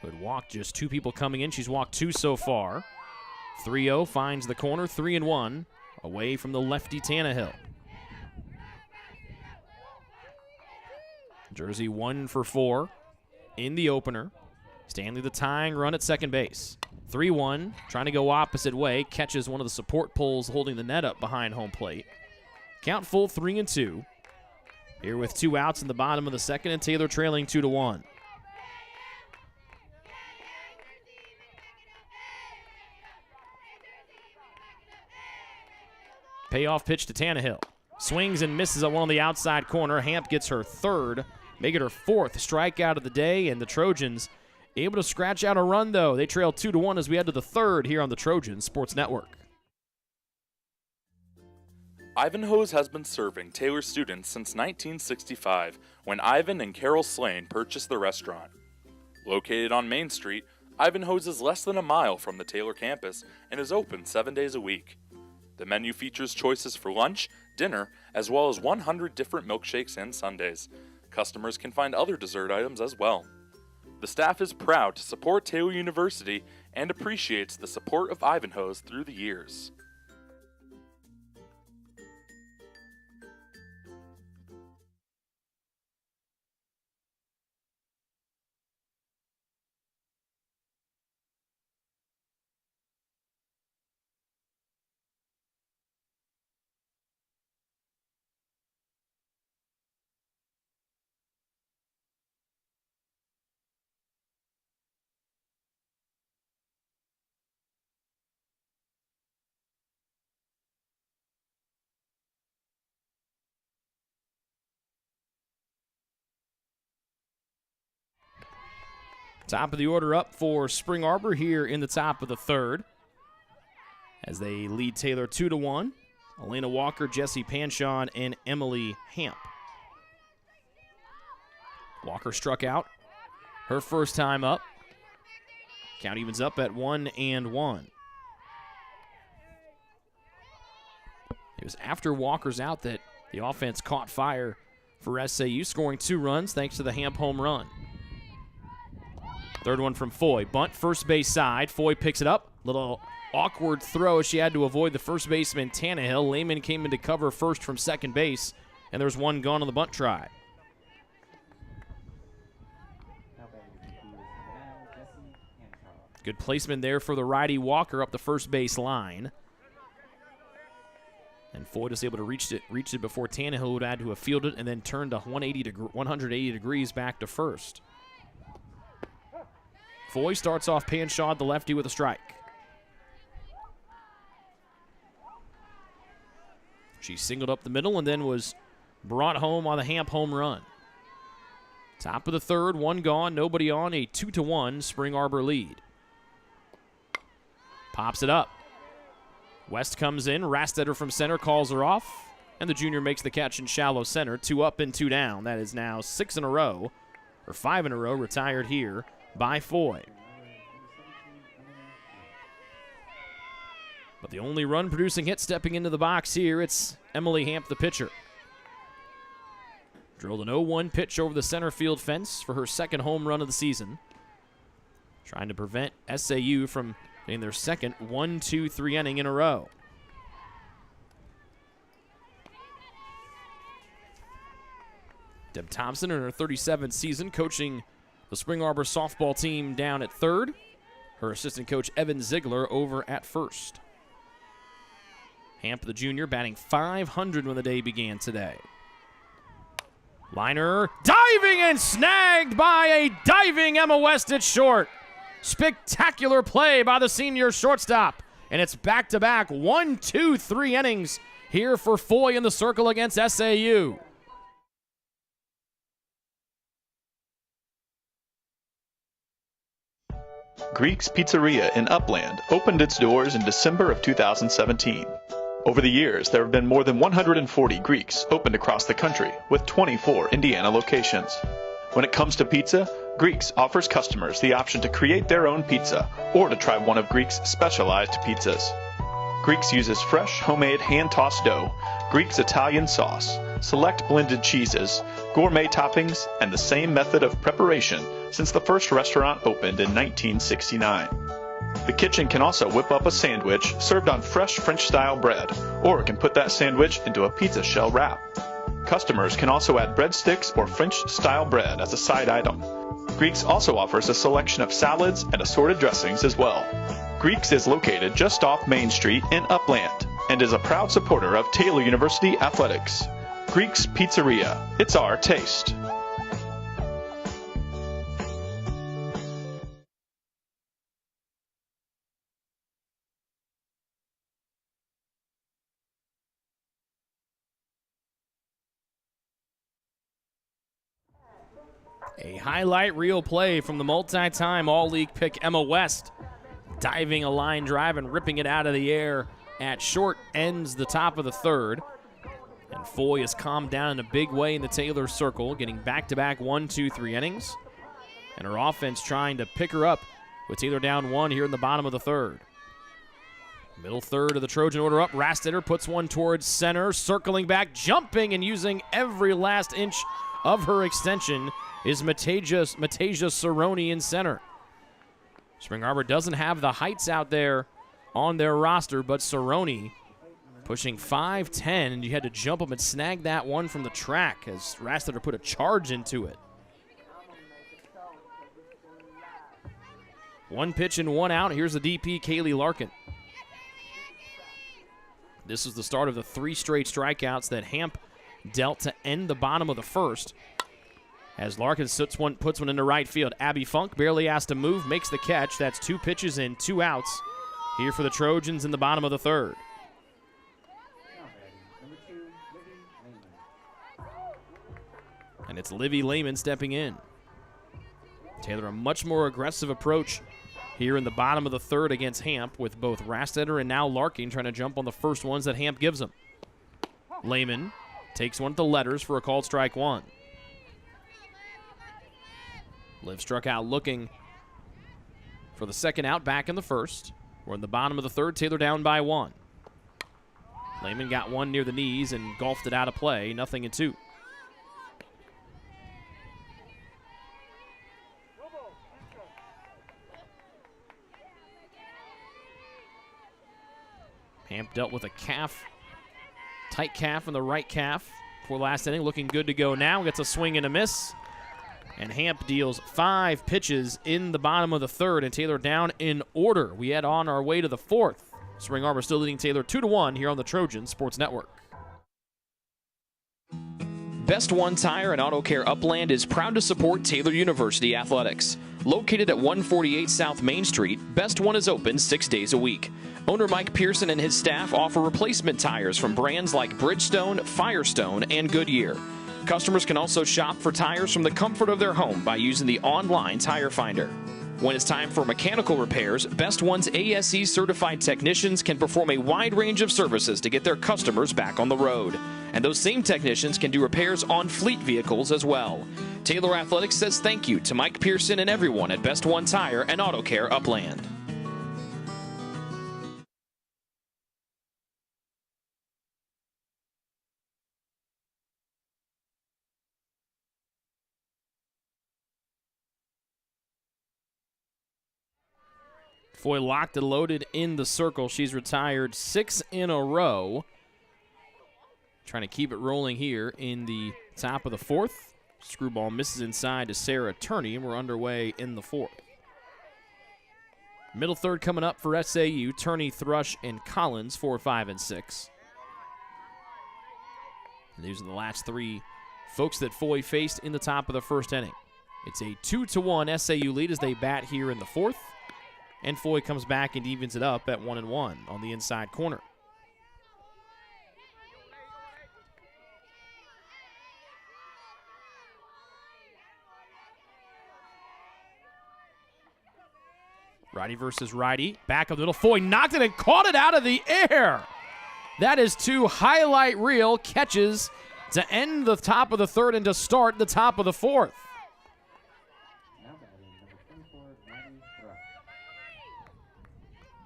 Good walk, just 2 people coming in. She's walked 2 so far. 3-0 finds the corner, 3-1 away from the lefty Tannehill. Jersey 1 for 4 in the opener. Stanley the tying run at second base. 3-1, trying to go opposite way, catches one of the support poles holding the net up behind home plate. Count full 3-2. Here with 2 outs in the bottom of the second, and Taylor trailing 2-1. Payoff pitch to Tannehill. Swings and misses at one on the outside corner. Hamp gets her third, make it her 4th strikeout of the day, and the Trojans able to scratch out a run, though. They trail 2-1 as we head to the third here on the Trojans Sports Network. Ivanhoe's has been serving Taylor students since 1965, when Ivan and Carol Slane purchased the restaurant. Located on Main Street, Ivanhoe's is less than a mile from the Taylor campus and is open 7 days a week. The menu features choices for lunch, dinner, as well as 100 different milkshakes and sundaes. Customers can find other dessert items as well. The staff is proud to support Taylor University and appreciates the support of Ivanhoe's through the years. Top of the order up for Spring Arbor here in the top of the third, as they lead Taylor 2-1. Elena Walker, Jessie Panshon, and Emily Hamp. Walker struck out her first time up. Count evens up at 1-1. It was after Walker's out that the offense caught fire for SAU, scoring 2 runs thanks to the Hamp home run. Third one from Foy. Bunt first base side. Foy picks it up. Little awkward throw. She had to avoid the first baseman, Tannehill. Lehman came in to cover first from second base, and there's one gone on the bunt try. Good placement there for the righty Walker up the first base line. And Foy was able to reach it before Tannehill would had to have fielded and then turned 180 degrees back to first. Foy starts off Panshaw, the lefty, with a strike. She singled up the middle and then was brought home on the Hamp home run. Top of the third, 1 gone, nobody on, a 2-1 Spring Arbor lead. Pops it up. West comes in, Rastetter from center calls her off, and the junior makes the catch in shallow center. 2 up and 2 down. That is now 6 in a row, or 5 in a row, retired here by Foy. But the only run-producing hit stepping into the box here, it's Emily Hamp, the pitcher. Drilled an 0-1 pitch over the center field fence for her second home run of the season. Trying to prevent SAU from getting their second 1-2-3 inning in a row. Deb Thompson in her 37th season coaching the Spring Arbor softball team down at third. Her assistant coach Evan Ziegler over at first. Hamp, the junior, batting .500 when the day began today. Liner diving and snagged by a diving Emma West at short. Spectacular play by the senior shortstop. And it's back-to-back 1-2-3 innings here for Foy in the circle against SAU. Greek's Pizzeria in Upland opened its doors in December of 2017. Over the years, there have been more than 140 Greeks opened across the country, with 24 Indiana locations. When it comes to pizza, Greeks offers customers the option to create their own pizza or to try one of Greek's specialized pizzas. Greeks uses fresh, homemade, hand-tossed dough, Greek's Italian sauce, select blended cheeses, gourmet toppings, and the same method of preparation since the first restaurant opened in 1969. The kitchen can also whip up a sandwich served on fresh French-style bread, or it can put that sandwich into a pizza shell wrap. Customers can also add breadsticks or French-style bread as a side item. Greeks also offers a selection of salads and assorted dressings as well. Greeks is located just off Main Street in Upland and is a proud supporter of Taylor University Athletics. Greek's Pizzeria, it's our taste. A highlight reel play from the multi-time All-League pick Emma West. Diving a line drive and ripping it out of the air at short ends the top of the third. And Foy has calmed down in a big way in the Taylor circle, getting back-to-back 1-2-3 innings. And her offense trying to pick her up with Taylor down one here in the bottom of the third. Middle third of the Trojan order up. Rastetter puts one towards center, circling back, jumping and using every last inch of her extension is Matasia Cerrone in center. Spring Arbor doesn't have the heights out there on their roster, but Cerrone pushing 5'10", and you had to jump up and snag that one from the track as Rastetter put a charge into it. One pitch and one out. Here's the DP, Kaylee Larkin. This is the start of the 3 straight strikeouts that Hamp dealt to end the bottom of the first. As Larkin puts one into right field. Abby Funk barely asked to move, makes the catch. That's 2 pitches in, 2 outs here for the Trojans in the bottom of the third. And it's Livy Lehman stepping in. Taylor, a much more aggressive approach here in the bottom of the third against Hamp, with both Rastetter and now Larkin trying to jump on the first ones that Hamp gives them. Lehman takes one at the letters for a called strike one. Liv struck out looking for the second out back in the first. We're in the bottom of the third. Taylor down by 1. Lehman got one near the knees and golfed it out of play. 0-2. Hamp dealt with a calf, tight calf in the right calf for last inning. Looking good to go now. Gets a swing and a miss. And Hamp deals 5 pitches in the bottom of the third, and Taylor down in order. We head on our way to the fourth. Spring Arbor still leading Taylor 2-1 here on the Trojan Sports Network. Best One Tire and Auto Care Upland is proud to support Taylor University Athletics. Located at 148 South Main Street, Best One is open 6 days a week. Owner Mike Pearson and his staff offer replacement tires from brands like Bridgestone, Firestone, and Goodyear. Customers can also shop for tires from the comfort of their home by using the online tire finder. When it's time for mechanical repairs, Best One's ASE certified technicians can perform a wide range of services to get their customers back on the road. And those same technicians can do repairs on fleet vehicles as well. Taylor Athletics says thank you to Mike Pearson and everyone at Best One Tire and Auto Care Upland. Foy locked and loaded in the circle. She's retired 6 in a row. Trying to keep it rolling here in the top of the fourth. Screwball misses inside to Sarah Turney, and we're underway in the fourth. Middle third coming up for SAU. Turney, Thrush, and Collins, 4, 5, and 6. And these are the last three folks that Foy faced in the top of the first inning. It's a 2-1 SAU lead as they bat here in the fourth. And Foy comes back and evens it up at 1-1 on the inside corner. Righty versus righty. Back of the middle. Foy knocked it and caught it out of the air. That is 2 highlight reel catches to end the top of the third and to start the top of the fourth.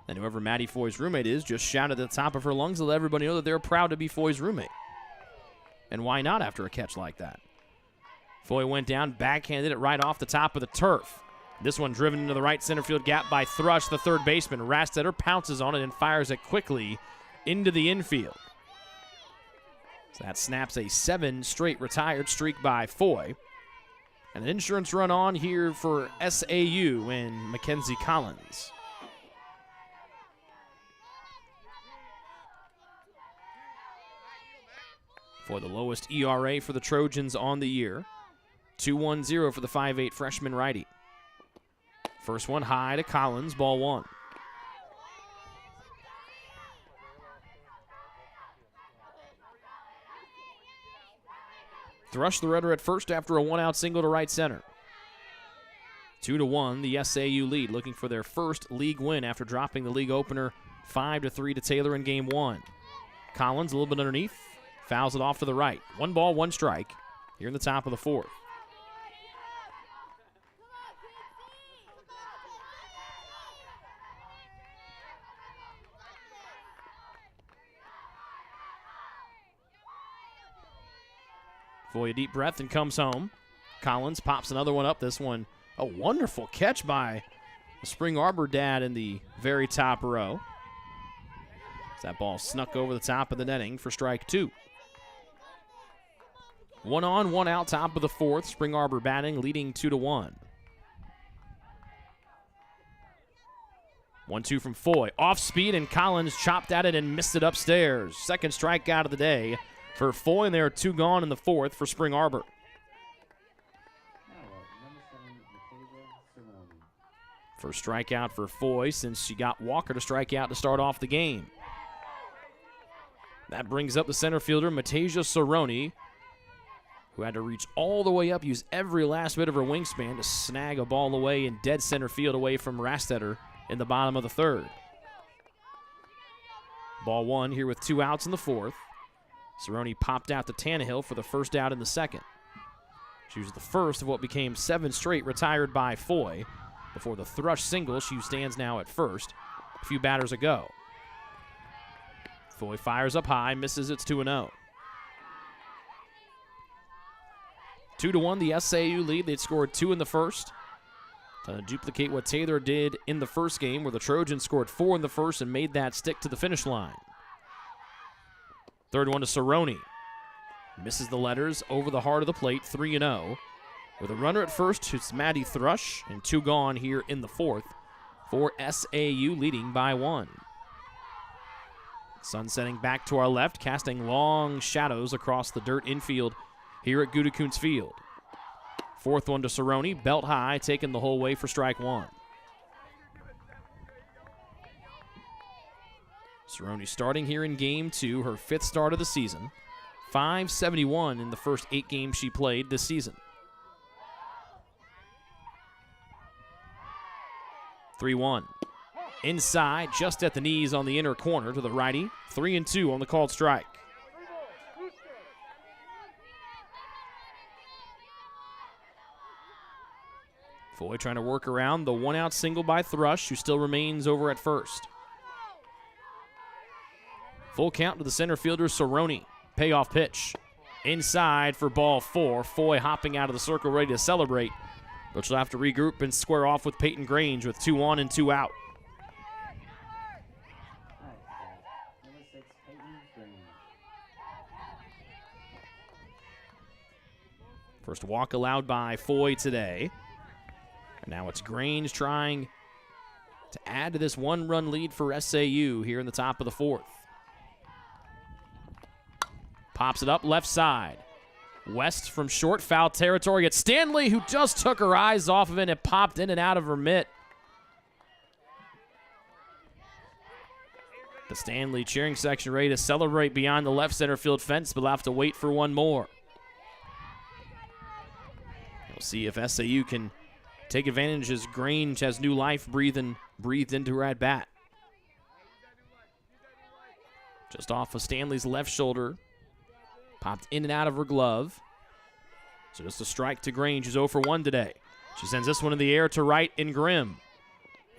And whoever Maddie Foy's roommate is just shouted at the top of her lungs to let everybody know that they're proud to be Foy's roommate. And why not after a catch like that? Foy went down, backhanded it right off the top of the turf. This one driven into the right center field gap by Thrush, the third baseman. Rastetter pounces on it and fires it quickly into the infield. So that snaps a 7 straight retired streak by Foy. And an insurance run on here for SAU and Mackenzie Collins. For the lowest ERA for the Trojans on the year. 2-1-0 for the 5'8 freshman righty. First one high to Collins, ball 1. Thrush the runner at first after a 1-out single to right center. 2-1, the SAU lead, looking for their first league win after dropping the league opener 5-3 to Taylor in game 1. Collins a little bit underneath, fouls it off to the right. 1 ball, 1 strike here in the top of the fourth. Foy a deep breath and comes home. Collins pops another one up. This one, a wonderful catch by the Spring Arbor dad in the very top row. That ball snuck over the top of the netting for strike 2. 1 on, 1 out, top of the fourth. Spring Arbor batting, leading 2-1. 1-2 from Foy. Off speed, and Collins chopped at it and missed it upstairs. Second strikeout of the day for Foy, and there are 2 gone in the fourth for Spring Arbor. First strikeout for Foy since she got Walker to strike out to start off the game. That brings up the center fielder, Matasia Cerrone, who had to reach all the way up, use every last bit of her wingspan to snag a ball away in dead center field away from Rastetter in the bottom of the third. Ball 1 here with 2 outs in the fourth. Cerrone popped out to Tannehill for the first out in the second. She was the first of what became 7 straight retired by Foy. Before the Thrush single, she stands now at first. A few batters ago. Foy fires up high, misses. It's 2-0. 2-1, the SAU lead. They'd scored 2 in the first. To duplicate what Taylor did in the first game, where the Trojans scored 4 in the first and made that stick to the finish line. Third one to Cerrone. Misses the letters over the heart of the plate, 3-0. With a runner at first, it's Maddie Thrush, and 2 gone here in the fourth for SAU, leading by 1. Sun setting back to our left, casting long shadows across the dirt infield here at Goodekoonts Field. Fourth one to Cerrone, belt high, taken the whole way for strike 1. Cerrone starting here in game 2, her 5th start of the season. .571 in the first 8 games she played this season. 3-1. Inside, just at the knees on the inner corner to the righty. 3-2 on the called strike. Foy trying to work around the 1-out single by Thrush, who still remains over at first. Full count to the center fielder, Cerrone. Payoff pitch. Inside for ball 4. Foy hopping out of the circle, ready to celebrate. But she'll have to regroup and square off with Peyton Grange with 2 on and 2 out. First walk allowed by Foy today. And now it's Grange trying to add to this one-run lead for SAU here in the top of the fourth. Pops it up left side. West from short foul territory. It's Stanley who just took her eyes off of it and it popped in and out of her mitt. The Stanley cheering section ready to celebrate beyond the left center field fence, but will have to wait for one more. We'll see if SAU can take advantage as Grange has new life breathed into her at bat. Just off of Stanley's left shoulder. Popped in and out of her glove. So just a strike to Grange, who's 0 for 1 today. She sends this one in the air to right in Grimm.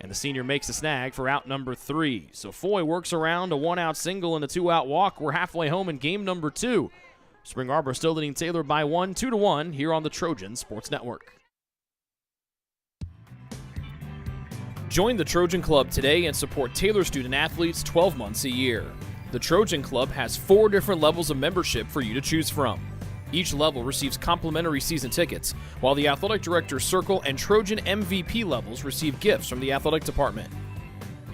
And the senior makes a snag for out number 3. So Foy works around a 1-out single and a 2-out walk. We're halfway home in game number 2. Spring Arbor still leading Taylor by 1, 2-1 here on the Trojan Sports Network. Join the Trojan Club today and support Taylor student athletes 12 months a year. The Trojan Club has 4 different levels of membership for you to choose from. Each level receives complimentary season tickets, while the Athletic Director's Circle and Trojan MVP levels receive gifts from the athletic department.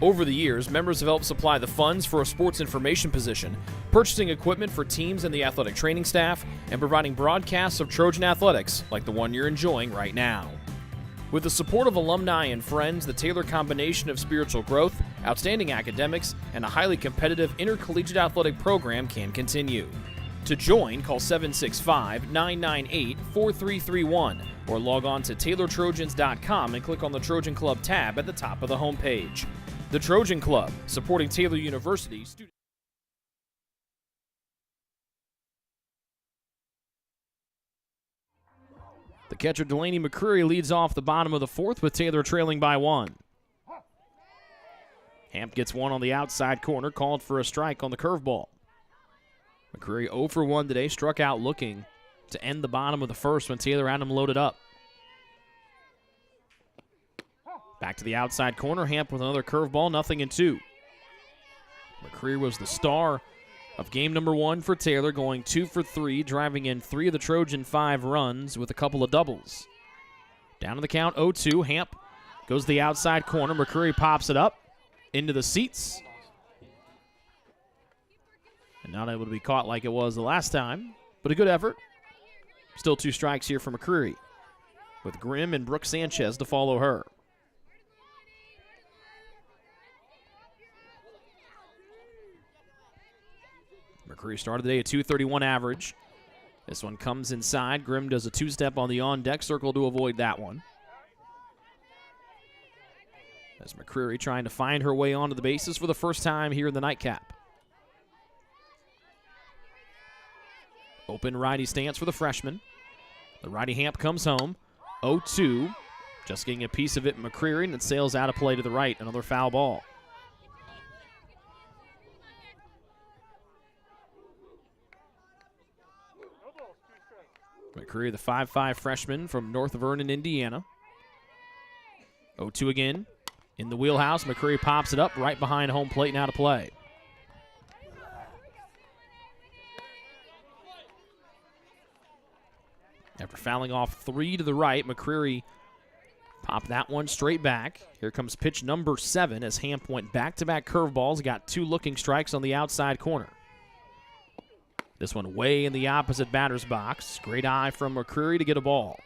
Over the years, members have helped supply the funds for a sports information position, purchasing equipment for teams and the athletic training staff, and providing broadcasts of Trojan athletics like the one you're enjoying right now. With the support of alumni and friends, the Taylor combination of spiritual growth, outstanding academics, and a highly competitive intercollegiate athletic program can continue. To join, call 765-998-4331 or log on to TaylorTrojans.com and click on the Trojan Club tab at the top of the homepage. The Trojan Club, supporting Taylor University students. The catcher Delaney McCreary leads off the bottom of the fourth with Taylor trailing by 1. Hamp gets one on the outside corner, called for a strike on the curveball. McCreary 0 for 1 today, struck out looking to end the bottom of the first when Taylor had him loaded up. Back to the outside corner, Hamp with another curveball, 0-2. McCreary was the star of game number 1 for Taylor, going 2 for 3, driving in 3 of the Trojan 5 runs with a couple of doubles. Down to the count, 0-2. Hamp goes to the outside corner. McCreary pops it up into the seats. And not able to be caught like it was the last time, but a good effort. Still 2 strikes here for McCreary, with Grimm and Brooke Sanchez to follow her. McCreary started the day at .231 average. This one comes inside. Grimm does a 2-step on the on-deck circle to avoid that one. As McCreary trying to find her way onto the bases for the first time here in the nightcap. Open righty stance for the freshman. The righty Hamp comes home. 0-2. Just getting a piece of it, McCreary, and it sails out of play to the right. Another foul ball. McCreary, the 5'5 freshman from North Vernon, Indiana. 0-2 again. In the wheelhouse, McCreary pops it up right behind home plate and out of play. After fouling off 3 to the right, McCreary popped that one straight back. Here comes pitch number 7 as Hamp went back-to-back curveballs, got 2 looking strikes on the outside corner. This one way in the opposite batter's box. Great eye from McCreary to get a ball.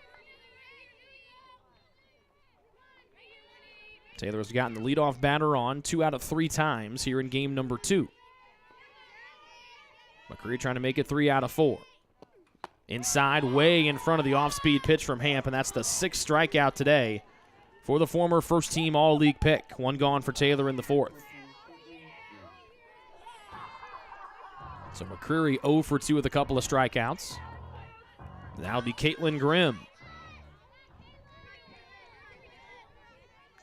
Taylor has gotten the leadoff batter on 2 out of 3 times here in game number 2. McCreary trying to make it 3 out of 4. Inside, way in front of the off-speed pitch from Hamp, and that's the 6th strikeout today for the former first-team All-League pick. 1 gone for Taylor in the 4th. So McCreary 0 for 2 with a couple of strikeouts. That'll be Caitlin Grimm.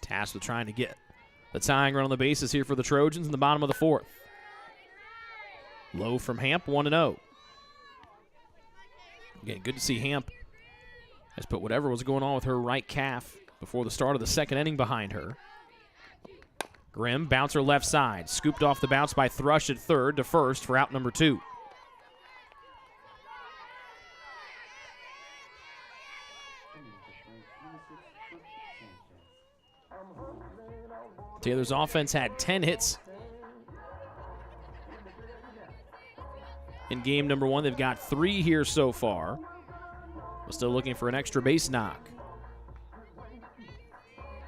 Tasked with trying to get the tying run on the bases here for the Trojans in the bottom of the 4th. Low from Hamp, 1-0. Again, good to see Hamp has put whatever was going on with her right calf before the start of the second inning behind her. Grimm, bouncer left side. Scooped off the bounce by Thrush at third to first for out number 2. Taylor's offense had 10 hits in game number 1. They've got 3 here so far. We're still looking for an extra base knock.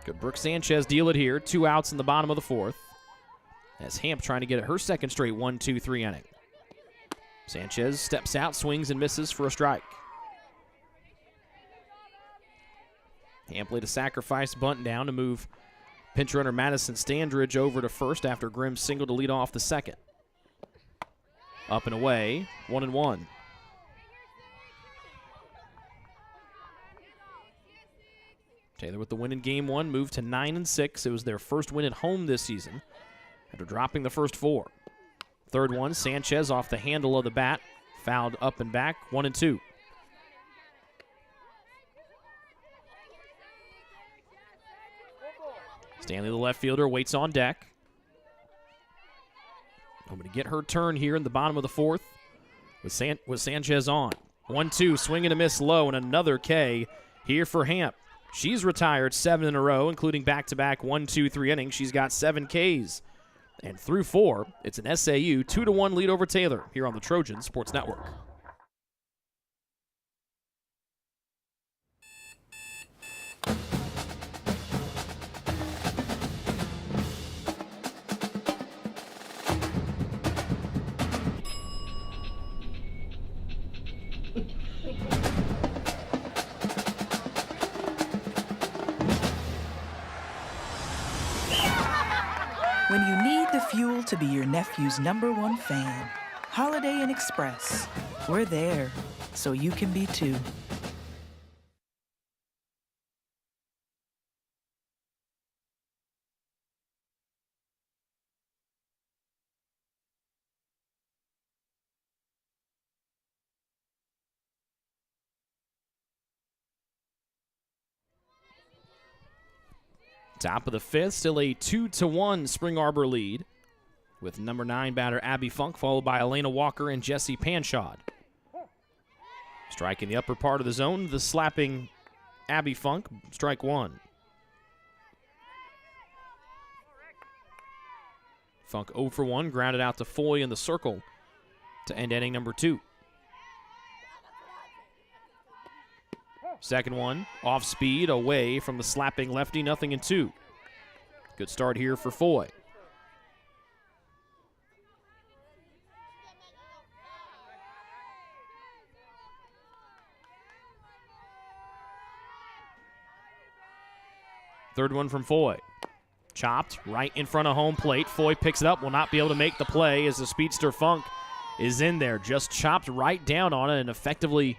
Good Brooke Sanchez deal it here. 2 outs in the bottom of the 4th. As Hamp trying to get her second straight 1-2-3 inning. Sanchez steps out, swings and misses for a strike. Hamp laid a sacrifice bunt down to move pinch runner Madison Standridge over to first after Grimm singled to lead off the second. Up and away, 1-1. Taylor with the win in game 1, moved to 9-6. It was their first win at home this season after dropping the first 4. Third one, Sanchez off the handle of the bat, fouled up and back, 1-2. Stanley, the left fielder, waits on deck. Hoping to get her turn here in the bottom of the 4th with Sanchez on. 1-2, swing and a miss low, and another K here for Hamp. She's retired 7 in a row, including back-to-back 1-2-3 innings. She's got 7 Ks. And through 4, it's an SAU 2-1 lead over Taylor here on the Trojan Sports Network. When you need the fuel to be your nephew's #1 fan, Holiday Inn Express. We're there, so you can be too. Top of the 5th, still a 2-1 Spring Arbor lead with number 9 batter Abby Funk, followed by Elena Walker and Jessie Panshad. Strike in the upper part of the zone, the slapping Abby Funk, strike 1. Funk 0 for 1, grounded out to Foy in the circle to end inning number 2. Second one, off speed, away from the slapping lefty, 0-2. Good start here for Foy. Third one from Foy. Chopped right in front of home plate. Foy picks it up, will not be able to make the play as the speedster Funk is in there. Just chopped right down on it and effectively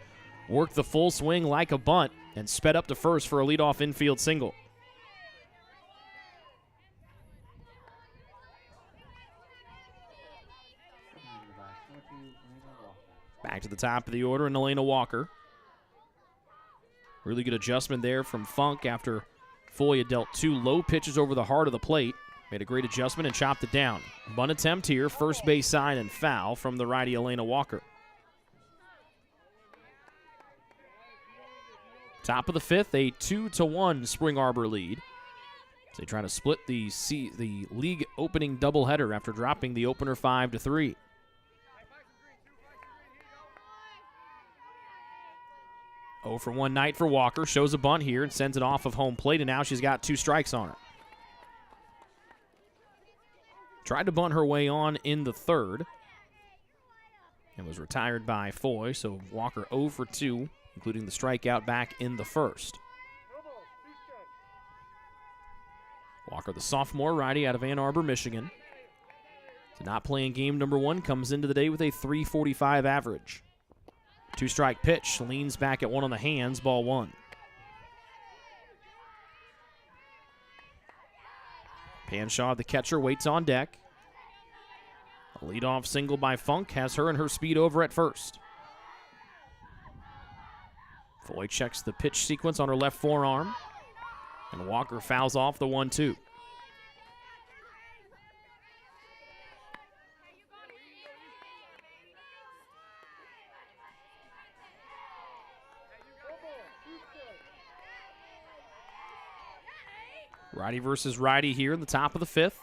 worked the full swing like a bunt and sped up to first for a leadoff infield single. Back to the top of the order, and Elena Walker. Really good adjustment there from Funk after Foy had dealt 2 low pitches over the heart of the plate. Made a great adjustment and chopped it down. Bunt attempt here, first base side and foul from the righty Elena Walker. Top of the 5th, a 2-1 Spring Arbor lead. So they try to split the league opening doubleheader after dropping the opener 5-3. Oh for 1 night for Walker. Shows a bunt here and sends it off of home plate, and now she's got 2 strikes on her. Tried to bunt her way on in the 3rd and was retired by Foy, so Walker 0 for 2. Including the strikeout back in the 1st. Walker, the sophomore righty out of Ann Arbor, Michigan. So not playing game number 1, comes into the day with a .345 average. 2-strike pitch, leans back at 1 on the hands, ball 1. Panshaw, the catcher, waits on deck. A leadoff single by Funk has her and her speed over at first. Foy checks the pitch sequence on her left forearm, and Walker fouls off the 1-2. Righty versus righty here in the top of the 5th.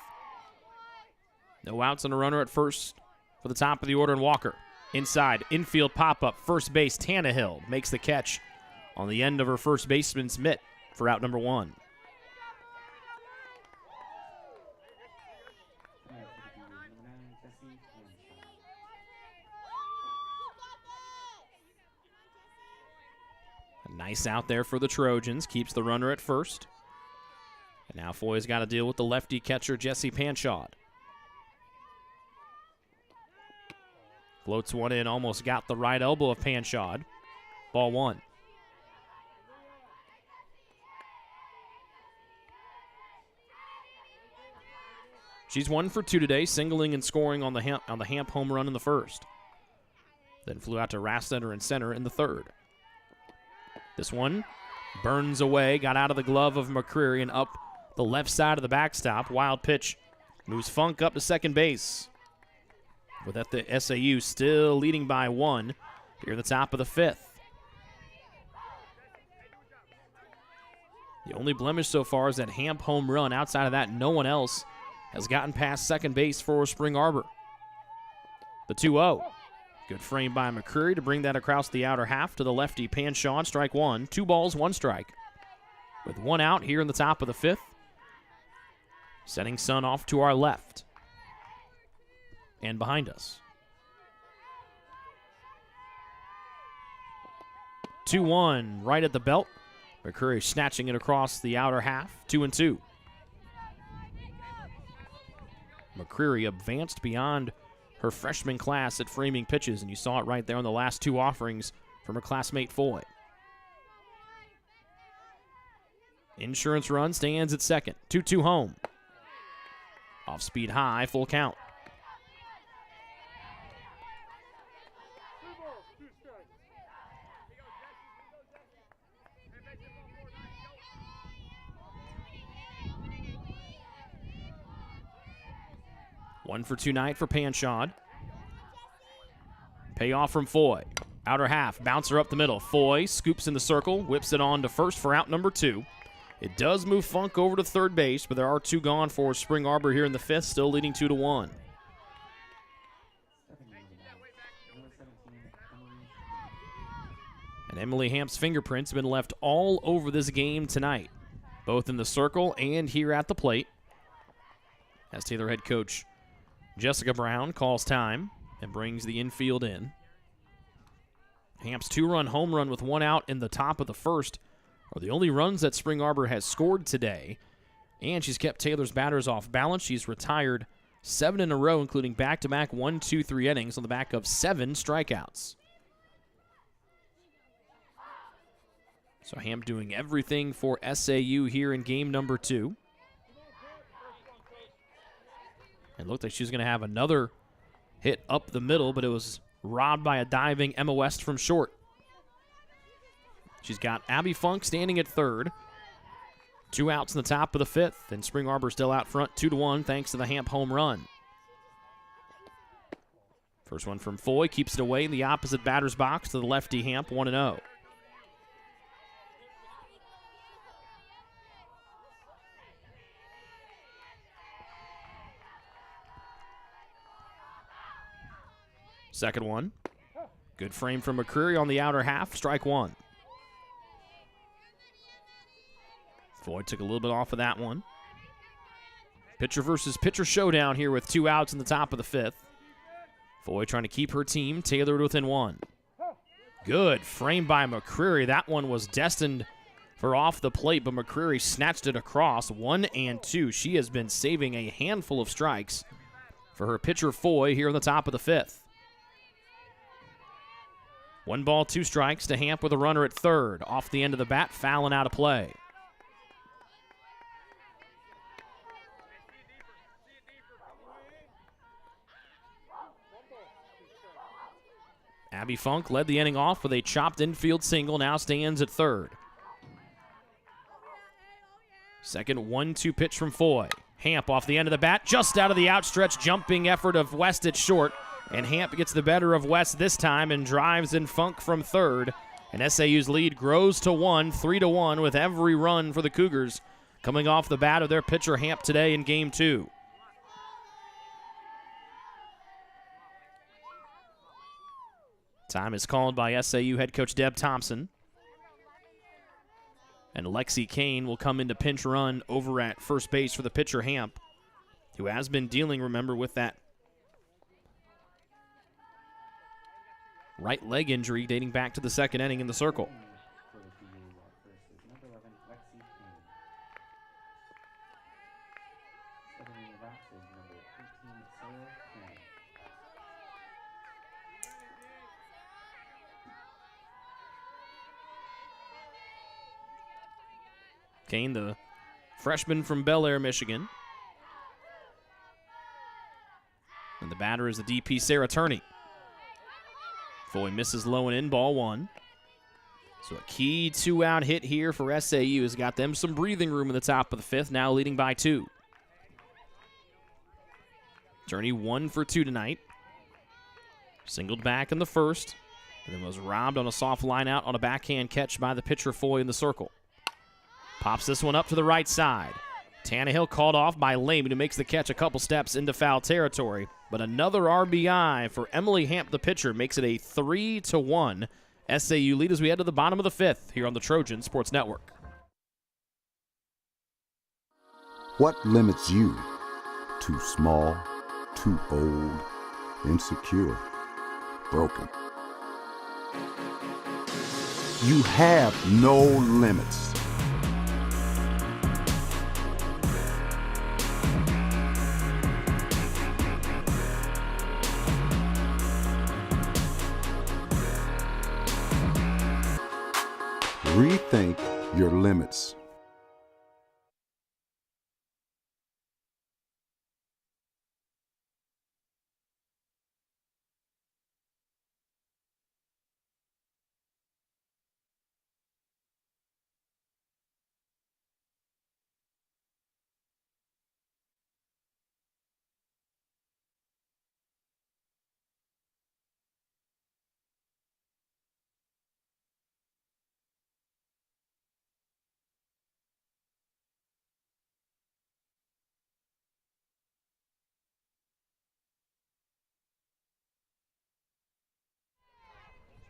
No outs and a runner at first for the top of the order, and Walker. Inside, infield pop-up, first base, Tannehill makes the catch on the end of her first baseman's mitt for out number 1. A nice out there for the Trojans, keeps the runner at first. And now Foy's got to deal with the lefty catcher, Jesse Panchod. Floats one in, almost got the right elbow of Panchod. Ball 1. She's 1 for 2 today, singling and scoring on the Hamp home run in the first. Then flew out to Rastetter in center in the third. This one burns away, got out of the glove of McCreary and up the left side of the backstop. Wild pitch moves Funk up to second base. With that, the SAU still leading by 1 here in the top of the 5th. The only blemish so far is that Hamp home run. Outside of that, no one else has gotten past second base for Spring Arbor. The 2-0. Good frame by McCreary to bring that across the outer half to the lefty Panchod. Strike 1. 2 balls, 1 strike. With 1 out here in the top of the 5th. Setting sun off to our left. And behind us. 2-1 right at the belt. McCreary snatching it across the outer half. 2-2. McCreary advanced beyond her freshman class at framing pitches, and you saw it right there on the last 2 offerings from her classmate Foy. Insurance run stands at second. 2-2 home. Off speed high, full count. One for 2 night for Panchod. Payoff from Foy. Outer half, bouncer up the middle. Foy scoops in the circle, whips it on to first for out number 2. It does move Funk over to third base, but there are 2 gone for Spring Arbor here in the 5th, still leading 2-1. And Emily Hamp's fingerprints have been left all over this game tonight, both in the circle and here at the plate, as Taylor head coach Jessica Brown calls time and brings the infield in. Hamp's 2-run home run with 1 out in the top of the first are the only runs that Spring Arbor has scored today. And she's kept Taylor's batters off balance. She's retired 7 in a row, including back-to-back 1, 2, 3 innings on the back of 7 strikeouts. So Hamp doing everything for SAU here in game number 2. It looked like she was going to have another hit up the middle, but it was robbed by a diving Emma West from short. She's got Abby Funk standing at third. 2 outs in the top of the 5th, and Spring Arbor still out front 2-1 thanks to the Hamp home run. First one from Foy, keeps it away in the opposite batter's box to the lefty Hamp, 1-0. Second one. Good frame from McCreary on the outer half. Strike 1. Foy took a little bit off of that one. Pitcher versus pitcher showdown here with 2 outs in the top of the 5th. Foy trying to keep her team tailored within 1. Good frame by McCreary. That one was destined for off the plate, but McCreary snatched it across. 1-2. She has been saving a handful of strikes for her pitcher Foy here in the top of the 5th. 1 ball, 2 strikes to Hamp with a runner at third. Off the end of the bat, fouling out of play. Abby Funk led the inning off with a chopped infield single, now stands at third. Second 1-2 pitch from Foy. Hamp off the end of the bat, just out of the outstretched jumping effort of West at short. And Hamp gets the better of West this time and drives in Funk from third. And SAU's lead grows to 1, 3-1 with every run for the Cougars coming off the bat of their pitcher Hamp today in Game 2. Time is called by SAU head coach Deb Thompson. And Lexi Kane will come into pinch run over at first base for the pitcher Hamp, who has been dealing, remember, with that right leg injury dating back to the second inning in the circle. Kane, the freshman from Bel Air, Michigan. And the batter is the DP, Sarah Turney. Foy misses low and in, ball one. So a key 2-out hit here for SAU has got them some breathing room in the top of the fifth, now leading by 2. Turney 1 for 2 tonight. Singled back in the first, and then was robbed on a soft line out on a backhand catch by the pitcher Foy in the circle. Pops this one up to the right side. Tannehill called off by Lehman, who makes the catch a couple steps into foul territory. But another RBI for Emily Hamp, the pitcher, makes it a 3-1 SAU lead as we head to the bottom of the fifth here on the Trojan Sports Network. What limits you? Too small, too old, insecure, broken. You have no limits. Rethink your limits.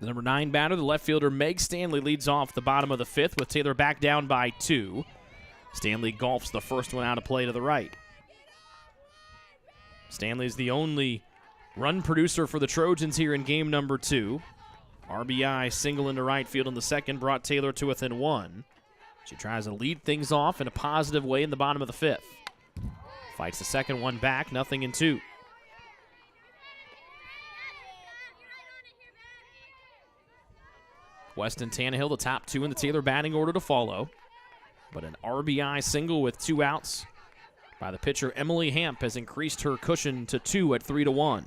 The number 9 batter, the left fielder Meg Stanley, leads off the bottom of the fifth with Taylor back down by 2. Stanley golfs the first one out of play to the right. Stanley's the only run producer for the Trojans here in game number 2. RBI single into right field in the second brought Taylor to within 1. She tries to lead things off in a positive way in the bottom of the fifth. Fights the second one back, 0-2. Weston Tannehill, the top 2 in the Taylor batting order to follow. But an RBI single with 2 outs by the pitcher Emily Hamp has increased her cushion to 2 at 3-1.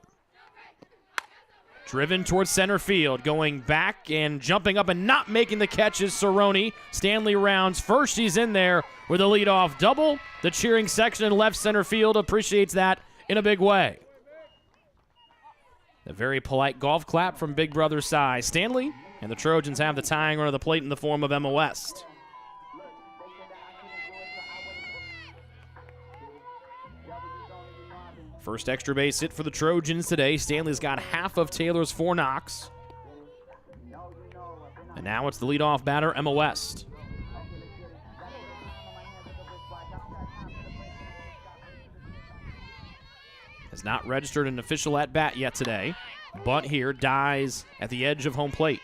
Driven towards center field, going back and jumping up and not making the catch is Cerrone. Stanley rounds first. She's in there with a leadoff double. The cheering section in left center field appreciates that in a big way. A very polite golf clap from Big Brother Cy. Stanley and the Trojans have the tying run of the plate in the form of Emma West. First extra base hit for the Trojans today. Stanley's got half of Taylor's 4 knocks. And now it's the leadoff batter, Emma West. Has not registered an official at-bat yet today. Bunt here, dies at the edge of home plate.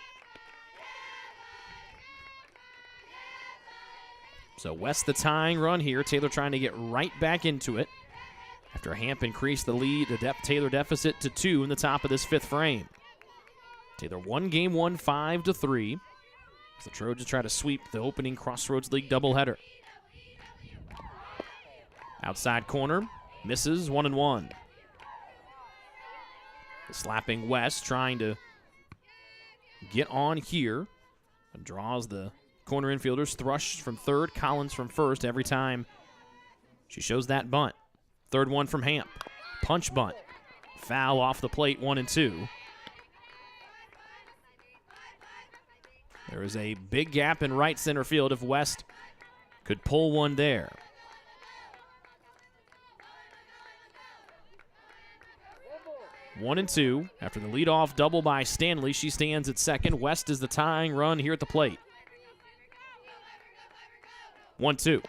So West the tying run here. Taylor trying to get right back into it after Hamp increased the lead, the Taylor deficit to 2 in the top of this fifth frame. Taylor won game 1 5-3 as the Trojans try to sweep the opening Crossroads League doubleheader. Outside corner, misses 1-1. The slapping West trying to get on here and draws the corner infielders. Thrush from third, Collins from first every time she shows that bunt. Third one from Hamp. Punch bunt. Foul off the plate, 1-2. There is a big gap in right center field if West could pull one there. One and two. After the leadoff double by Stanley, she stands at second. West is the tying run here at the plate. 1-2.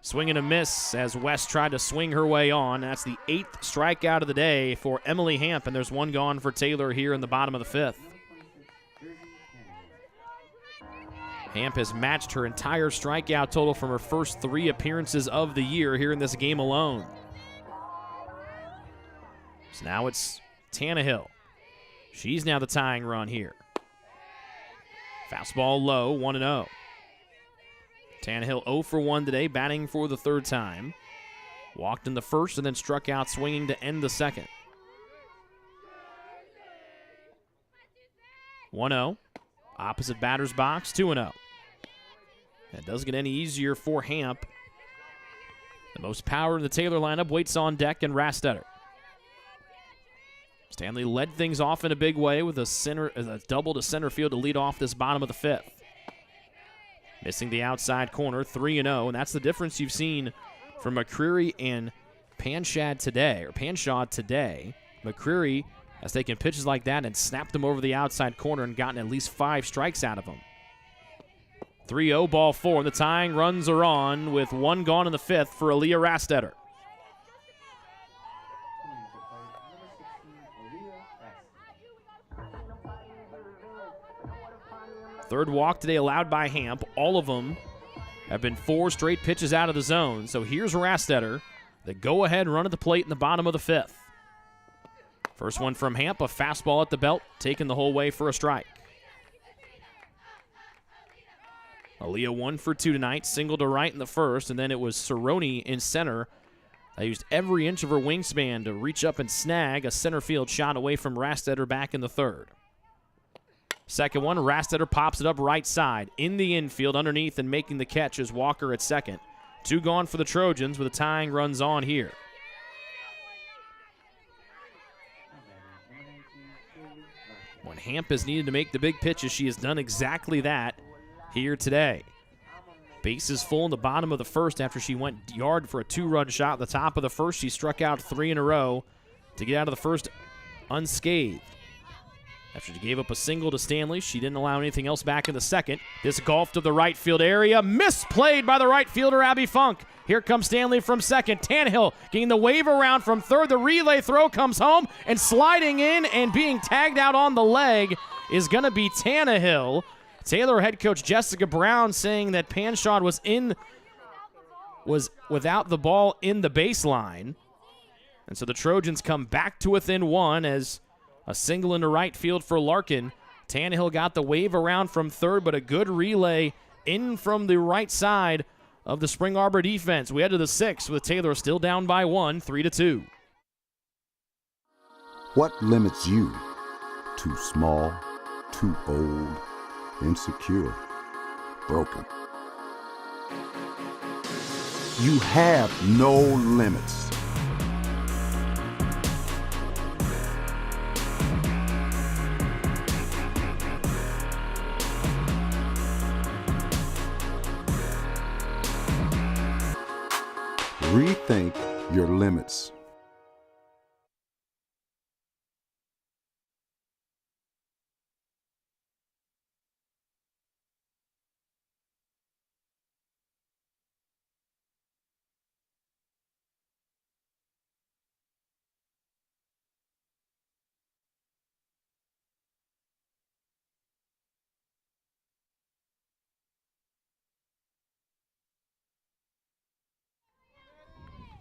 Swing and a miss as West tried to swing her way on. That's the 8th strikeout of the day for Emily Hamp, and there's one gone for Taylor here in the bottom of the 5th. Hamp has matched her entire strikeout total from her first 3 appearances of the year here in this game alone. So now it's Tannehill. She's now the tying run here. Fastball low, 1-0. Tannehill 0 for 1 today, batting for the 3rd time. Walked in the first and then struck out swinging to end the second. 1-0. Opposite batter's box, 2-0. That doesn't get any easier for Hamp. The most power in the Taylor lineup waits on deck, and Rastetter. Stanley led things off in a big way with a double to center field to lead off this bottom of the 5th. Missing the outside corner, 3-0, and that's the difference you've seen from McCreary and Panshaw today. McCreary has taken pitches like that and snapped them over the outside corner and gotten at least 5 strikes out of them. 3-0, ball 4, and the tying runs are on with 1 gone in the 5th for Aaliyah Rastetter. Third walk today allowed by Hamp. All of them have been 4 straight pitches out of the zone. So here's Rastetter, the go-ahead run at the plate in the bottom of the 5th. First one from Hamp, a fastball at the belt, taken the whole way for a strike. Aaliyah 1 for 2 tonight, single to right in the first, and then it was Cerrone in center. They used every inch of her wingspan to reach up and snag a center field shot away from Rastetter back in the 3rd. Second one, Rastetter pops it up right side. In the infield, underneath, and making the catch is Walker at second. 2 gone for the Trojans with the tying runs on here. When Hamp has needed to make the big pitches, she has done exactly that here today. Bases full in the bottom of the 1st after she went yard for a 2-run shot at the top of the 1st. She struck out 3 in a row to get out of the 1st unscathed. After she gave up a single to Stanley, she didn't allow anything else back in the 2nd. This golf to the right field area. Misplayed by the right fielder, Abby Funk. Here comes Stanley from 2nd. Tannehill getting the wave around from 3rd. The relay throw comes home, and sliding in and being tagged out on the leg is going to be Tannehill. Taylor head coach Jessica Brown saying that Panshaw was without the ball in the baseline. And so the Trojans come back to within 1 as a single into right field for Larkin. Tannehill got the wave around from 3rd, but a good relay in from the right side of the Spring Arbor defense. We head to the 6th with Taylor still down by 1, 3-2. What limits you? Too small, too old, insecure, broken. You have no limits. Rethink your limits.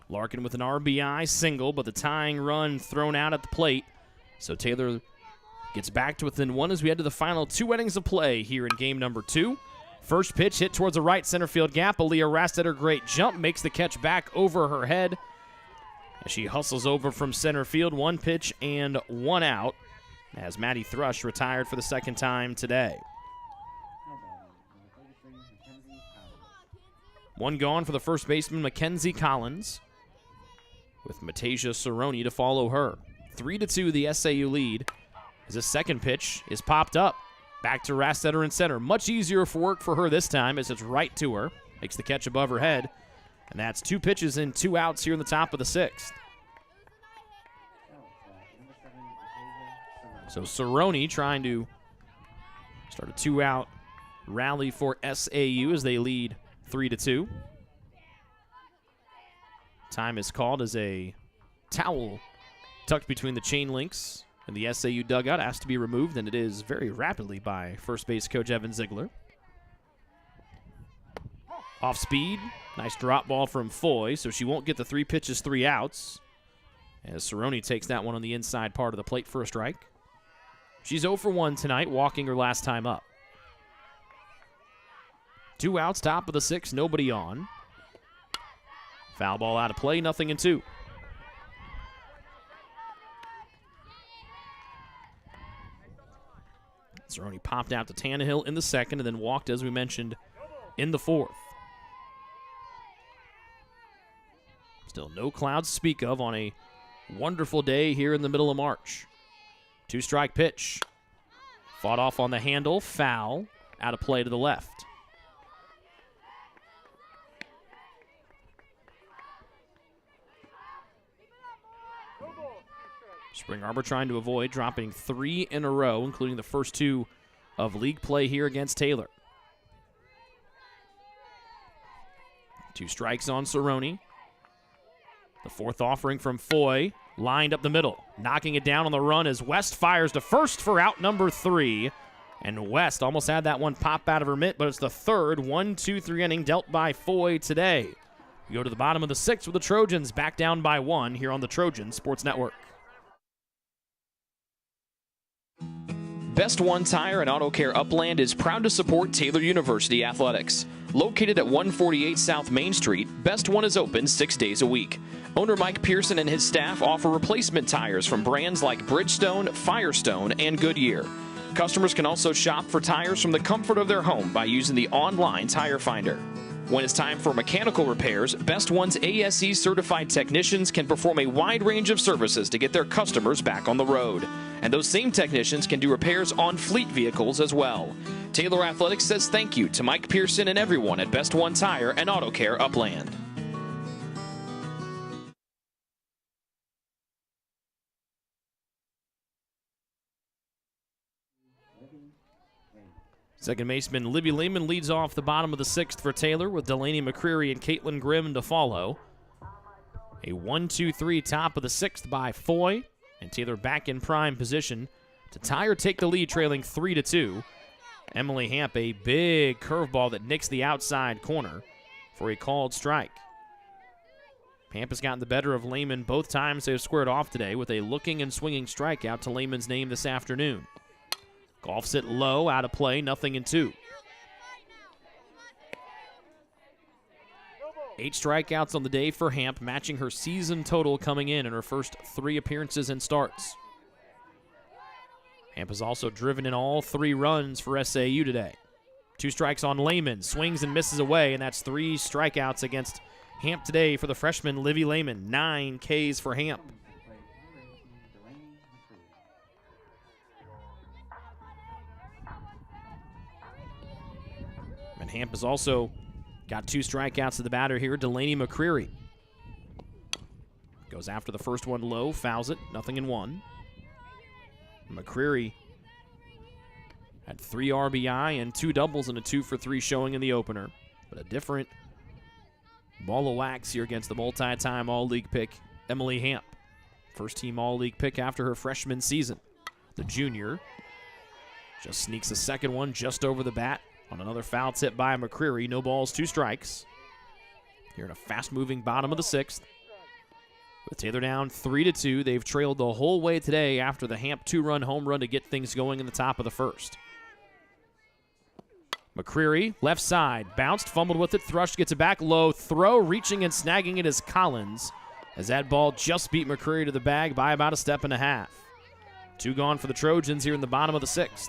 Larkin with an RBI single, but the tying run thrown out at the plate. So Taylor gets back to within 1 as we head to the final 2 innings of play here in game number 2. First pitch hit towards the right center field gap. Aaliyah Rastetter, great jump, makes the catch back over her head as she hustles over from center field. 1 pitch and 1 out as Maddie Thrush retired for the 2nd time today. 1 gone for the first baseman, Mackenzie Collins, with Matasia Cerrone to follow her. 3-2 the SAU lead as the 2nd pitch is popped up. Back to Rastetter in center. Much easier for work for her this time as it's right to her. Makes the catch above her head. And that's 2 pitches and 2 outs here in the top of the 6th. So Cerrone trying to start a 2-out rally for SAU as they lead 3-2. Time is called as a towel tucked between the chain links and the SAU dugout has to be removed, and it is very rapidly by first base coach Evan Ziegler. Off speed, nice drop ball from Foy, so she won't get the 3 pitches, 3 outs. As Cerrone takes that one on the inside part of the plate for a strike. She's 0 for 1 tonight, walking her last time up. 2 outs, top of the 6th, nobody on. Foul ball out of play, 0-2. Cerrone popped out to Tannehill in the 2nd and then walked, as we mentioned, in the 4th. Still no clouds to speak of on a wonderful day here in the middle of March. 2-strike pitch. Fought off on the handle, foul, out of play to the left. Spring Arbor trying to avoid dropping 3 in a row, including the first 2 of league play here against Taylor. 2 strikes on Cerrone. The 4th offering from Foy, lined up the middle. Knocking it down on the run as West fires to first for out number 3. And West almost had that one pop out of her mitt, but it's the 3rd 1-2-3 inning dealt by Foy today. We go to the bottom of the 6th with the Trojans back down by 1 here on the Trojan Sports Network. Best One Tire and Auto Care Upland is proud to support Taylor University Athletics. Located at 148 South Main Street, Best One is open 6 days a week. Owner Mike Pearson and his staff offer replacement tires from brands like Bridgestone, Firestone, and Goodyear. Customers can also shop for tires from the comfort of their home by using the online tire finder. When it's time for mechanical repairs, Best One's ASE certified technicians can perform a wide range of services to get their customers back on the road. And those same technicians can do repairs on fleet vehicles as well. Taylor Athletics says thank you to Mike Pearson and everyone at Best One Tire and Auto Care Upland. Second baseman Libby Lehman leads off the bottom of the 6th for Taylor with Delaney McCreary and Caitlin Grimm to follow. A 1-2-3 top of the 6th by Foy, and Taylor back in prime position to tie or take the lead, trailing 3-2. Emily Hamp, a big curveball that nicks the outside corner for a called strike. Hamp has gotten the better of Lehman both times they've squared off today with a looking and swinging strikeout to Lehman's name this afternoon. Golfs it low, out of play, 0-2. 8 strikeouts on the day for Hamp, matching her season total coming in her first 3 appearances and starts. Hamp has also driven in all 3 runs for SAU today. 2 strikes on Lehman, swings and misses away, and that's 3 strikeouts against Hamp today for the freshman Livy Lehman. 9 Ks for Hamp. And Hamp has also got 2 strikeouts to the batter here, Delaney McCreary. Goes after the first one low, fouls it, 0-1. McCreary had 3 RBI and 2 doubles and a 2-for-3 showing in the opener. But a different ball of wax here against the multi-time All-League pick, Emily Hamp. First team All-League pick after her freshman season. The junior just sneaks a second one just over the bat on another foul tip by McCreary. No balls, 2 strikes. Here in a fast-moving bottom of the 6th. With Taylor down 3-2, they've trailed the whole way today after the Hamp 2-run home run to get things going in the top of the 1st. McCreary, left side, bounced, fumbled with it, Thrush gets it back low, throw, reaching and snagging it is Collins, as that ball just beat McCreary to the bag by about a step and a half. 2 gone for the Trojans here in the bottom of the 6th.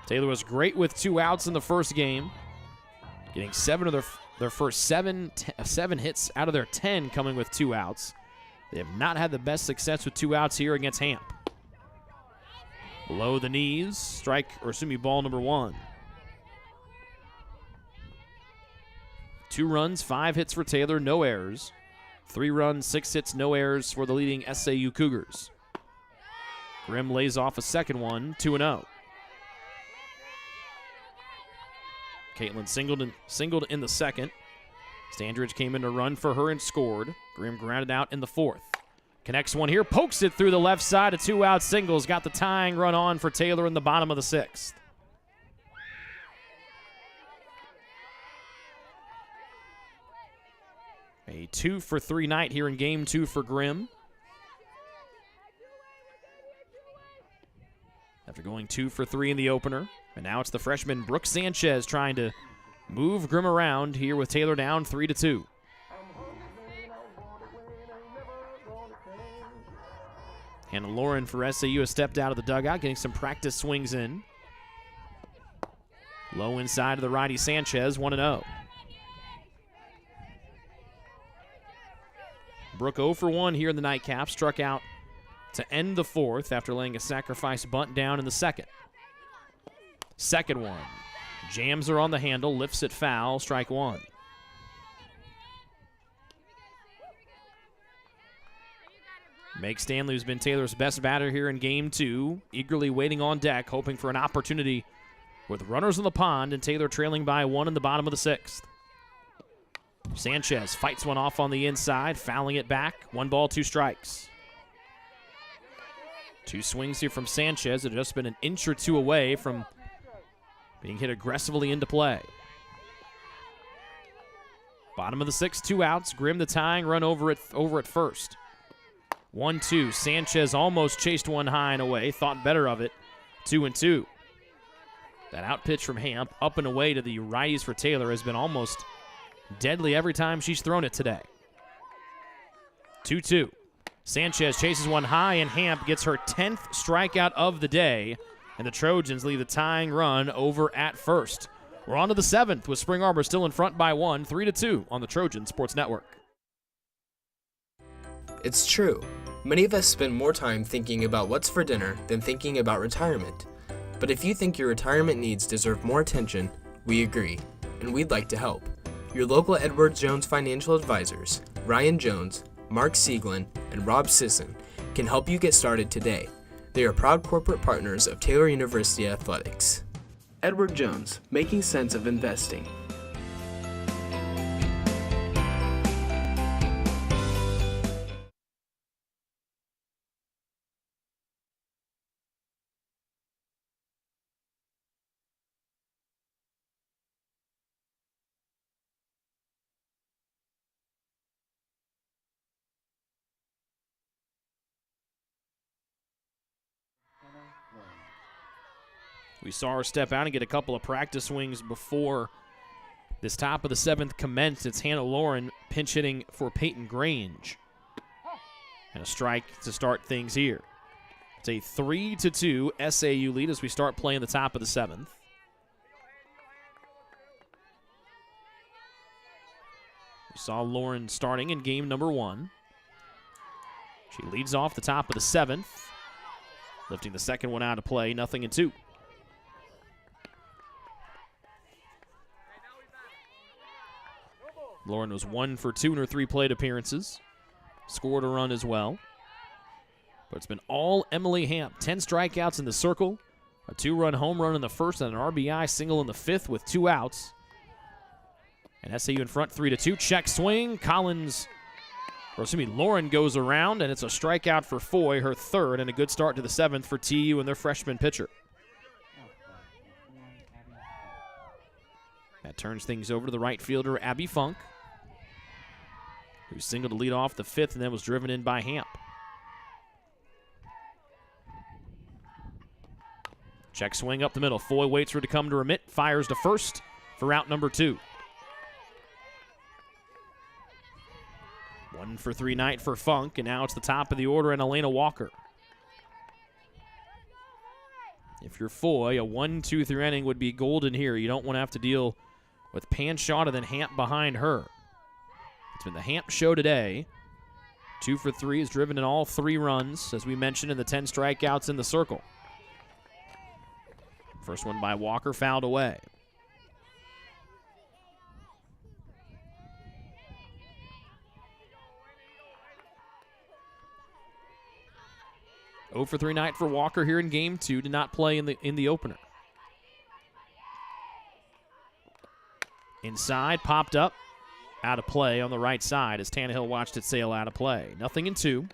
Taylor was great with 2 outs in the first game, getting 7 of their first 7 hits out of their 10 coming with 2 outs. They have not had the best success with 2 outs here against Hamp. Below the knees, ball number 1. 2 runs, 5 hits for Taylor, no errors. 3 runs, 6 hits, no errors for the leading SAU Cougars. Grimm lays off a second one, 2-0. Caitlin singled in the second. Standridge came in to run for her and scored. Grimm grounded out in the 4th. Connects one here, pokes it through the left side, a 2-out singles. Got the tying run on for Taylor in the bottom of the 6th. A 2-for-3 night here in game 2 for Grimm. After going 2-for-3 in the opener. And now it's the freshman Brooke Sanchez trying to move Grimm around here with Taylor down 3-2. Hannah Lauren for SAU has stepped out of the dugout, getting some practice swings in. Low inside of the righty Sanchez, 1-0. Brooke 0-for-1 here in the nightcap, struck out to end the 4th after laying a sacrifice bunt down in the 2nd. Second one. Jams her on the handle, lifts it foul, strike 1. Meg Stanley, who's been Taylor's best batter here in game 2, eagerly waiting on deck, hoping for an opportunity with runners in the pond and Taylor trailing by 1 in the bottom of the 6th. Sanchez fights one off on the inside, fouling it back. 1 ball, 2 strikes. 2 swings here from Sanchez. It had just been an inch or 2 away from being hit aggressively into play. Bottom of the 6th, 2 outs. Grimm the tying run over at first. 1-2. Sanchez almost chased one high and away. Thought better of it. 2-2. That out pitch from Hamp up and away to the righties for Taylor has been almost deadly every time she's thrown it today. 2-2. Sanchez chases one high, and Hamp gets her 10th strikeout of the day, and the Trojans leave the tying run over at first. We're on to the 7th with Spring Arbor still in front by 1, 3-2 on the Trojan Sports Network. It's true. Many of us spend more time thinking about what's for dinner than thinking about retirement. But if you think your retirement needs deserve more attention, we agree, and we'd like to help. Your local Edward Jones financial advisors, Ryan Jones, Mark Sieglin, and Rob Sisson, can help you get started today. They are proud corporate partners of Taylor University Athletics. Edward Jones, making sense of investing. We saw her step out and get a couple of practice swings before this top of the 7th commenced. It's Hannah Lauren pinch hitting for Peyton Grange. And a strike to start things here. It's a 3-2 SAU lead as we start playing the top of the 7th. We saw Lauren starting in game number 1. She leads off the top of the 7th, lifting the second one out of play, 0-2. Lauren was 1 for 2 in her 3 plate appearances. Scored a run as well. But it's been all Emily Hamp. 10 strikeouts in the circle, a 2-run home run in the 1st, and an RBI single in the 5th with 2 outs. And SAU in front 3-2. Check swing. Lauren goes around, and it's a strikeout for Foy, her 3rd, and a good start to the 7th for TU and their freshman pitcher. That turns things over to the right fielder, Abby Funk, who singled to lead off the 5th and then was driven in by Hamp. Check swing up the middle. Foy waits for it to come to remit, fires to first for out number 2. 1 for 3 night for Funk, and now it's the top of the order and Elena Walker. If you're Foy, a 1-2-3 inning would be golden here. You don't want to have to deal with Panshot and then Hamp behind her. It's been the Hamp show today. 2 for 3 is driven in all 3 runs, as we mentioned, in the 10 strikeouts in the circle. First one by Walker, fouled away. For 3 night for Walker here in game 2. Did not play in the opener. Inside, popped up, out of play on the right side as Tannehill watched it sail out of play. 0-2.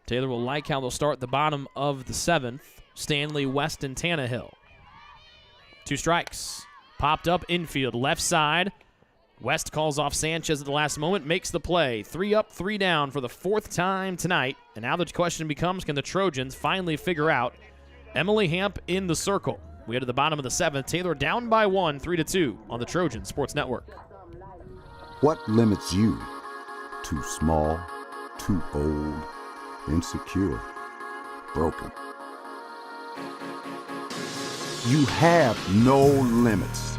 Taylor will like how they'll start the bottom of the 7th. Stanley, West, and Tannehill. 2 strikes. Popped up infield, left side. West calls off Sanchez at the last moment, makes the play. 3 up, 3 down for the 4th time tonight. And now the question becomes, can the Trojans finally figure out Emily Hamp in the circle? We head to the bottom of the 7th. Taylor down by 1, 3-2 on the Trojan Sports Network. What limits you? Too small, too old, insecure, broken. You have no limits.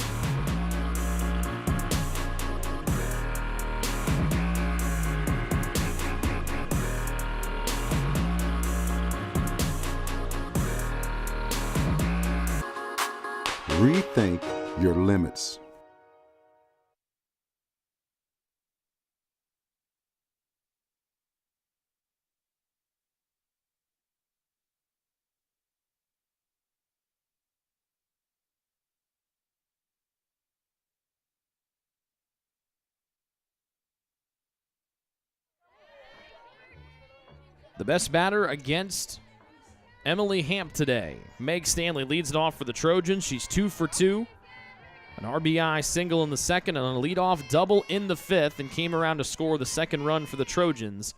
Rethink your limits. The best batter against Emily Hamp today. Meg Stanley leads it off for the Trojans. She's 2 for 2. An RBI single in the 2nd and a leadoff double in the 5th, and came around to score the 2nd run for the Trojans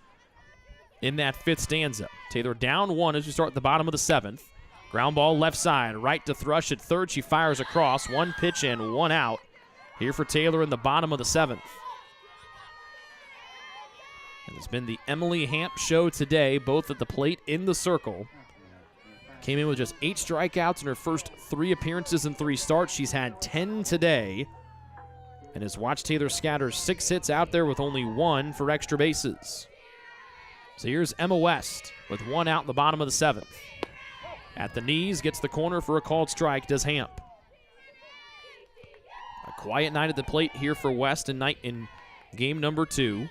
in that 5th stanza. Taylor down 1 as we start at the bottom of the 7th. Ground ball left side, right to Thrush at third. She fires across. 1 pitch and 1 out here for Taylor in the bottom of the 7th. And it's been the Emily Hamp show today, both at the plate in the circle. Came in with just 8 strikeouts in her first 3 appearances and 3 starts. She's had 10 today and has watched Taylor scatter 6 hits out there with only 1 for extra bases. So here's Emma West with 1 out in the bottom of the 7th. At the knees, gets the corner for a called strike, does Hamp. A quiet night at the plate here for West in game number 2.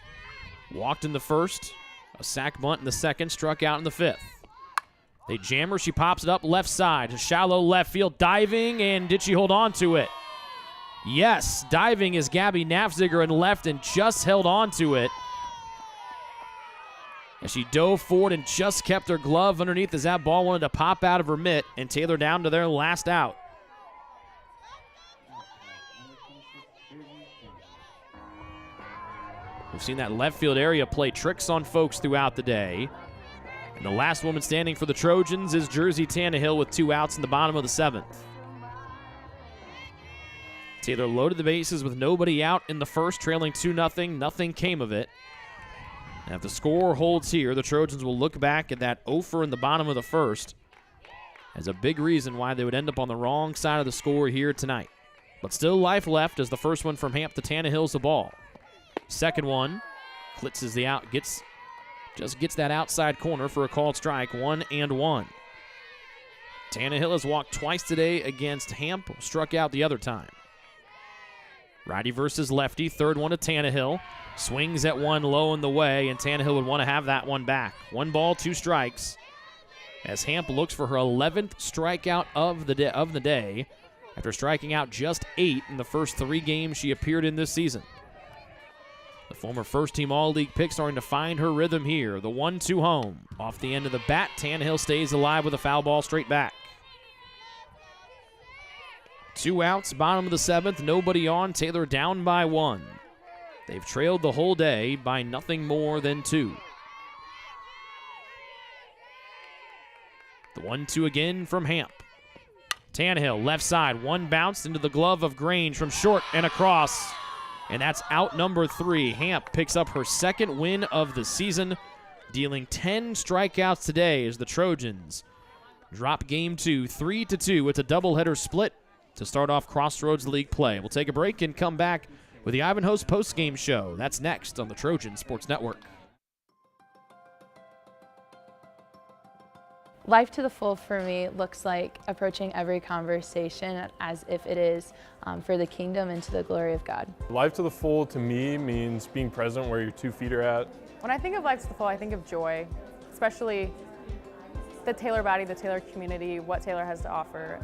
Walked in the 1st, a sac bunt in the 2nd, struck out in the 5th. They jam her, she pops it up left side, to shallow left field, diving, and did she hold on to it? Yes, diving is Gabby Nafziger in left and just held on to it. As she dove forward and just kept her glove underneath as that ball wanted to pop out of her mitt, and Taylor down to their last out. We've seen that left field area play tricks on folks throughout the day. And the last woman standing for the Trojans is Jersey Tannehill with 2 outs in the bottom of the 7th. Taylor loaded the bases with nobody out in the 1st, trailing 2-0. Nothing came of it. And if the score holds here, the Trojans will look back at that offer in the bottom of the 1st as a big reason why they would end up on the wrong side of the score here tonight. But still life left as the first one from Hamp to Tannehill's the ball. Second one, blitzes the out, just gets that outside corner for a called strike, 1-1. Tannehill has walked twice today against Hamp, struck out the other time. Righty versus lefty, third one to Tannehill. Swings at one low in the way, and Tannehill would want to have that one back. 1 ball, 2 strikes, as Hamp looks for her 11th strikeout of the day after striking out just 8 in the first 3 games she appeared in this season. The former first-team All-League pick starting to find her rhythm here. The 1-2 home. Off the end of the bat, Tannehill stays alive with a foul ball straight back. 2 outs, bottom of the 7th, nobody on. Taylor down by 1. They've trailed the whole day by nothing more than 2. The 1-2 again from Hamp. Tannehill, left side, 1 bounced into the glove of Grange from short and across. And that's out number 3. Hamp picks up her 2nd win of the season, dealing 10 strikeouts today as the Trojans drop game 2, 3-2. It's a doubleheader split to start off Crossroads League play. We'll take a break and come back with the Ivanhoe's postgame show. That's next on the Trojan Sports Network. Life to the full for me looks like approaching every conversation as if it is for the kingdom and to the glory of God. Life to the full to me means being present where your 2 feet are at. When I think of life to the full, I think of joy, especially the Taylor body, the Taylor community, what Taylor has to offer.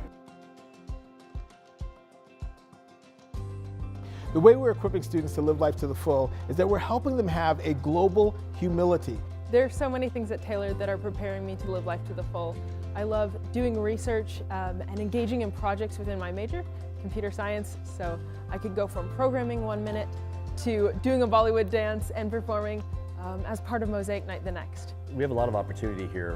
The way we're equipping students to live life to the full is that we're helping them have a global humility. There are so many things at Taylor that are preparing me to live life to the full. I love doing research and engaging in projects within my major, computer science, so I could go from programming 1 minute to doing a Bollywood dance and performing as part of Mosaic Night the next. We have a lot of opportunity here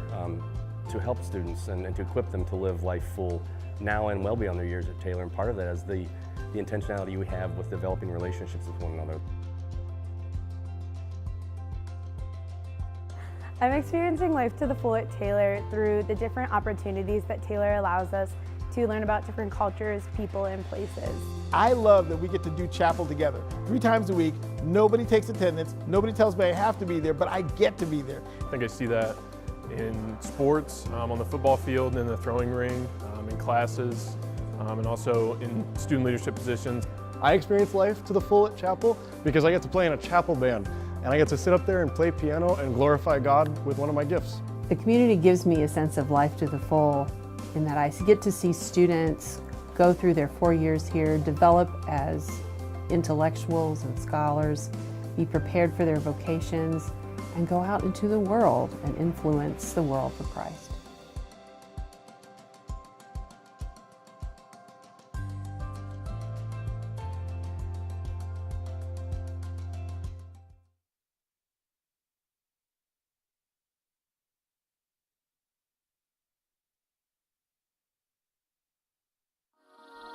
to help students and to equip them to live life full now and well beyond their years at Taylor, and part of that is the intentionality we have with developing relationships with one another. I'm experiencing life to the full at Taylor through the different opportunities that Taylor allows us to learn about different cultures, people, and places. I love that we get to do chapel together 3 times a week. Nobody takes attendance. Nobody tells me I have to be there, but I get to be there. I think I see that in sports, on the football field, in the throwing ring, in classes, and also in student leadership positions. I experience life to the full at chapel because I get to play in a chapel band, and I get to sit up there and play piano and glorify God with one of my gifts. The community gives me a sense of life to the full in that I get to see students go through their 4 years here, develop as intellectuals and scholars, be prepared for their vocations, and go out into the world and influence the world for Christ.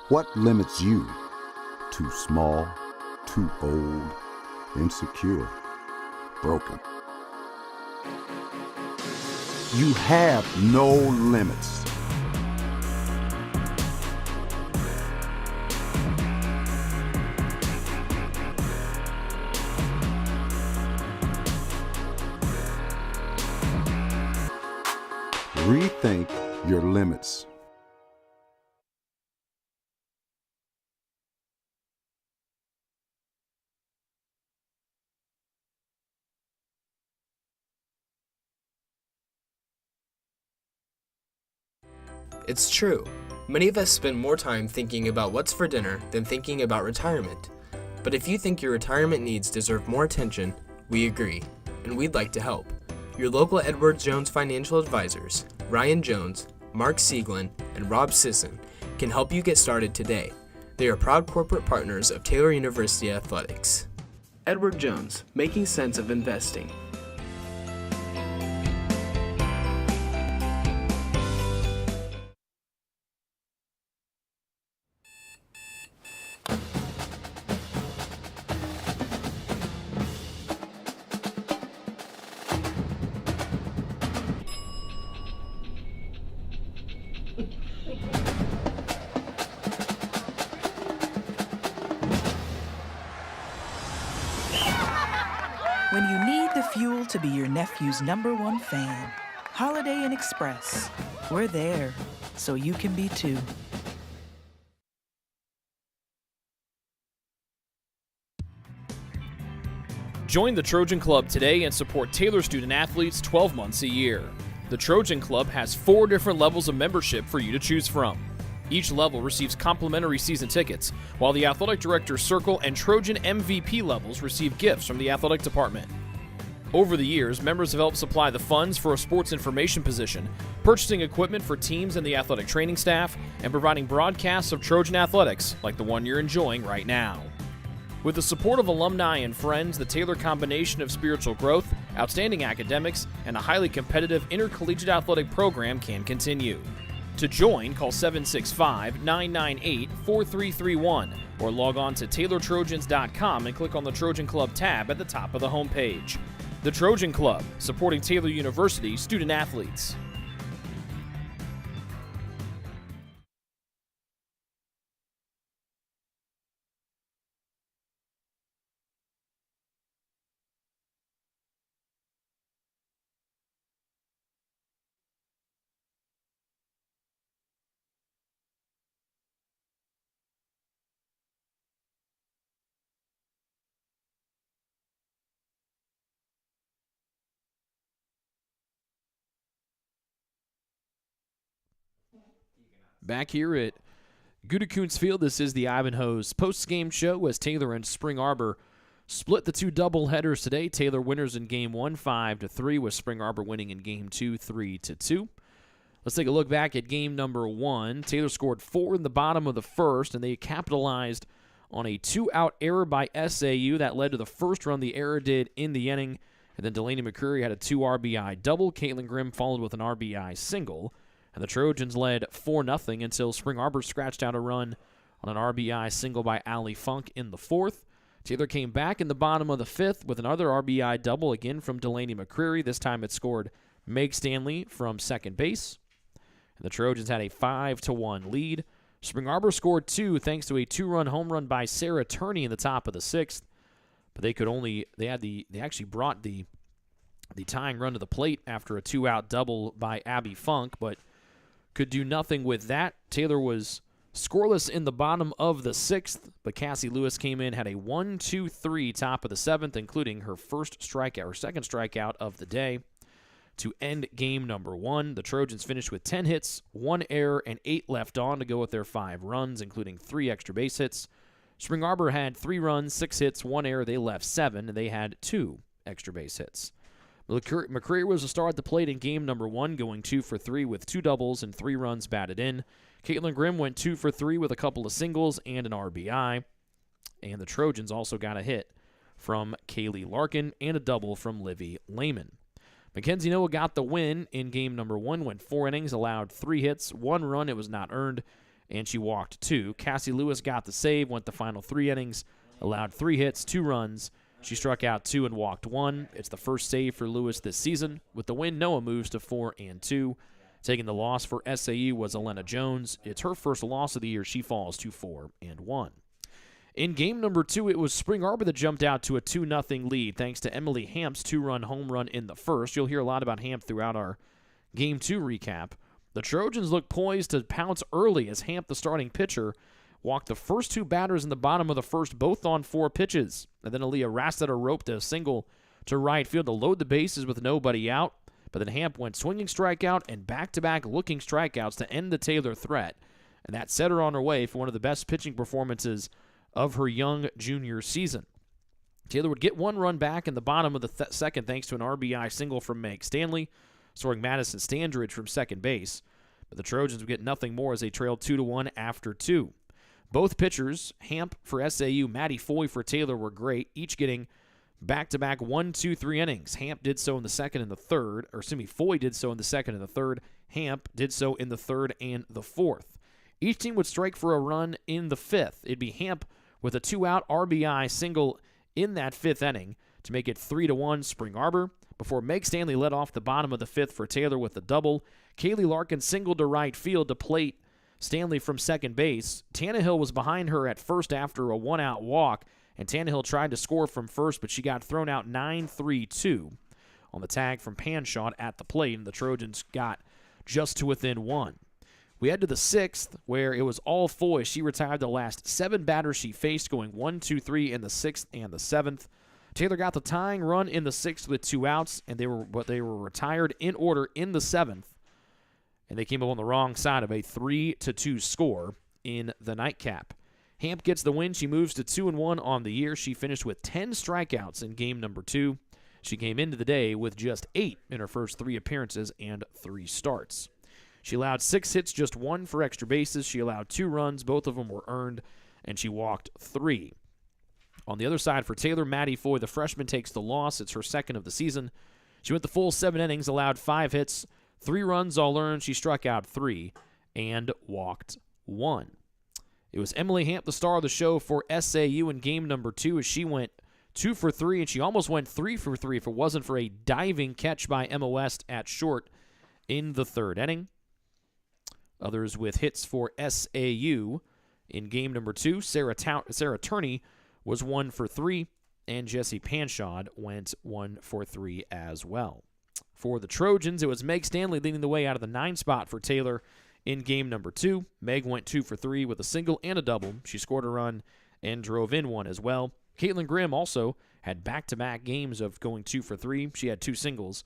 What limits you? Too small, too old, insecure, broken. You have no limits. Rethink your limits. It's true. Many of us spend more time thinking about what's for dinner than thinking about retirement. But if you think your retirement needs deserve more attention, we agree, and we'd like to help. Your local Edward Jones financial advisors, Ryan Jones, Mark Sieglin, and Rob Sisson, can help you get started today. They are proud corporate partners of Taylor University Athletics. Edward Jones, making sense of investing. When you need the fuel to be your nephew's #1 fan, Holiday Inn Express. We're there, so you can be too. Join the Trojan Club today and support Taylor student athletes 12 months a year. The Trojan Club has 4 different levels of membership for you to choose from. Each level receives complimentary season tickets, while the Athletic Director's Circle and Trojan MVP levels receive gifts from the athletic department. Over the years, members have helped supply the funds for a sports information position, purchasing equipment for teams and the athletic training staff, and providing broadcasts of Trojan athletics like the one you're enjoying right now. With the support of alumni and friends, the Taylor combination of spiritual growth, outstanding academics, and a highly competitive intercollegiate athletic program can continue. To join, call 765-998-4331 or log on to TaylorTrojans.com and click on the Trojan Club tab at the top of the homepage. The Trojan Club, supporting Taylor University student athletes. Back here at Goodekoons Field, this is the Ivanhoe's post-game show as Taylor and Spring Arbor split the two doubleheaders today. Taylor winners in Game 1, 5-3, with Spring Arbor winning in Game 2, 3-2. Let's take a look back at game number 1. Taylor scored 4 in the bottom of the first, and they capitalized on a 2-out error by SAU. That led to the first run the error did in the inning. And then Delaney McCreary had a 2 RBI double. Caitlin Grimm followed with an RBI single. And the Trojans led 4-0 until Spring Arbor scratched out a run on an RBI single by Allie Funk in the 4th. Taylor came back in the bottom of the 5th with another RBI double, again from Delaney McCreary. This time it scored Meg Stanley from second base. And the Trojans had a 5-1 lead. Spring Arbor scored 2 thanks to a 2-run home run by Sarah Turney in the top of the 6th. But they actually brought the tying run to the plate after a 2-out double by Abby Funk, but could do nothing with that. Taylor was scoreless in the bottom of the 6th, but Cassie Lewis came in, had a 1-2-3 top of the 7th, including her second strikeout of the day. To end game number 1, the Trojans finished with 10 hits, 1 error, and 8 left on to go with their 5 runs, including 3 extra base hits. Spring Arbor had 3 runs, 6 hits, 1 error. They left 7, and they had 2 extra base hits. McCreary was a star at the plate in game number 1, going 2 for 3 with 2 doubles and 3 runs batted in. Caitlin Grimm went 2 for 3 with a couple of singles and an RBI. And the Trojans also got a hit from Kaylee Larkin and a double from Livy Lehman. Mackenzie Noah got the win in game number 1, went 4 innings, allowed 3 hits, 1 run, it was not earned, and she walked 2. Cassie Lewis got the save, went the final 3 innings, allowed 3 hits, 2 runs. She struck out 2 and walked 1. It's the first save for Lewis this season. With the win, Noah moves to 4-2. Taking the loss for SAU was Elena Jones. It's her first loss of the year. She falls to 4-1. In game number 2, it was Spring Arbor that jumped out to a 2-0 lead thanks to Emily Hamp's 2-run home run in the first. You'll hear a lot about Hamp throughout our Game 2 recap. The Trojans look poised to pounce early as Hamp, the starting pitcher, walked the first 2 batters in the bottom of the first, both on 4 pitches. And then Aaliyah Rastetter roped a single to right field to load the bases with nobody out. But then Hamp went swinging strikeout and back-to-back looking strikeouts to end the Taylor threat. And that set her on her way for one of the best pitching performances of her young junior season. Taylor would get 1 run back in the bottom of the second thanks to an RBI single from Meg Stanley, scoring Madison Standridge from second base. But the Trojans would get nothing more as they trailed 2-1 after 2. Both pitchers, Hamp for SAU, Maddie Foy for Taylor, were great, each getting back-to-back 1, 2, 3 innings. Hamp did so in the second and the third, Foy did so in the second and the third. Hamp did so in the third and the fourth. Each team would strike for a run in the 5th. It'd be Hamp with a 2-out RBI single in that 5th inning to make it 3-1 Spring Arbor, before Meg Stanley led off the bottom of the 5th for Taylor with a double. Kaylee Larkin singled to right field to plate Stanley from second base. Tannehill was behind her at first after a 1-out walk, and Tannehill tried to score from first, but she got thrown out 9-3-2 on the tag from Panshot at the plate, and the Trojans got just to within 1. We head to the 6th, where it was all Foy. She retired the last 7 batters she faced, going 1, 2, 3 in the 6th and the 7th. Taylor got the tying run in the 6th with 2 outs, and they were retired in order in the 7th. And they came up on the wrong side of a 3-2 score in the nightcap. Hamp gets the win. She moves to 2-1 on the year. She finished with 10 strikeouts in game number 2. She came into the day with just 8 in her first 3 appearances and 3 starts. She allowed 6 hits, just 1 for extra bases. She allowed 2 runs, both of them were earned, and she walked 3. On the other side for Taylor, Maddie Foy, the freshman, takes the loss. It's her second of the season. She went the full 7 innings, allowed 5 hits, 3 runs all earned. She struck out 3 and walked 1. It was Emily Hamp, the star of the show for SAU in game number 2, as she went 2 for 3, and she almost went 3 for 3 if it wasn't for a diving catch by Emma West at short in the 3rd inning. Others with hits for SAU in game number 2, Sarah Turney was 1 for 3, and Jessie Panshad went 1 for 3 as well. For the Trojans, it was Meg Stanley leading the way out of the 9 spot for Taylor in game number 2. Meg went 2 for 3 with a single and a double. She scored a run and drove in 1 as well. Caitlin Grimm also had back-to-back games of going 2 for 3. She had 2 singles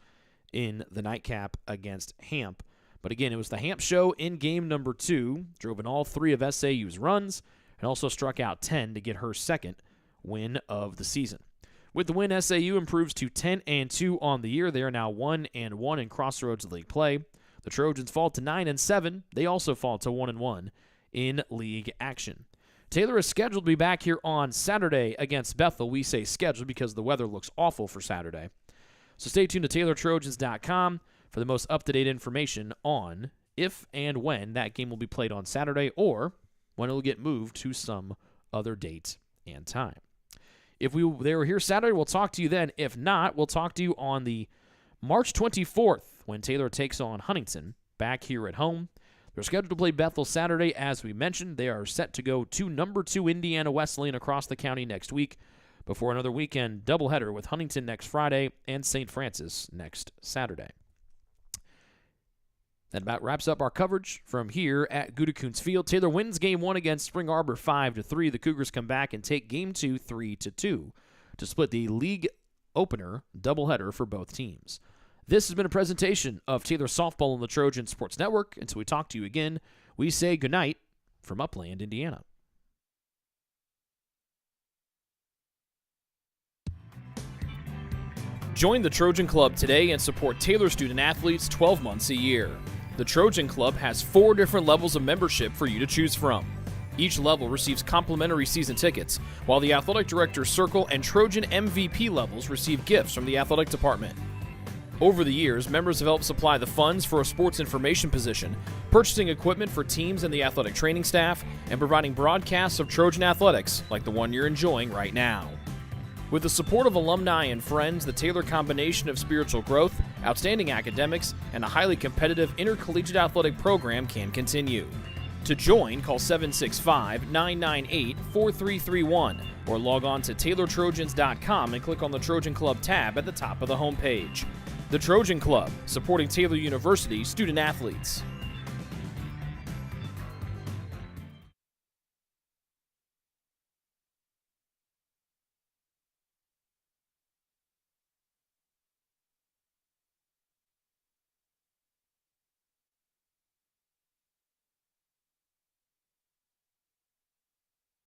in the nightcap against Hamp. But again, it was the Hamp Show in game number 2, drove in all 3 of SAU's runs, and also struck out 10 to get her second win of the season. With the win, SAU improves to 10-2 on the year. They are now 1-1 in Crossroads League play. The Trojans fall to 9-7. They also fall to 1-1 in league action. Taylor is scheduled to be back here on Saturday against Bethel. We say scheduled because the weather looks awful for Saturday. So stay tuned to TaylorTrojans.com for the most up-to-date information on if and when that game will be played on Saturday or when it will get moved to some other date and time. If they were here Saturday, we'll talk to you then. If not, we'll talk to you on the March 24th when Taylor takes on Huntington back here at home. They're scheduled to play Bethel Saturday, as we mentioned. They are set to go to number 2 Indiana Wesleyan across the county next week before another weekend doubleheader with Huntington next Friday and St. Francis next Saturday. That about wraps up our coverage from here at Goodecoons Field. Taylor wins Game 1 against Spring Arbor 5-3. The Cougars come back and take Game 2 3-2 to split the league opener doubleheader for both teams. This has been a presentation of Taylor Softball on the Trojan Sports Network. Until we talk to you again, we say goodnight from Upland, Indiana. Join the Trojan Club today and support Taylor student athletes 12 months a year. The Trojan Club has 4 different levels of membership for you to choose from. Each level receives complimentary season tickets, while the Athletic Director's Circle and Trojan MVP levels receive gifts from the athletic department. Over the years, members have helped supply the funds for a sports information position, purchasing equipment for teams and the athletic training staff, and providing broadcasts of Trojan athletics like the one you're enjoying right now. With the support of alumni and friends, the Taylor combination of spiritual growth, outstanding academics, and a highly competitive intercollegiate athletic program can continue. To join, call 765-998-4331 or log on to TaylorTrojans.com and click on the Trojan Club tab at the top of the homepage. The Trojan Club, supporting Taylor University student athletes.